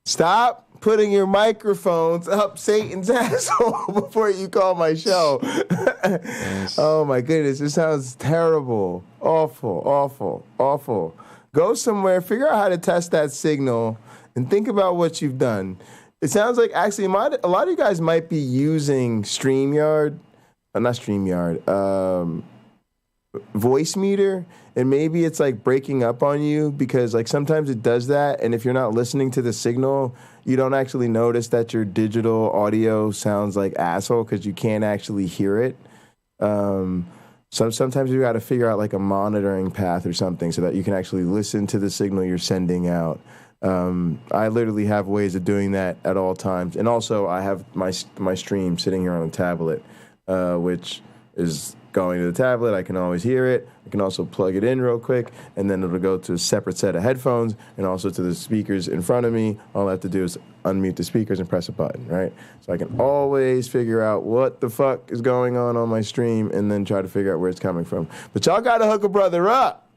Stop putting your microphones up Satan's asshole before you call my show. Yes. Oh, my goodness. It sounds terrible. Awful. Go somewhere, figure out how to test that signal, and think about what you've done. It sounds like, actually, a lot of you guys might be using StreamYard. Not StreamYard. voice meter, and maybe it's like breaking up on you because like sometimes it does that, and if you're not listening to the signal, you don't actually notice that your digital audio sounds like asshole because you can't actually hear it. So sometimes you got to figure out like a monitoring path or something so that you can actually listen to the signal you're sending out. I literally have ways of doing that at all times, and also I have my stream sitting here on a tablet, which is going to the tablet. I can always hear it. I can also plug it in real quick, and then it'll go to a separate set of headphones and also to the speakers in front of me. All I have to do is unmute the speakers and press a button, right? So I can always figure out what the fuck is going on my stream and then try to figure out where it's coming from. But y'all got to hook a brother up.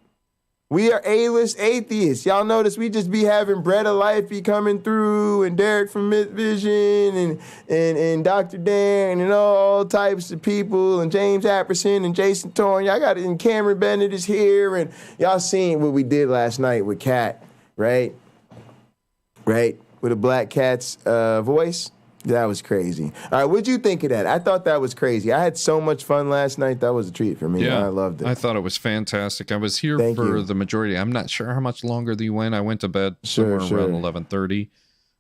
We are A-list atheists. Y'all notice we just be having Bread of Life be coming through, and Derek from Myth Vision, and Dr. Dan, and all types of people, and James Apperson, and Jason Torn. Y'all got it, and Cameron Bennett is here, and y'all seen what we did last night with Cat, right? Right? With a Black Cat's voice. That was crazy. All right, what'd you think of that? I thought that was crazy. I had so much fun last night. That was a treat for me. Yeah, I loved it. I thought it was fantastic. I was here for the majority. I'm not sure how much longer you went. I went to bed somewhere around 11:30,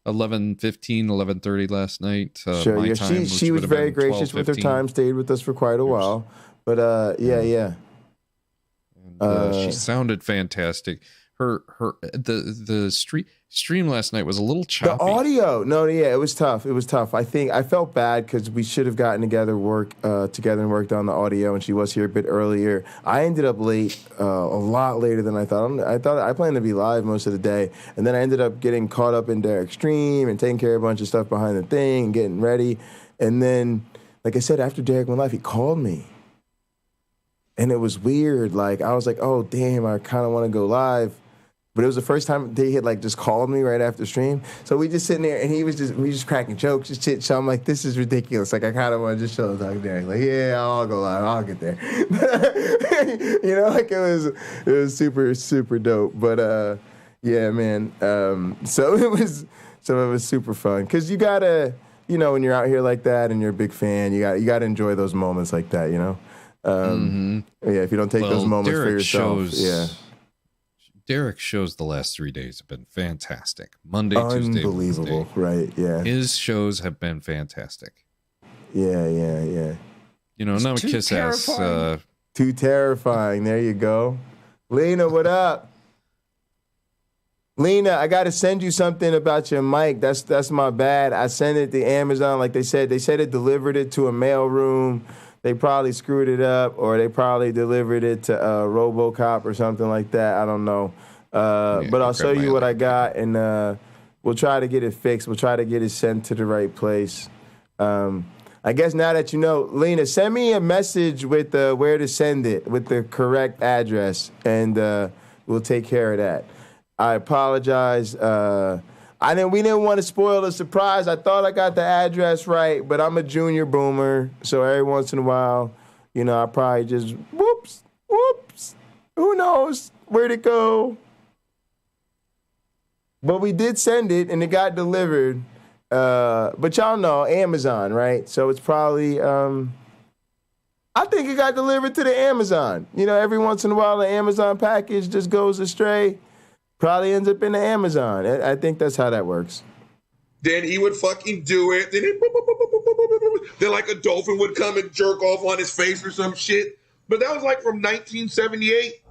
11:15, 11:30 last night. Sure, yeah. She was very gracious with her time, stayed with us for quite a while. But yeah. And, she sounded fantastic. The stream last night was a little choppy. The audio, it was tough. It was tough. I think I felt bad because we should have gotten together and worked on the audio, and she was here a bit earlier. I ended up late, a lot later than I thought. I planned to be live most of the day, and then I ended up getting caught up in Derek's stream and taking care of a bunch of stuff behind the thing and getting ready. And then, like I said, after Derek went live, he called me. And it was weird. Like, I was like, oh, damn, I kind of want to go live. But it was the first time they had like just called me right after stream. So we just sitting there, and we just cracking jokes and shit. So I'm like, this is ridiculous. Like, I kind of want to just show Dr. Derek. Like, yeah, I'll go live. I'll get there. You know, like it was super, super dope. But yeah, man. So it was super fun. Cause you gotta, you know, when you're out here like that and you're a big fan, you gotta enjoy those moments like that, you know? Yeah, if you don't take those moments for yourself, Derek's shows the last 3 days have been fantastic. Monday, Tuesday, unbelievable, right? Yeah, his shows have been fantastic. Yeah. You know, now Kiss ass. Too terrifying. There you go, Lena. What up, Lena? I got to send you something about your mic. That's my bad. I sent it to Amazon, like they said. They said it delivered it to a mail room. They probably screwed it up, or they probably delivered it to RoboCop or something like that. I don't know. But I'll show you what I got, and we'll try to get it fixed. We'll try to get it sent to the right place. I guess now that you know, Lena, send me a message with where to send it, with the correct address, and we'll take care of that. I apologize. We didn't want to spoil the surprise. I thought I got the address right, but I'm a junior boomer, so every once in a while, you know, I probably just whoops. Who knows where'd it go? But we did send it, and it got delivered. But y'all know Amazon, right? So it's probably I think it got delivered to the Amazon. You know, every once in a while, the Amazon package just goes astray. Probably ends up in the Amazon. I think that's how that works. Then he would fucking do it. Then like a dolphin would come and jerk off on his face or some shit. But that was like from 1978.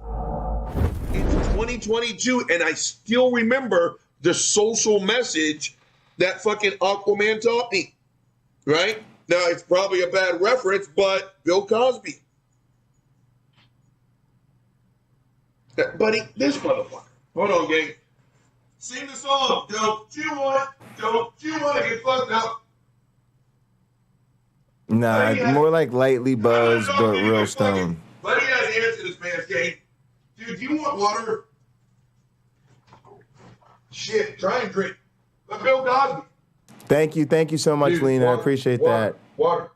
It's 2022, and I still remember the social message that fucking Aquaman taught me. Right? Now, it's probably a bad reference, but Bill Cosby. Buddy, this motherfucker. Hold on, gang. Sing the song. Don't you want to get fucked up? Nah, more like lightly buzzed, but real stoned. Buddy has answered this man's game. Dude, do you want water? Shit, try and drink. But Bill Cosby. Thank you so much, dude, Lena. I appreciate that. Water.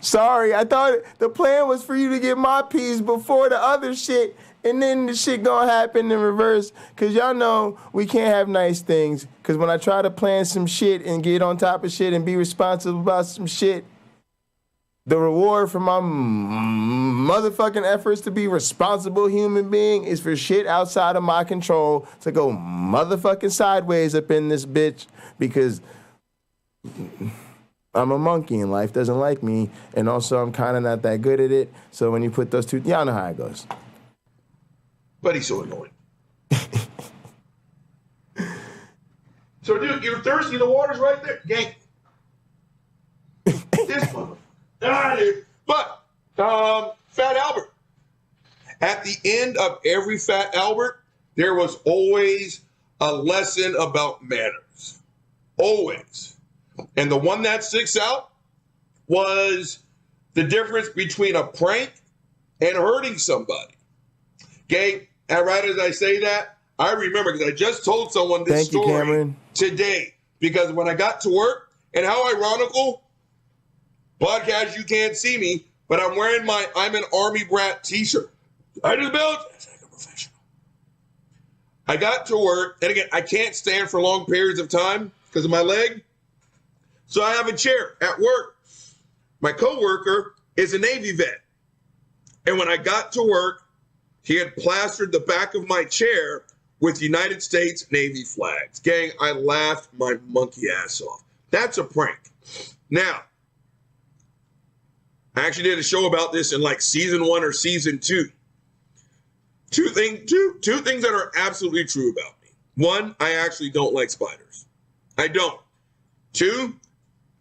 Sorry, I thought the plan was for you to get my piece before the other shit. And then the shit gonna happen in reverse, because y'all know we can't have nice things. Because when I try to plan some shit and get on top of shit and be responsible about some shit, the reward for my motherfucking efforts to be responsible human being is for shit outside of my control to go motherfucking sideways up in this bitch because I'm a monkey and life doesn't like me, and also I'm kind of not that good at it. So when you put those two, y'all know how it goes. But he's so annoying. So, dude, you're thirsty. The water's right there. Gang. This motherfucker. Dude. But, Fat Albert. At the end of every Fat Albert, there was always a lesson about manners. Always. And the one that sticks out was the difference between a prank and hurting somebody. Okay, and right as I say that, I remember because I just told someone this story today. Because when I got to work, and how ironical, podcast, you can't see me, but I'm wearing my I'm an Army Brat t-shirt. I just built. I'm professional. I got to work, and again, I can't stand for long periods of time because of my leg. So I have a chair at work. My coworker is a Navy vet. And when I got to work, he had plastered the back of my chair with United States Navy flags. Gang, I laughed my monkey ass off. That's a prank. Now, I actually did a show about this in like season 1 or season 2. Two things that are absolutely true about me. 1, I actually don't like spiders. I don't. 2,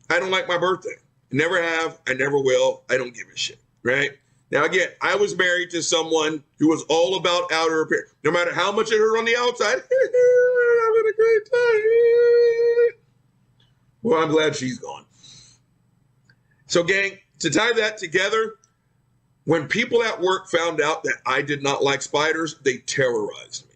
I don't like my birthday. I never have. I never will. I don't give a shit, right? Now, again, I was married to someone who was all about outer appearance. No matter how much it hurt on the outside, having a great time. Well, I'm glad she's gone. So, gang, to tie that together, when people at work found out that I did not like spiders, they terrorized me.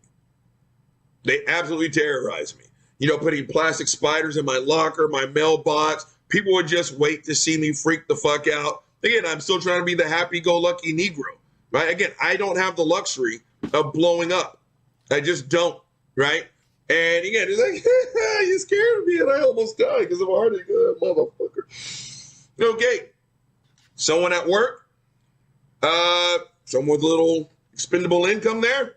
They absolutely terrorized me. You know, putting plastic spiders in my locker, my mailbox. People would just wait to see me freak the fuck out. Again, I'm still trying to be the happy-go-lucky Negro, right? Again, I don't have the luxury of blowing up. I just don't, right? And again, it's like, you scared me and I almost died because of a heartache, motherfucker. Okay, someone at work, someone with a little expendable income there,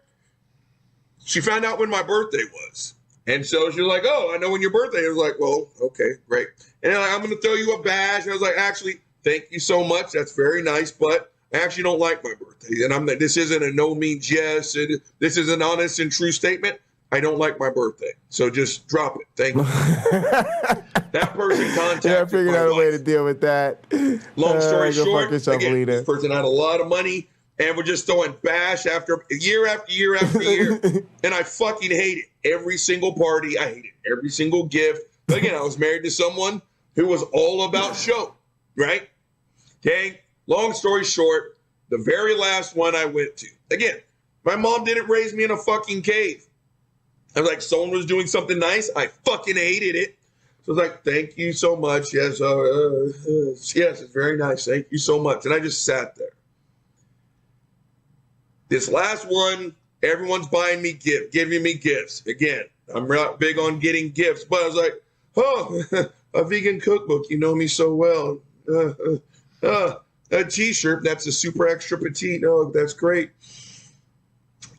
she found out when my birthday was. And so she was like, oh, I know when your birthday is. I was like, well, okay, great. And they're like, I'm going to throw you a badge. And I was like, actually, thank you so much. That's very nice, but I actually don't like my birthday. And this isn't a no means yes. This is an honest and true statement. I don't like my birthday. So just drop it. Thank you. That person contacted I figured out a way to deal with that. Long story short, fuck yourself, again, this person had a lot of money and we're just throwing bash after year after year after year. And I fucking hate it. Every single party, I hate it. Every single gift. But again, I was married to someone who was all about show, right? Okay, long story short, the very last one I went to. Again, my mom didn't raise me in a fucking cave. I was like, someone was doing something nice. I fucking hated it. So I was like, thank you so much. Yes, yes, it's very nice. Thank you so much. And I just sat there. This last one, everyone's buying me gifts, giving me gifts. Again, I'm not big on getting gifts, but I was like, oh, a vegan cookbook. You know me so well. A t-shirt. That's a super extra petite. Oh, that's great.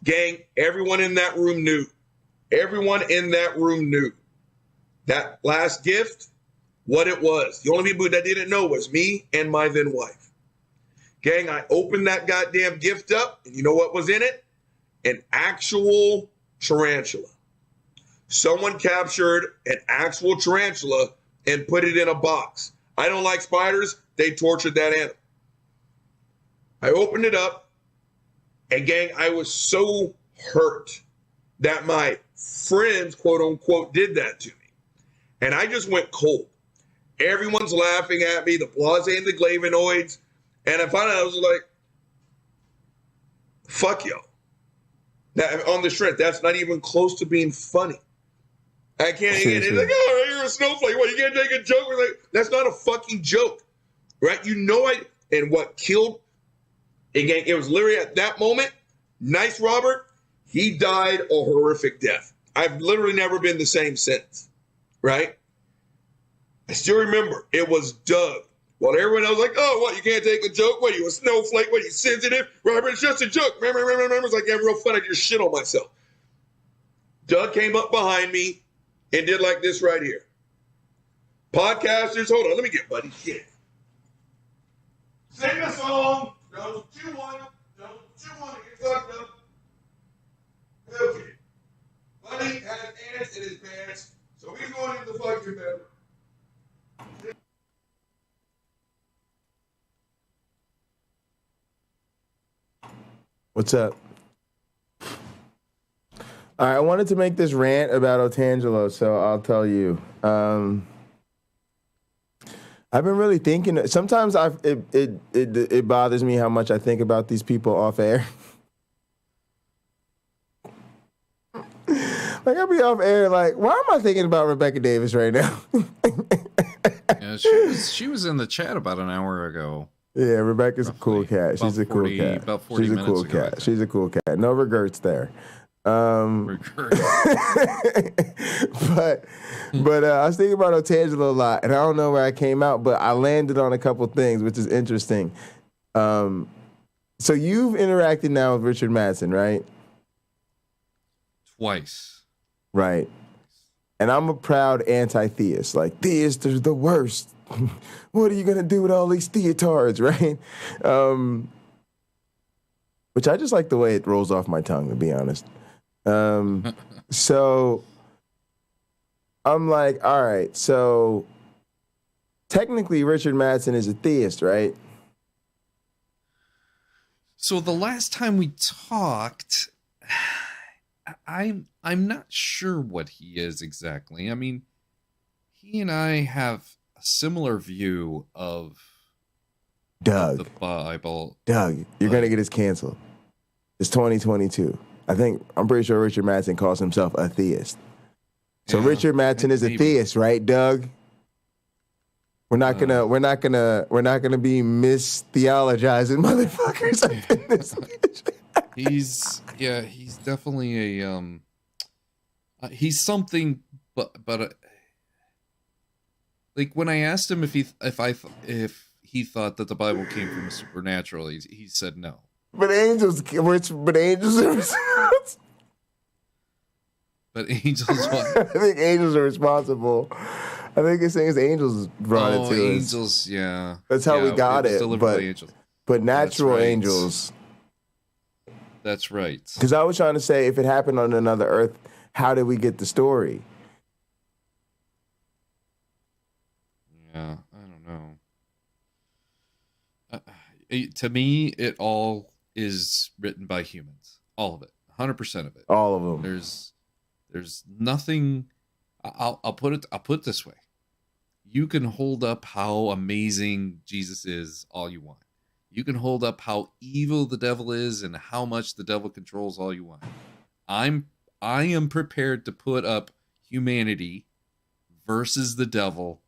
Gang, everyone in that room knew. Everyone in that room knew that last gift, what it was. The only people that didn't know was me and my then wife. Gang, I opened that goddamn gift up, and you know what was in it? An actual tarantula. Someone captured an actual tarantula and put it in a box. I don't like spiders. They tortured that animal. I opened it up, and gang, I was so hurt that my friends, quote unquote, did that to me. And I just went cold. Everyone's laughing at me, the blase and the glavinoids. And I finally I was like, fuck y'all. That, on the shrimp, that's not even close to being funny. I can't even, it's like, oh, you're a snowflake. What, you can't take a joke? We're like, that's not a fucking joke, right? You know, and what killed, again, it was literally at that moment, Nice Robert, he died a horrific death. I've literally never been the same since, right? I still remember it was Doug While everyone else was like, oh, what, you can't take a joke? What, you a snowflake? What, you sensitive? Robert, it's just a joke. Remember, it's like having real fun. I just shit on myself. Doug came up behind me and did like this right here. Podcasters, hold on, let me get Buddy. Shit. Sing a song. Don't you want to get fucked up? Okay. Buddy has ants in his pants, so he's going into the fucking bedroom. What's up? All right, I wanted to make this rant about Otangelo, so I'll tell you. I've been really thinking. Sometimes it bothers me how much I think about these people off air. Like, I'll be off air, like, why am I thinking about Rebecca Davis right now? Yeah, she was in the chat about an hour ago. Yeah, Rebecca's a cool cat. She's a cool cat. About 40 She's a minutes cool ago, cat. She's a cool cat. No regrets there. But I was thinking about Otangelo a lot, and I don't know where I came out, but I landed on a couple things, which is interesting. So you've interacted now with Richard Madsen, right? Twice. Right. And I'm a proud anti-theist. Like, theists are the worst. What are you going to do with all these theotards, right? Which I just like the way it rolls off my tongue, to be honest. So I'm like, all right, so technically Richard Madsen is a theist, right? So the last time we talked, I'm not sure what he is exactly. I mean, he and I have a similar view of the Bible. Doug, you're going to get us canceled. It's 2022. I'm pretty sure Richard Madsen calls himself a theist. So yeah, Richard Madsen is a theist, right, Doug? We're not gonna be mistheologizing motherfuckers up in this. He's definitely a he's something, but like when I asked him if he thought that the Bible came from a supernatural, he said no. But angels are But angels what? I think angels are responsible. I think it's saying angels brought it to us. Angels, yeah. That's how we got it. But natural angels. That's right. Because I was trying to say, if it happened on another Earth, how did we get the story? Yeah, I don't know. To me, it all is written by humans. All of it. 100% of it. All of them. There's nothing. I'll put it this way. You can hold up how amazing Jesus is all you want. You can hold up how evil the devil is and how much the devil controls all you want. I am prepared to put up humanity versus the devil,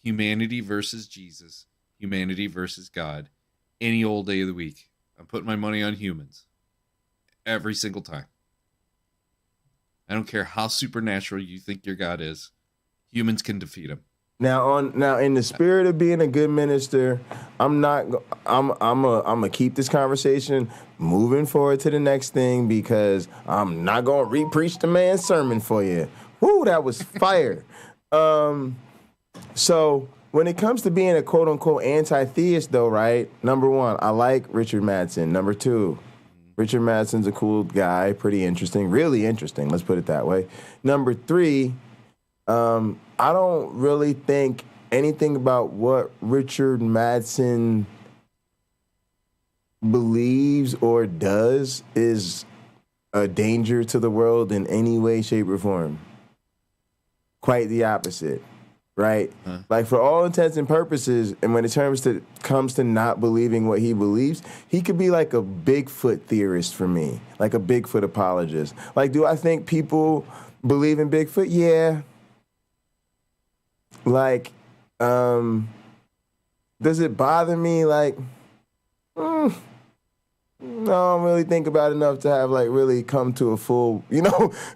humanity versus Jesus, humanity versus God, any old day of the week. I'm putting my money on humans every single time. I don't care how supernatural you think your God is. Humans can defeat him. Now, in the spirit of being a good minister, I'm gonna keep this conversation moving forward to the next thing, because I'm not gonna re-preach the man's sermon for you. Woo, that was fire. So when it comes to being a quote unquote anti-theist, though, right? Number one, I like Richard Madsen. Number two, Richard Madsen's a cool guy, pretty interesting, really interesting. Let's put it that way. Number three. I don't really think anything about what Richard Madsen believes or does is a danger to the world in any way, shape, or form. Quite the opposite, right? Like, for all intents and purposes, and when it comes to not believing what he believes, he could be like a Bigfoot theorist for me, like a Bigfoot apologist. Like, do I think people believe in Bigfoot? Yeah. Like, does it bother me? Like, no, I don't really think about it enough to have, like, really come to a full,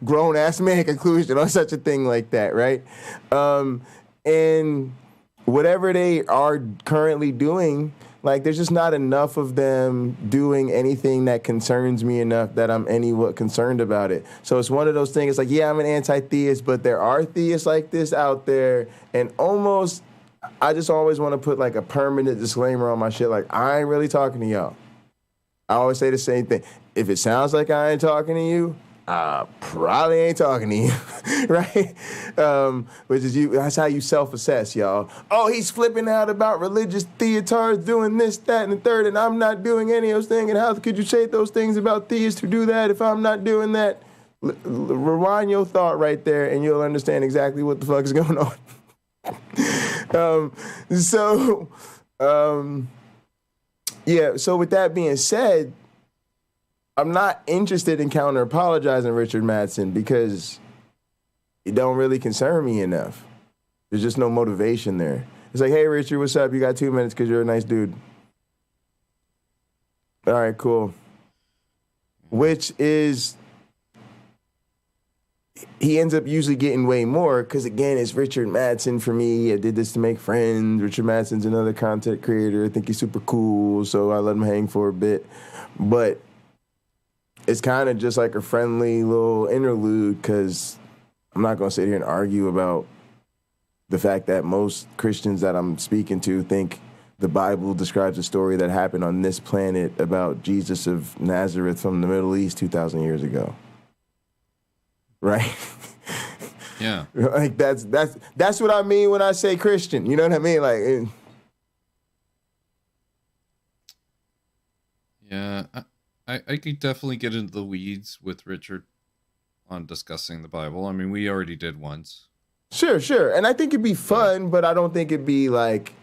grown-ass man conclusion on such a thing like that, right? And whatever they are currently doing, like, there's just not enough of them doing anything that concerns me enough that I'm anywhat concerned about it. So it's one of those things, like, yeah, I'm an anti-theist, but there are theists like this out there, and almost, I just always want to put, like, a permanent disclaimer on my shit, like, I ain't really talking to y'all. I always say the same thing. If it sounds like I ain't talking to you, I probably ain't talking to you, right? Which is that's how you self-assess, y'all. Oh, he's flipping out about religious theatards doing this, that, and the third, and I'm not doing any of those things. And how could you say those things about theists who do that if I'm not doing that? Rewind your thought right there, and you'll understand exactly what the fuck is going on. Yeah, so with that being said, I'm not interested in counter-apologizing Richard Madsen because it don't really concern me enough. There's just no motivation there. It's like, hey, Richard, what's up? You got 2 minutes because you're a nice dude. All right, cool. Which is, he ends up usually getting way more because, again, it's Richard Madsen for me. I did this to make friends. Richard Madsen's another content creator. I think he's super cool, so I let him hang for a bit. But it's kind of just like a friendly little interlude because I'm not going to sit here and argue about the fact that most Christians that I'm speaking to think the Bible describes a story that happened on this planet about Jesus of Nazareth from the Middle East 2,000 years ago. Right? Yeah. Like that's what I mean when I say Christian. You know what I mean? Like, yeah, I could definitely get into the weeds with Richard on discussing the Bible. I mean, we already did once. Sure. And I think it'd be fun, but I don't think it'd be like,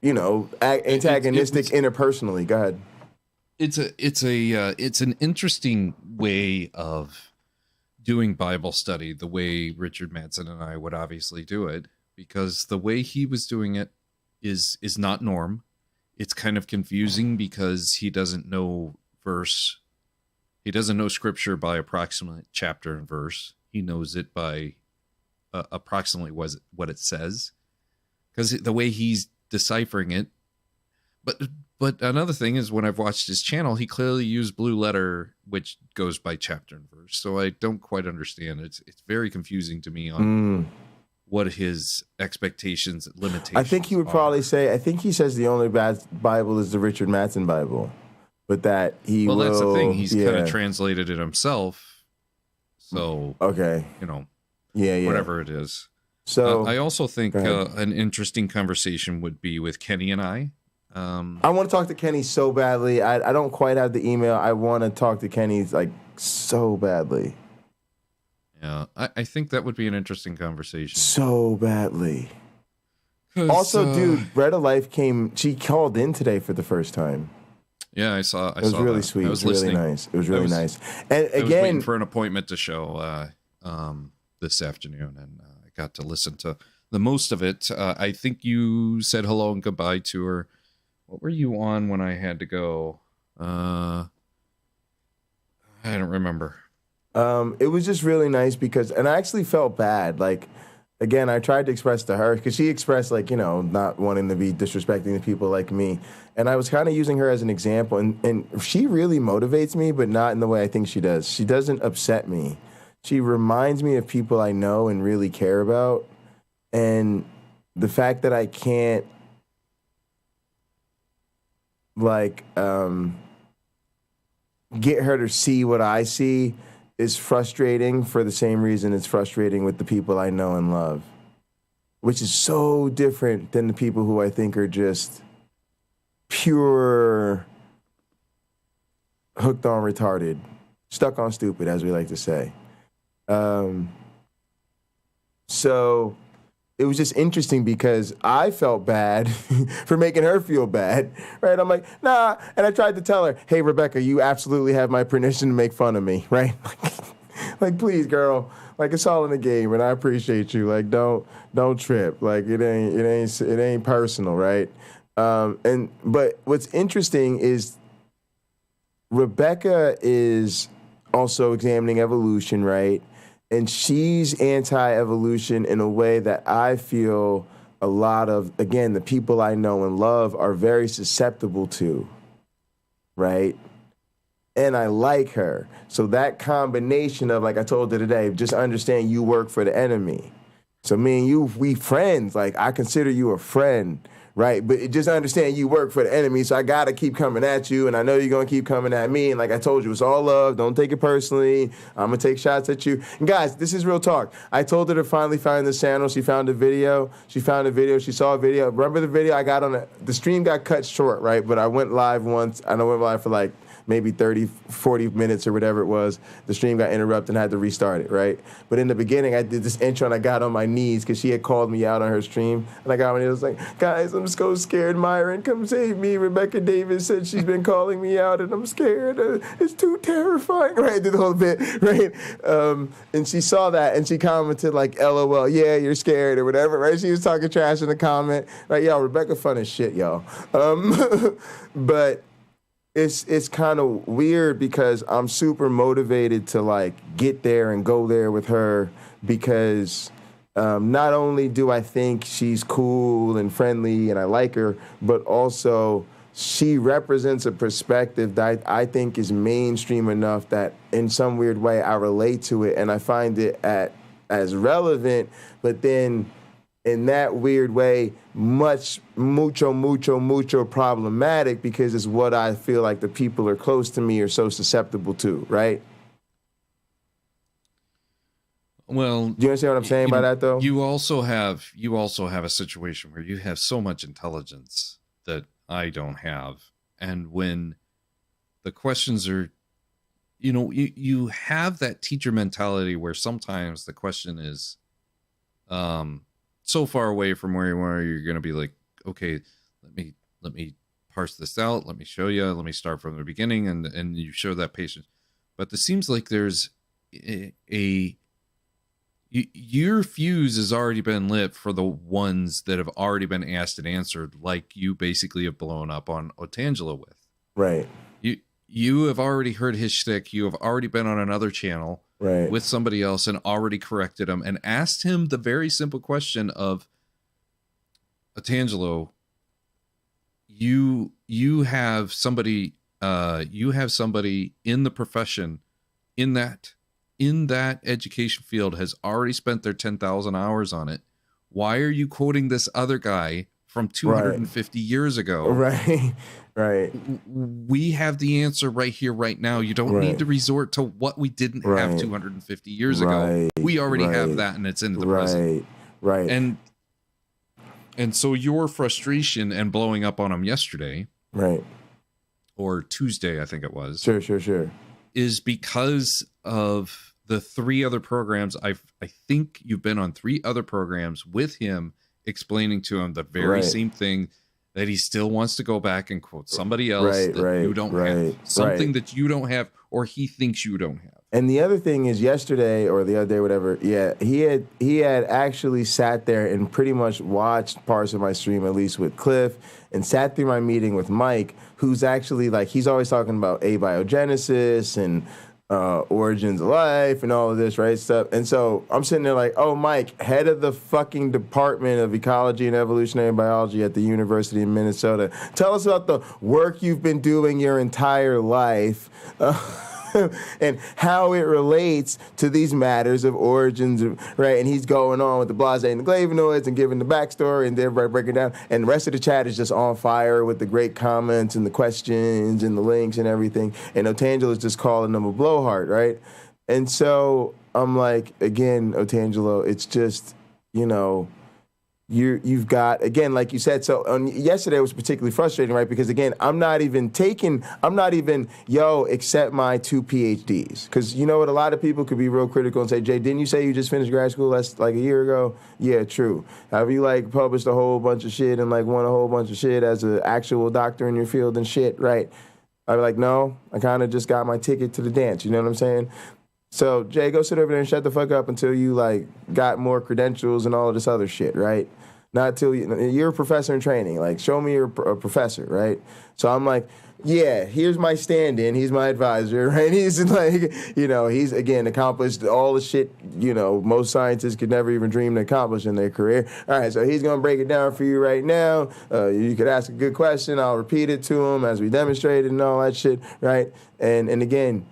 you know, antagonistic interpersonally. Go ahead. It's an interesting way of doing Bible study, the way Richard Madsen and I would obviously do it, because the way he was doing it is not norm. It's kind of confusing because he doesn't know scripture by approximate chapter and verse. He knows it by approximately what it says, because the way he's deciphering it. But another thing is, when I've watched his channel, he clearly used Blue Letter, which goes by chapter and verse. So I don't quite understand. It's very confusing to me on what his expectations, limitations I think he would probably say, I think he says the only bad Bible is the Richard Madsen Bible. But that he will... Well, that's the thing. He's kind of translated it himself. So, okay, you know, yeah, whatever it is. So I also think an interesting conversation would be with Kenny and I. I want to talk to Kenny so badly. I don't quite have the email. I want to talk to Kenny like so badly. Yeah, I think that would be an interesting conversation. So badly. Also, dude, Bread of Life she called in today for the first time. Yeah, I saw. It was really sweet. It was really nice. It was really nice. And again, I was waiting for an appointment to show this afternoon, and I got to listen to the most of it. I think you said hello and goodbye to her. What were you on when I had to go? I don't remember. It was just really nice because, and I actually felt bad. Like, again, I tried to express to her, because she expressed, like, you know, not wanting to be disrespecting to people like me. And I was kind of using her as an example. And she really motivates me, but not in the way I think she does. She doesn't upset me. She reminds me of people I know and really care about. And the fact that I can't, like, get her to see what I see is frustrating for the same reason it's frustrating with the people I know and love, which is so different than the people who I think are just pure hooked on retarded, stuck on stupid, as we like to say. So it was just interesting because I felt bad for making her feel bad, right? I'm like, nah. And I tried to tell her, hey, Rebecca, you absolutely have my permission to make fun of me, right? Like, please, girl, like, it's all in the game, and I appreciate you. Like, don't trip. Like, it ain't personal, right? But what's interesting is Rebecca is also examining evolution, right? And she's anti-evolution in a way that I feel a lot of, again, the people I know and love are very susceptible to, right? And I like her. So that combination of, like I told her today, just understand you work for the enemy. So me and you, we friends. Like, I consider you a friend, right? But just understand you work for the enemy, so I got to keep coming at you, and I know you're going to keep coming at me. And like I told you, it's all love. Don't take it personally. I'm going to take shots at you. And guys, this is real talk. I told her to finally find this channel. She found a video. She saw a video. Remember the video I got on the stream got cut short, right? But I went live once. I went live for like maybe 30, 40 minutes or whatever it was. The stream got interrupted and I had to restart it, right? But in the beginning, I did this intro and I got on my knees because she had called me out on her stream. And I got on my knees, I was like, guys, I'm so scared. Myron, come save me. Rebecca Davis said she's been calling me out and I'm scared. It's too terrifying, right? I did the whole bit, right? And she saw that and she commented like, LOL, yeah, you're scared or whatever, right? She was talking trash in the comment. Like, yo, Rebecca fun as shit, y'all. But it's kind of weird because I'm super motivated to like get there and go there with her because not only do I think she's cool and friendly and I like her, but also she represents a perspective that I think is mainstream enough that in some weird way I relate to it and I find it as relevant, but then in that weird way, mucho problematic because it's what I feel like the people are close to me are so susceptible to, right? Well, do you understand what I'm saying by that, though? You also have a situation where you have so much intelligence that I don't have, and when the questions are, you have that teacher mentality where sometimes the question is, so far away from where you are, you're going to be like, okay, let me parse this out. Let me show you. Let me start from the beginning. And you show that patience. But it seems like there's your fuse has already been lit for the ones that have already been asked and answered, like you basically have blown up on Otangelo with. Right. You have already heard his shtick. You have already been on another channel. Right. With somebody else and already corrected him and asked him the very simple question of, Otangelo, you have somebody in the profession in that education field has already spent their 10,000 hours on it. Why are you quoting this other guy from 250 years ago? Right. Right. We have the answer right here, right now. You don't need to resort to what we didn't have 250 years ago. We already have that, and it's in the present. Right. And so your frustration and blowing up on him yesterday, right, or Tuesday, I think it was. Sure. Is because of the 3 other programs. I think you've been on 3 other programs with him, explaining to him the very same thing. That he still wants to go back and quote somebody else that you don't have. Something that you don't have or he thinks you don't have. And the other thing is yesterday or the other day, whatever, he had actually sat there and pretty much watched parts of my stream, at least with Cliff, and sat through my meeting with Mike, who's actually like, he's always talking about abiogenesis and origins of life and all of this, right, stuff. And so I'm sitting there like, oh, Mike, head of the fucking Department of Ecology and Evolutionary Biology at the University of Minnesota, tell us about the work you've been doing your entire life and how it relates to these matters of origins, right? And he's going on with the blase and the flavonoids and giving the backstory and everybody breaking down. And the rest of the chat is just on fire with the great comments and the questions and the links and everything. And Otangelo is just calling them a blowhard, right? And so I'm like, again, Otangelo, it's just, you've got, again, like you said, so yesterday was particularly frustrating, right? Because again, I'm not even, accept my 2 PhDs. Because you know what, a lot of people could be real critical and say, Jay, didn't you say you just finished grad school that's like a year ago? Yeah, true. Have you like published a whole bunch of shit and like won a whole bunch of shit as an actual doctor in your field and shit, right? I'd be like, no, I kind of just got my ticket to the dance, you know what I'm saying? So, Jay, go sit over there and shut the fuck up until you like got more credentials and all of this other shit, right? Not till you're a professor in training. Like, show me you're a professor, right? So I'm like, yeah, here's my stand-in. He's my advisor, right? He's like, he's, again, accomplished all the shit, most scientists could never even dream to accomplish in their career. All right, so he's going to break it down for you right now. You could ask a good question. I'll repeat it to him as we demonstrated and all that shit, right? And again,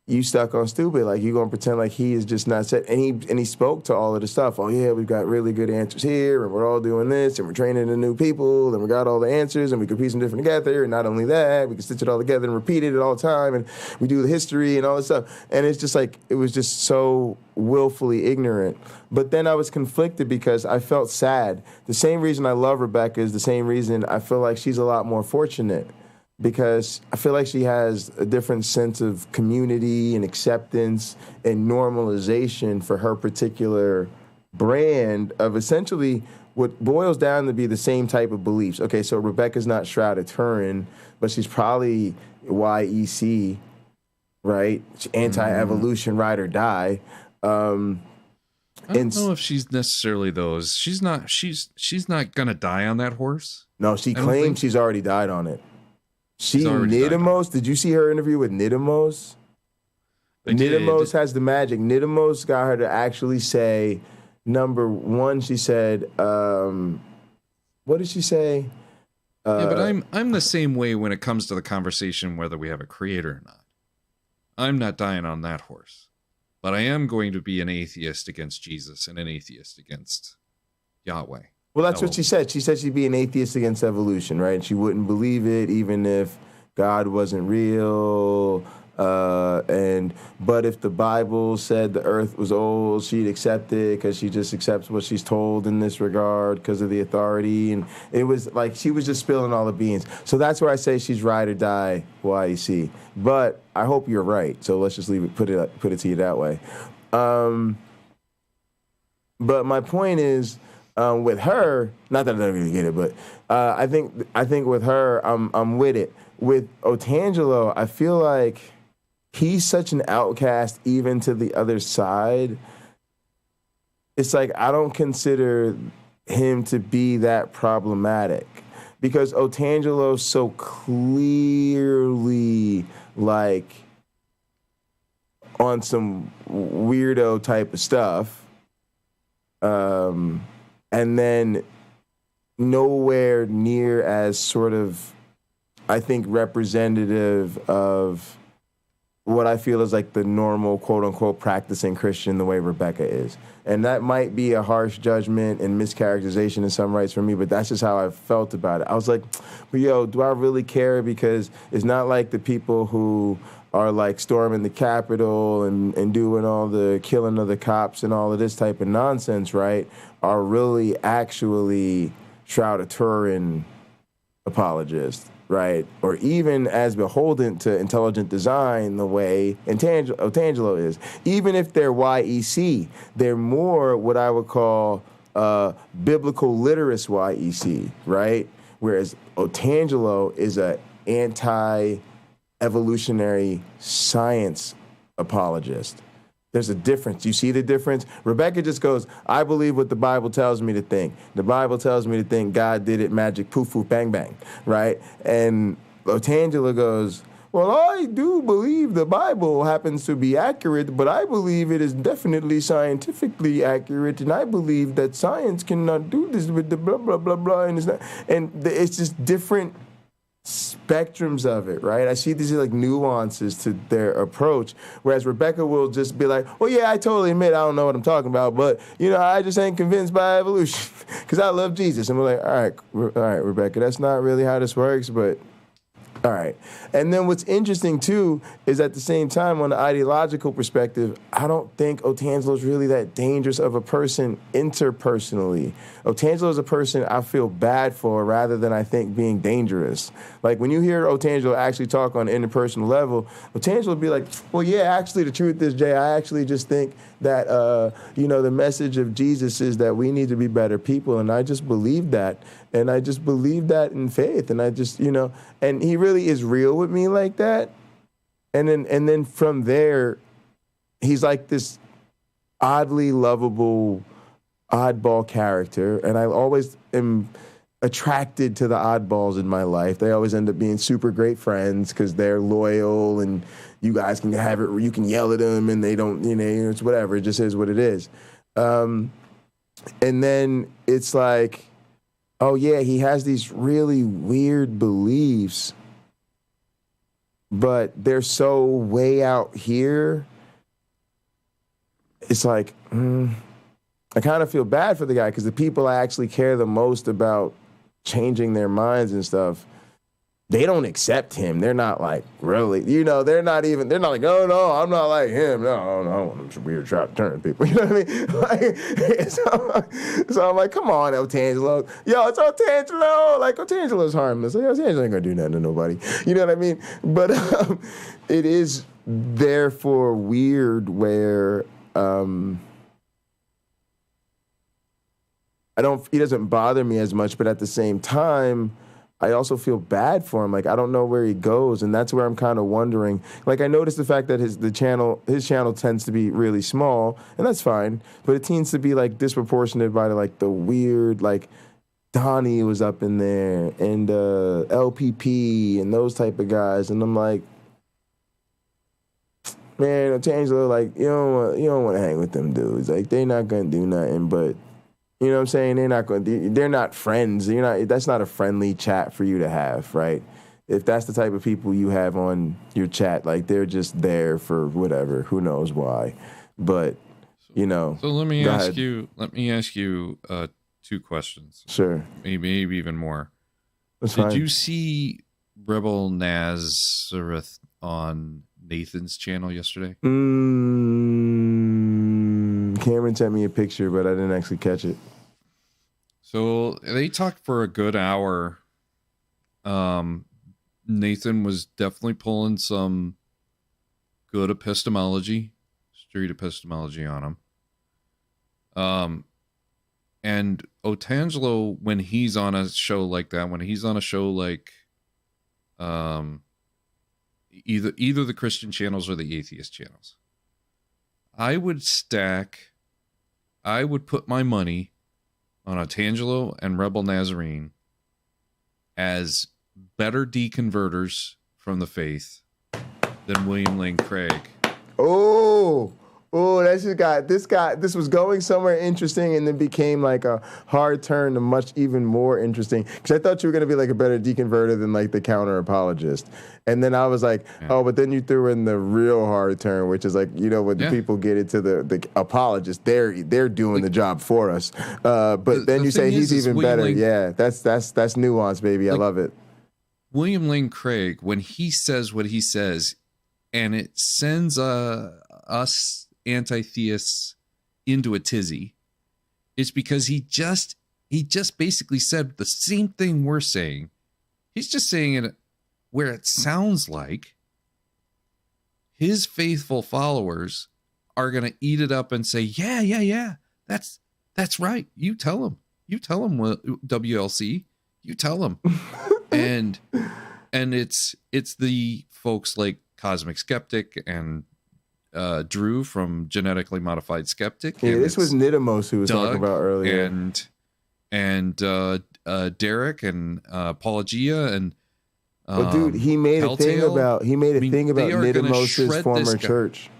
you stuck on stupid. Like, you're going to pretend like he is just not set. And he spoke to all of the stuff. Oh, yeah, we've got really good answers here, and we're all doing this, and we're training the new people, and we got all the answers, and we can piece them different together. And not only that, we can stitch it all together and repeat it all the time, and we do the history and all this stuff. And it's just like, it was just so willfully ignorant. But then I was conflicted because I felt sad. The same reason I love Rebecca is the same reason I feel like she's a lot more fortunate. Because I feel like she has a different sense of community and acceptance and normalization for her particular brand of essentially what boils down to be the same type of beliefs. Okay, so Rebecca's not Shroud of Turin, but she's probably YEC, right? Anti-evolution, ride or die. I don't know if she's necessarily those. She's not gonna die on that horse. No, she claims she's already died on it. Nidamos, did you see her interview with Nidamos? Nidamos has the magic. Nidamos got her to actually say, number one, she said, what did she say? Yeah, but I'm the same way when it comes to the conversation whether we have a creator or not. I'm not dying on that horse. But I am going to be an atheist against Jesus and an atheist against Yahweh. Well, that's what she said. She said she'd be an atheist against evolution, right? She wouldn't believe it even if God wasn't real. But if the Bible said the earth was old, she'd accept it because she just accepts what she's told in this regard because of the authority. And it was like she was just spilling all the beans. So that's where I say she's ride or die YEC. But I hope you're right. So let's just leave it, put it to you that way. But my point is, with her, not that I don't really get it, but I think with her, I'm with it. With Otangelo, I feel like he's such an outcast even to the other side. It's like I don't consider him to be that problematic because Otangelo's so clearly like on some weirdo type of stuff. And then nowhere near as sort of, I think, representative of what I feel is like the normal, quote unquote, practicing Christian the way Rebecca is. And that might be a harsh judgment and mischaracterization in some rights for me, but that's just how I felt about it. I was like, but yo, do I really care? Because it's not like the people who are like storming the Capitol and doing all the killing of the cops and all of this type of nonsense, right, are really actually Shroud of Turin apologists, right? Or even as beholden to intelligent design the way Otangelo is. Even if they're YEC, they're more what I would call biblical literist YEC, right? Whereas Otangelo is a anti-evolutionary science apologist. There's a difference. You see the difference? Rebecca just goes, I believe what the Bible tells me to think. The Bible tells me to think God did it, magic, poof, poof, bang, bang, right? And Otangelo goes, well, I do believe the Bible happens to be accurate, but I believe it is definitely scientifically accurate, and I believe that science cannot do this with the blah, blah, blah, blah, and it's just different spectrums of it, right? I see these like nuances to their approach, whereas Rebecca will just be like, well, yeah, I totally admit I don't know what I'm talking about, but, I just ain't convinced by evolution because I love Jesus. And we're like, all right, Rebecca, that's not really how this works, but all right. And then what's interesting, too, is at the same time, on the ideological perspective, I don't think Otangelo's really that dangerous of a person interpersonally. Otangelo is a person I feel bad for rather than I think being dangerous. Like, when you hear Otangelo actually talk on an interpersonal level, Otangelo will be like, well, yeah, actually, the truth is, Jay, I actually just think that, the message of Jesus is that we need to be better people, and I just believe that. And I just believe that in faith, and I just, and he really is real with me like that. And then from there, he's like this oddly lovable oddball character, and I always am attracted to the oddballs in my life. They always end up being super great friends because they're loyal, and you guys can have it. You can yell at them, and they don't. It's whatever. It just is what it is. And then it's like, oh yeah, he has these really weird beliefs, but they're so way out here. It's like, I kind of feel bad for the guy because the people I actually care the most about changing their minds and stuff, they don't accept him. They're not like, really, they're not like, oh no, I'm not like him. No, I don't want them weird trap turn people. You know what I mean? So I'm like, come on, Otangelo. Yo, it's Otangelo. Like, Otangelo's harmless. Like, Otangelo ain't gonna do nothing to nobody. You know what I mean? But it is therefore weird where he doesn't bother me as much, but at the same time, I also feel bad for him. Like, I don't know where he goes, and that's where I'm kind of wondering. Like, I noticed the fact that his channel tends to be really small, and that's fine, but it tends to be like disproportionate by like the weird, like Donnie was up in there, and LPP and those type of guys, and I'm like, man, Otangelo, like, you don't want to hang with them dudes. Like, they not gonna do nothing, but. You know what I'm saying? They're not friends. That's not a friendly chat for you to have, right? If that's the type of people you have on your chat, like they're just there for whatever, who knows why. But, So let me ask you 2 questions. Sure. Maybe even more. That's Did fine. you see Rebel Nazareth on Nathan's channel yesterday? Cameron sent me a picture, but I didn't actually catch it. So they talked for a good hour. Nathan was definitely pulling some good epistemology, street epistemology on him. And Otangelo, when he's on a show like that, either the Christian channels or the atheist channels, I would put my money on Otangelo and Rebel Nazarene as better deconverters from the faith than William Lane Craig. This was going somewhere interesting and then became like a hard turn to much even more interesting. Because I thought you were going to be like a better deconverter than like the counter-apologist. And then I was like, but then you threw in the real hard turn, which is like, when the people get into the apologists, they're doing the job for us. But then you say he's even better. Yeah, that's nuance, baby. I love it. William Lane Craig, when he says what he says, and it sends us anti-theists into a tizzy, it's because he just basically said the same thing we're saying. He's just saying it where it sounds like his faithful followers are going to eat it up and say, yeah, that's right. You tell him, WLC, you tell him. and it's the folks like Cosmic Skeptic and Drew from Genetically Modified Skeptic. Yeah, this was Nidamos who was Doug talking about earlier. And Derek and Apologia and well, dude, he made a thing about Nidamos' former guy. church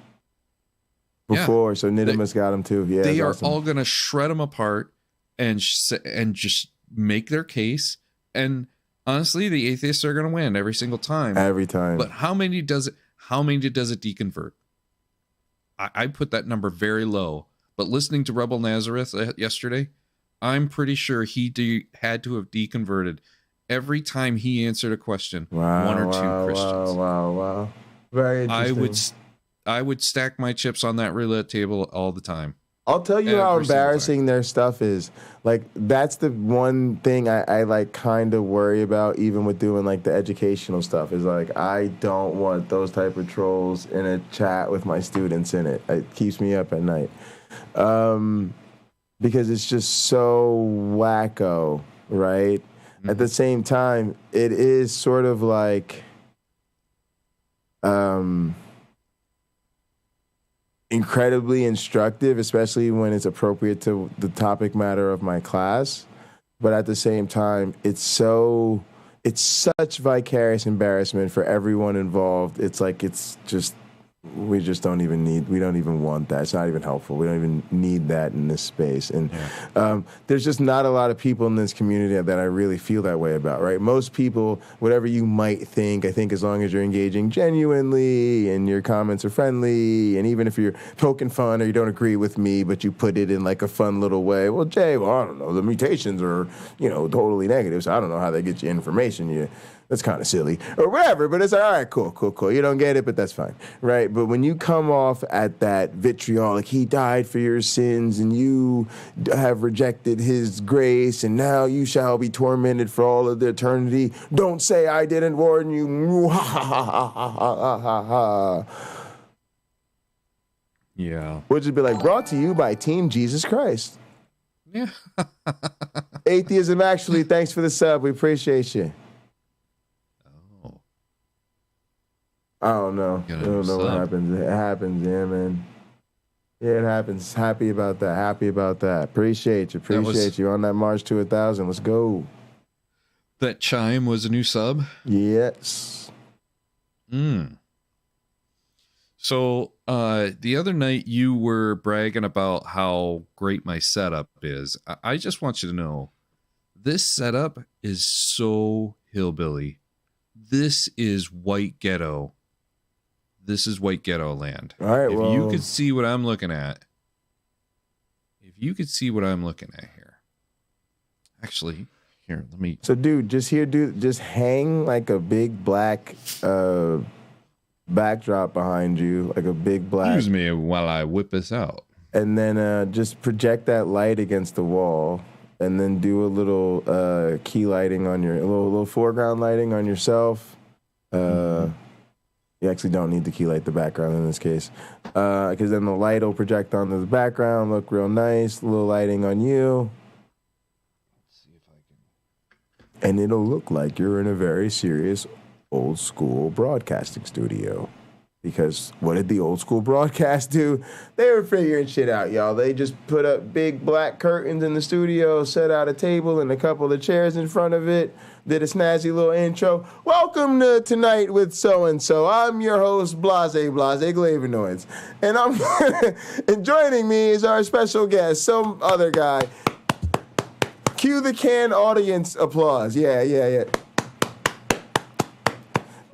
before, so Nidamos got him too. Yeah, they are awesome. all going to shred him apart and just make their case. And honestly, the atheists are going to win every single time. Every time. But how many does it deconvert? I put that number very low. But listening to Rebel Nazareth yesterday, I'm pretty sure he had to have deconverted every time he answered a question. One or two Christians. Wow. Very interesting. I would stack my chips on that roulette table all the time. I'll tell you how embarrassing their stuff is. Like, that's the one thing I like kind of worry about, even with doing like the educational stuff, is like, I don't want those type of trolls in a chat with my students in it. It keeps me up at night. Because it's just so wacko, right? Mm-hmm. At the same time, it is sort of like, incredibly instructive, especially when it's appropriate to the topic matter of my class. But at the same time, it's such vicarious embarrassment for everyone involved. It's like, we don't even want that. It's not even helpful. We don't even need that in this space. And there's just not a lot of people in this community that I really feel that way about, right? Most people, whatever you might think, I think as long as you're engaging genuinely and your comments are friendly, and even if you're poking fun or you don't agree with me, but you put it in like a fun little way, well, Jay, well, I don't know, the mutations are, totally negative, so I don't know how they get you information. That's kind of silly or whatever, but it's like, all right, cool. You don't get it, but that's fine, right? But when you come off at that vitriol, like he died for your sins and you have rejected his grace and now you shall be tormented for all of the eternity. Don't say I didn't warn you. Yeah. Would just be like, brought to you by Team Jesus Christ. Yeah. Atheism, actually, thanks for the sub. We appreciate you. I don't know. I don't know what happens. It happens, yeah, man. Yeah, it happens. Happy about that. Appreciate you on that march to 1,000. Let's go. That chime was a new sub? Yes. So the other night you were bragging about how great my setup is. I just want you to know, this setup is so hillbilly. This is white ghetto. This is white ghetto land. All right, if you could see what I'm looking at. If you could see what I'm looking at here. Actually, here, let me. So, dude, just hang like a big black backdrop behind you, like a big black. Excuse me while I whip this out. And then just project that light against the wall, and then do a little key lighting on a little foreground lighting on yourself. You actually don't need to key light the background in this case, because then the light will project onto the background, look real nice, a little lighting on you. Let's see if I can. And it'll look like you're in a very serious old school broadcasting studio. Because what did the old school broadcast do? They were figuring shit out, y'all. They just put up big black curtains in the studio, set out a table and a couple of chairs in front of it, did a snazzy little intro. Welcome to Tonight with So-and-so. I'm your host, Blase Glavinoids. And joining me is our special guest, some other guy. Cue the canned audience applause. Yeah.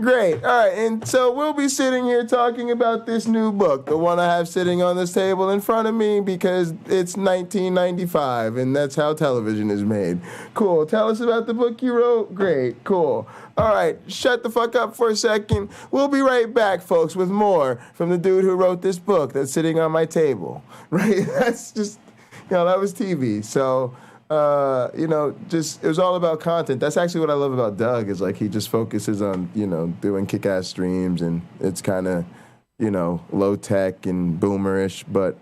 Great. All right. And so we'll be sitting here talking about this new book, the one I have sitting on this table in front of me because it's 1995 and that's how television is made. Cool. Tell us about the book you wrote. Great. Cool. All right. Shut the fuck up for a second. We'll be right back, folks, with more from the dude who wrote this book that's sitting on my table. Right? That's just, that was TV. So... it was all about content. That's actually what I love about Doug is like he just focuses on, doing kick-ass streams and it's kind of, low tech and boomerish, but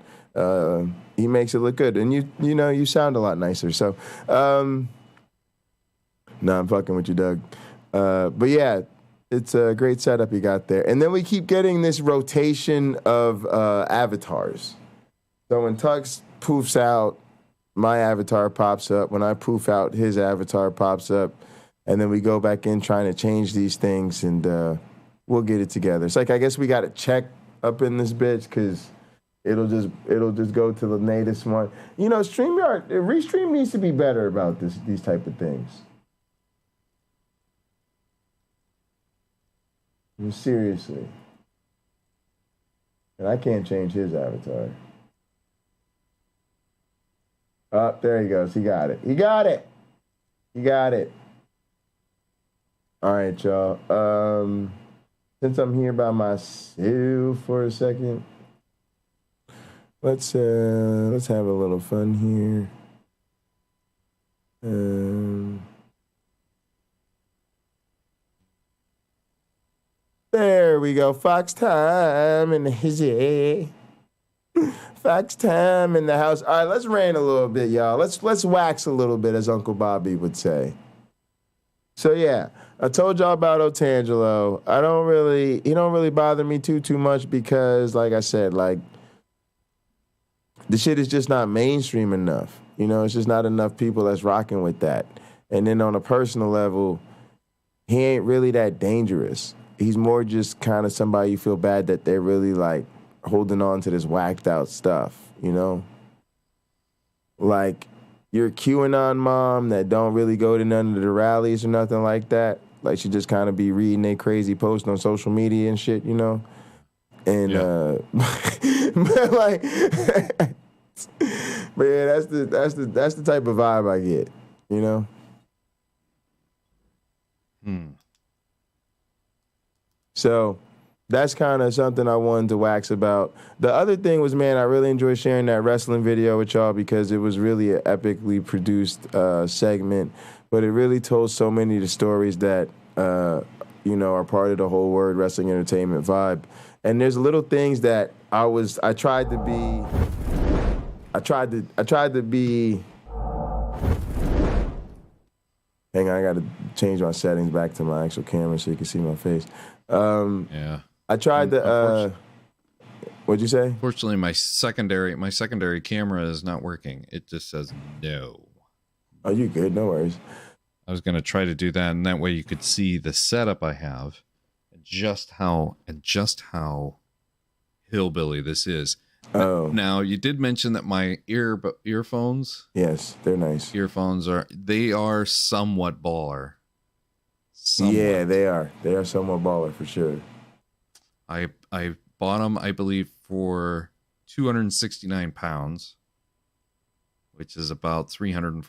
he makes it look good. And you sound a lot nicer. So, no, I'm fucking with you, Doug. But yeah, it's a great setup you got there. And then we keep getting this rotation of avatars. So when Tux poofs out, my avatar pops up. When I poof out, his avatar pops up. And then we go back in trying to change these things, and we'll get it together. It's like, I guess we got to check up in this bitch because it'll just go to the latest one. StreamYard, Restream needs to be better about these type of things. Seriously. And I can't change his avatar. Oh, there he goes. He got it. All right, y'all. Since I'm here by myself for a second, let's have a little fun here. There we go. Fox time in the hizzy. Facts time in the house. All right, let's rant a little bit, y'all. Let's wax a little bit, as Uncle Bobby would say. So yeah, I told y'all about Otangelo. He don't really bother me too much because, like I said, like the shit is just not mainstream enough. You know, it's just not enough people that's rocking with that. And then on a personal level, he ain't really that dangerous. He's more just kind of somebody you feel bad that they're really like holding on to this whacked out stuff, you know? Like, you're a QAnon mom that don't really go to none of the rallies or nothing like that. Like, she just kind of be reading they crazy posts on social media and shit, you know? And, but like, but yeah, that's the type of vibe I get, you know? So that's kind of something I wanted to wax about. The other thing was, man, I really enjoyed sharing that wrestling video with y'all because it was really an epically produced segment, but it really told so many of the stories that, you know, are part of the whole Word Wrestling Entertainment vibe. And there's little things that I tried to be. Hang on, I got to change my settings back to my actual camera so you can see my face. I tried to. What'd you say? Fortunately, my secondary camera is not working. It just says no. Oh, you good? No worries. I was gonna try to do that, and that way you could see the setup I have, and just how hillbilly this is. Oh. Now you did mention that my earphones. Yes, they're nice. Earphones are somewhat baller. Somewhat. Yeah, they are. They are somewhat baller for sure. I bought them, I believe, for £269, which is about $340.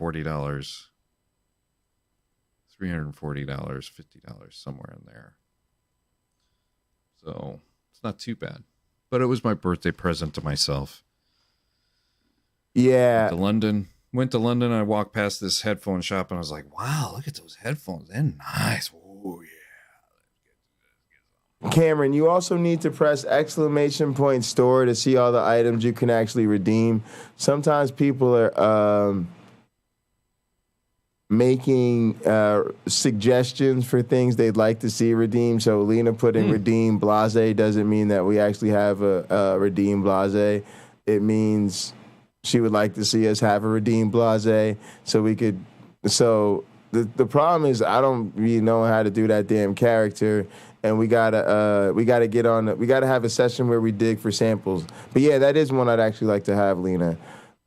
$340, $50, somewhere in there. So it's not too bad. But it was my birthday present to myself. Yeah. Went to London. I walked past this headphone shop and I was like, wow, look at those headphones. They're nice. Oh, yeah. Cameron, you also need to press ! store to see all the items you can actually redeem. Sometimes people are making suggestions for things they'd like to see redeemed. So Lena put in redeem blase doesn't mean that we actually have a redeem blase. It means she would like to see us have a redeem blase so we could. So the problem is I don't really know how to do that damn character, and we gotta get on. We gotta have a session where we dig for samples. But yeah, that is one I'd actually like to have, Lena.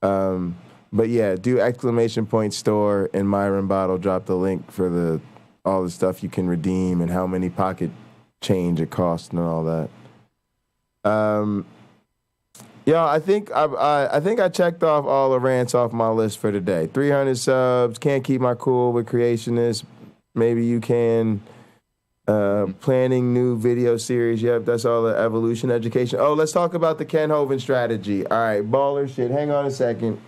But yeah, do ! store, and Myron Bottle drop the link for all the stuff you can redeem and how many pocket change it costs and all that. Yeah, I think I checked off all the rants off my list for today. 300 subs, can't keep my cool with creationists. Maybe you can. Planning new video series. Yep, that's all the evolution education. Oh, let's talk about the Ken Hovind strategy. All right, baller shit. Hang on a second.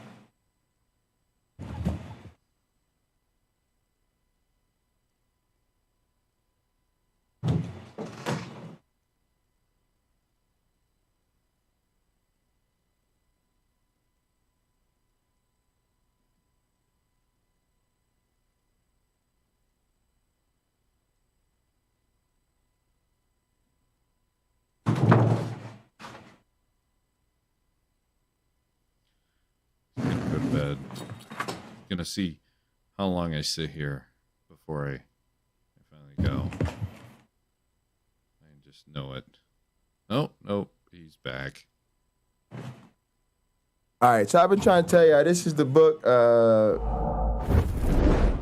Gonna see how long I sit here before I finally go. I just know it. Nope, he's back. All right, so I've been trying to tell you, this is the book.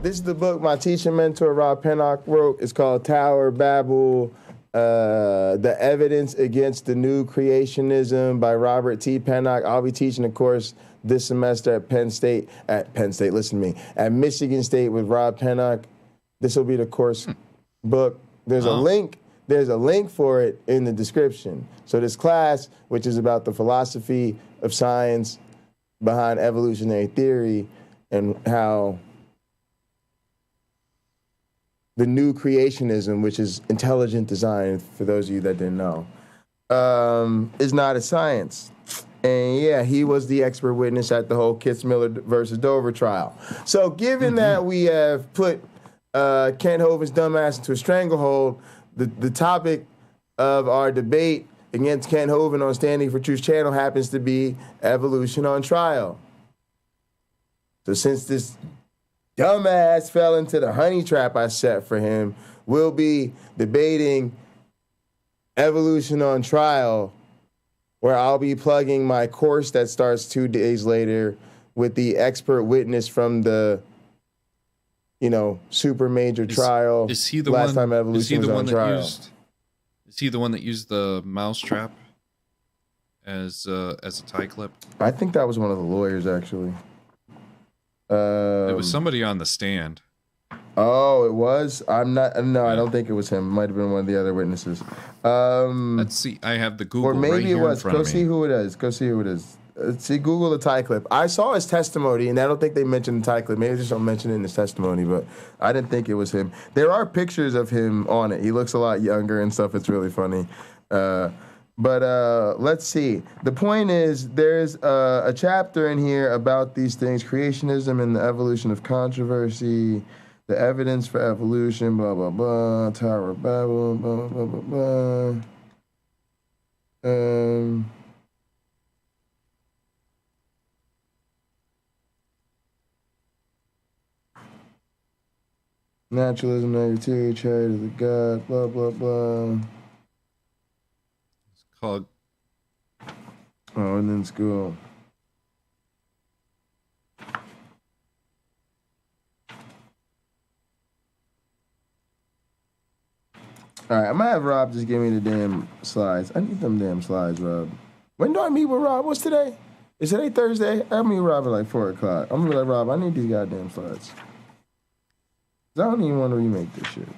This is the book my teacher mentor Rob Pennock wrote. It's called Tower Babel: The Evidence Against the New Creationism by Robert T. Pennock. I'll be teaching a course this semester at Penn State, listen to me, at Michigan State with Rob Pennock. This will be the course book. There's a link for it in the description. So this class, which is about the philosophy of science behind evolutionary theory and how the new creationism, which is intelligent design, for those of you that didn't know, is not a science. And yeah, he was the expert witness at the whole Kitzmiller versus Dover trial. So given that we have put Ken Hovind's dumbass into a stranglehold, the topic of our debate against Ken Hovind on Standing for Truth channel happens to be Evolution on Trial. So since this dumbass fell into the honey trap I set for him, we'll be debating Evolution on Trial, where I'll be plugging my course that starts 2 days later with the expert witness from the, super major trial. Is he the last one? time Evolution was on trial? Is he the one that used the mouse trap as a tie clip? I think that was one of the lawyers, actually. It was somebody on the stand. Oh, it was? I don't think it was him. It might have been one of the other witnesses. Let's see. I have the Google or maybe right it here was. in front Go of me. see who it is. See, Google the tie clip. I saw his testimony, and I don't think they mentioned the tie clip. Maybe they just don't mention it in his testimony, but I didn't think it was him. There are pictures of him on it. He looks a lot younger and stuff. It's really funny. But let's see. The point is, there's a chapter in here about these things: creationism and the evolution of controversy, the evidence for evolution, blah blah blah, Tower of Babel, blah blah blah blah. Naturalism, negativity, charity of the God, blah blah blah. Called. Oh, and then school. All right, I'm gonna have Rob just give me the damn slides. I need them damn slides, Rob. When do I meet with Rob? What's today? Is today Thursday? I'll meet Rob at like 4 o'clock. I'm gonna be like, Rob, I need these goddamn slides. I don't even want to remake this shit.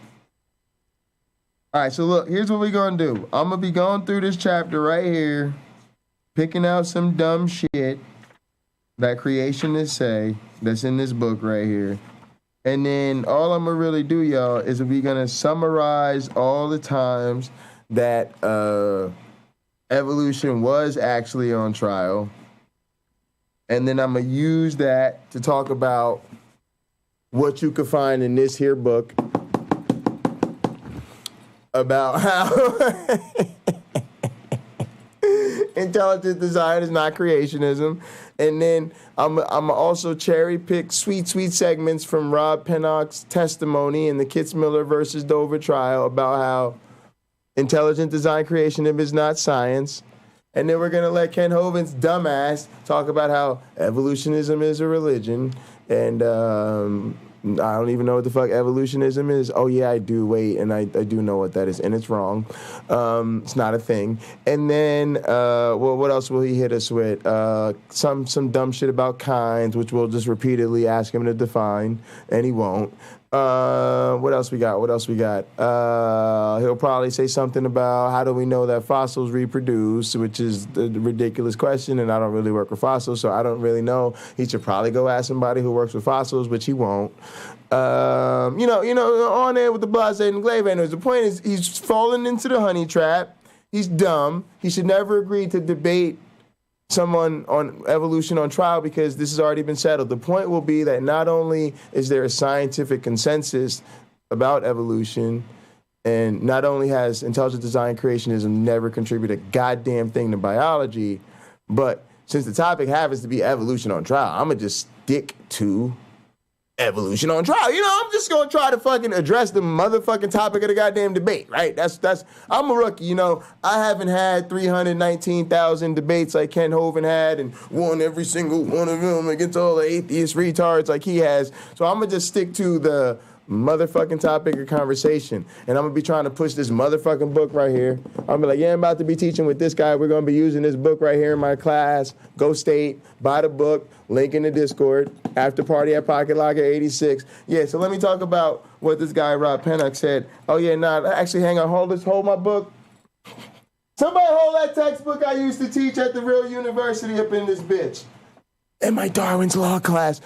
All right, so look, here's what we're gonna do. I'm gonna be going through this chapter right here, picking out some dumb shit that creationists say that's in this book right here. And then all I'm gonna really do, y'all, is we're gonna summarize all the times that evolution was actually on trial. And then I'm gonna use that to talk about what you could find in this here book about how intelligent design is not creationism. And then I'm also cherry pick sweet segments from Rob Pennock's testimony in the Kitzmiller versus Dover trial about how intelligent design creationism is not science. And then we're going to let Ken Hovind's dumbass talk about how evolutionism is a religion. And I don't even know what the fuck evolutionism is. Oh, yeah, I do. Wait, and I do know what that is, and it's wrong. It's not a thing. And then, what else will he hit us with? Some dumb shit about kinds, which we'll just repeatedly ask him to define, and he won't. What else we got? He'll probably say something about how do we know that fossils reproduce, which is the ridiculous question, and I don't really work with fossils, so I don't really know. He should probably go ask somebody who works with fossils, which he won't. On there with the blase and glaive animals. The point is he's fallen into the honey trap. He's dumb. He should never agree to debate someone on evolution on trial because this has already been settled. The point will be that not only is there a scientific consensus about evolution, and not only has intelligent design creationism never contributed a goddamn thing to biology, but since the topic happens to be evolution on trial, I'm going to just stick to evolution on trial. I'm just going to try to fucking address the motherfucking topic of the goddamn debate, right? I'm a rookie, I haven't had 319,000 debates like Ken Hovind had and won every single one of them against all the atheist retards like he has. So I'm going to just stick to the motherfucking topic of conversation. And I'm going to be trying to push this motherfucking book right here. I'm going to be like, yeah, I'm about to be teaching with this guy. We're going to be using this book right here in my class. Go State, buy the book, link in the Discord, after party at Pocket Locker 86. Yeah, so let me talk about what this guy, Rob Pennock, said. Oh, yeah, actually, hang on, hold my book. Somebody hold that textbook I used to teach at the real university up in this bitch. In my Darwin's Law class.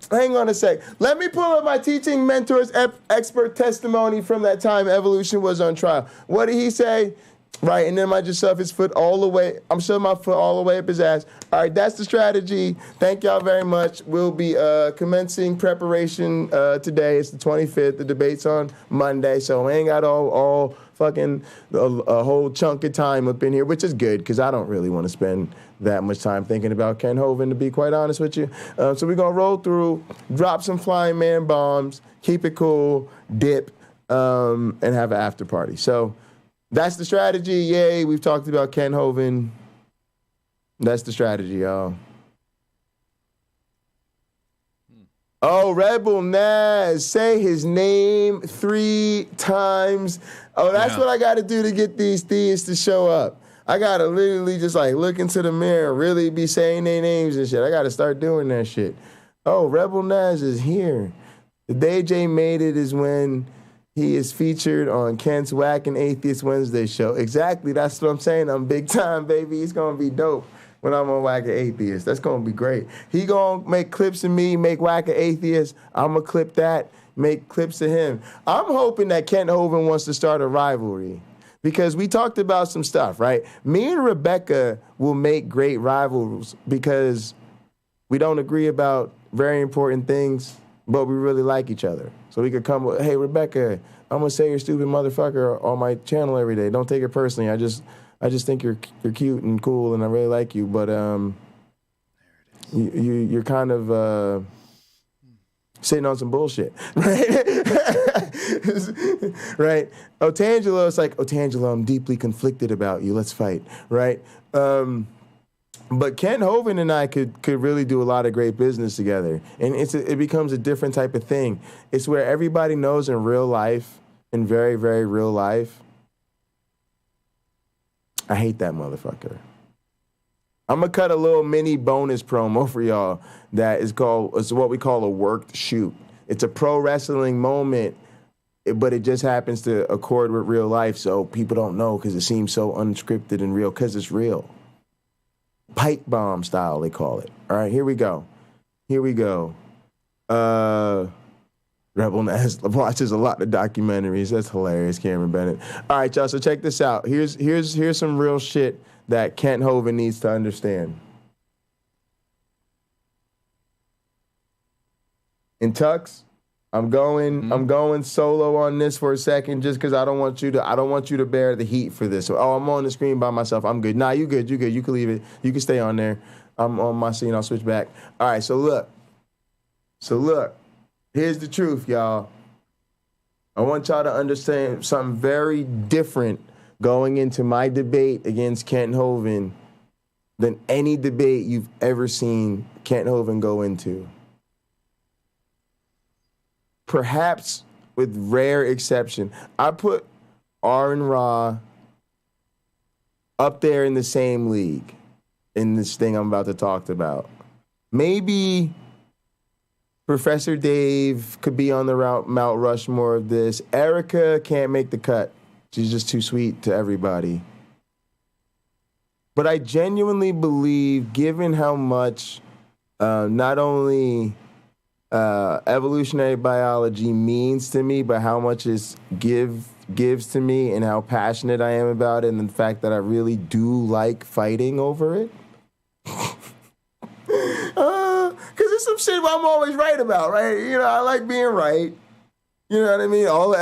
Hang on a sec. Let me pull up my teaching mentor's expert testimony from that time evolution was on trial. What did he say? Right, and then I just shove his foot all the way. I'm shoving my foot all the way up his ass. All right, that's the strategy. Thank y'all very much. We'll be commencing preparation today. It's the 25th. The debate's on Monday, so we ain't got all fucking a whole chunk of time up in here, which is good because I don't really want to spend that much time thinking about Ken Hovind, to be quite honest with you. So we're going to roll through, drop some flying man bombs, keep it cool, dip, and have an after party. So that's the strategy. Yay, we've talked about Ken Hovind. That's the strategy, y'all. Oh, Rebel Naz, say his name 3 times. Oh, that's what I got to do to get these theists to show up. I got to literally just like look into the mirror and really be saying their names and shit. I got to start doing that shit. Oh, Rebel Naz is here. The day Jay made it is when he is featured on Kent's Whack and Atheist Wednesday show. Exactly, that's what I'm saying. I'm big time, baby. It's going to be dope when I'm on Whack and Atheist. That's going to be great. He going to make clips of me, make Whack and Atheist. I'm going to clip that, make clips of him. I'm hoping that Kent Hovind wants to start a rivalry because we talked about some stuff, right? Me and Rebecca will make great rivals because we don't agree about very important things, but we really like each other. So we could come with, hey, Rebecca, I'm going to say you're stupid motherfucker on my channel every day. Don't take it personally. I just think you're cute and cool and I really like you. But you're kind of sitting on some bullshit, right? Right? Otangelo, it's like, Otangelo, I'm deeply conflicted about you. Let's fight, right? But Kent Hovind and I could really do a lot of great business together. And it becomes a different type of thing. It's where everybody knows in real life, in very, very real life, I hate that motherfucker. I'm going to cut a little mini bonus promo for y'all that is what we call a worked shoot. It's a pro wrestling moment, but it just happens to accord with real life, so people don't know because it seems so unscripted and real because it's real. Pipe bomb style, they call it. All right, here we go. Rebel Naz watches a lot of documentaries. That's hilarious, Cameron Bennett. All right, y'all, so check this out. Here's some real shit that Kent Hovind needs to understand. In Tux, I'm going solo on this for a second just because I don't want you to bear the heat for this. So, I'm on the screen by myself. I'm good. Nah, you good. You can leave it. You can stay on there. I'm on my scene. I'll switch back. All right, so look. Here's the truth, y'all. I want y'all to understand something very different going into my debate against Kent Hovind than any debate you've ever seen Kent Hovind go into. Perhaps with rare exception. I put R and Ra up there in the same league in this thing I'm about to talk about. Maybe Professor Dave could be on the Mount Rushmore of this. Erica can't make the cut. She's just too sweet to everybody. But I genuinely believe, given how much not only evolutionary biology means to me, but how much it gives to me and how passionate I am about it and the fact that I really do like fighting over it. Because it's some shit I'm always right about, right? You know, I like being right. You know what I mean? All the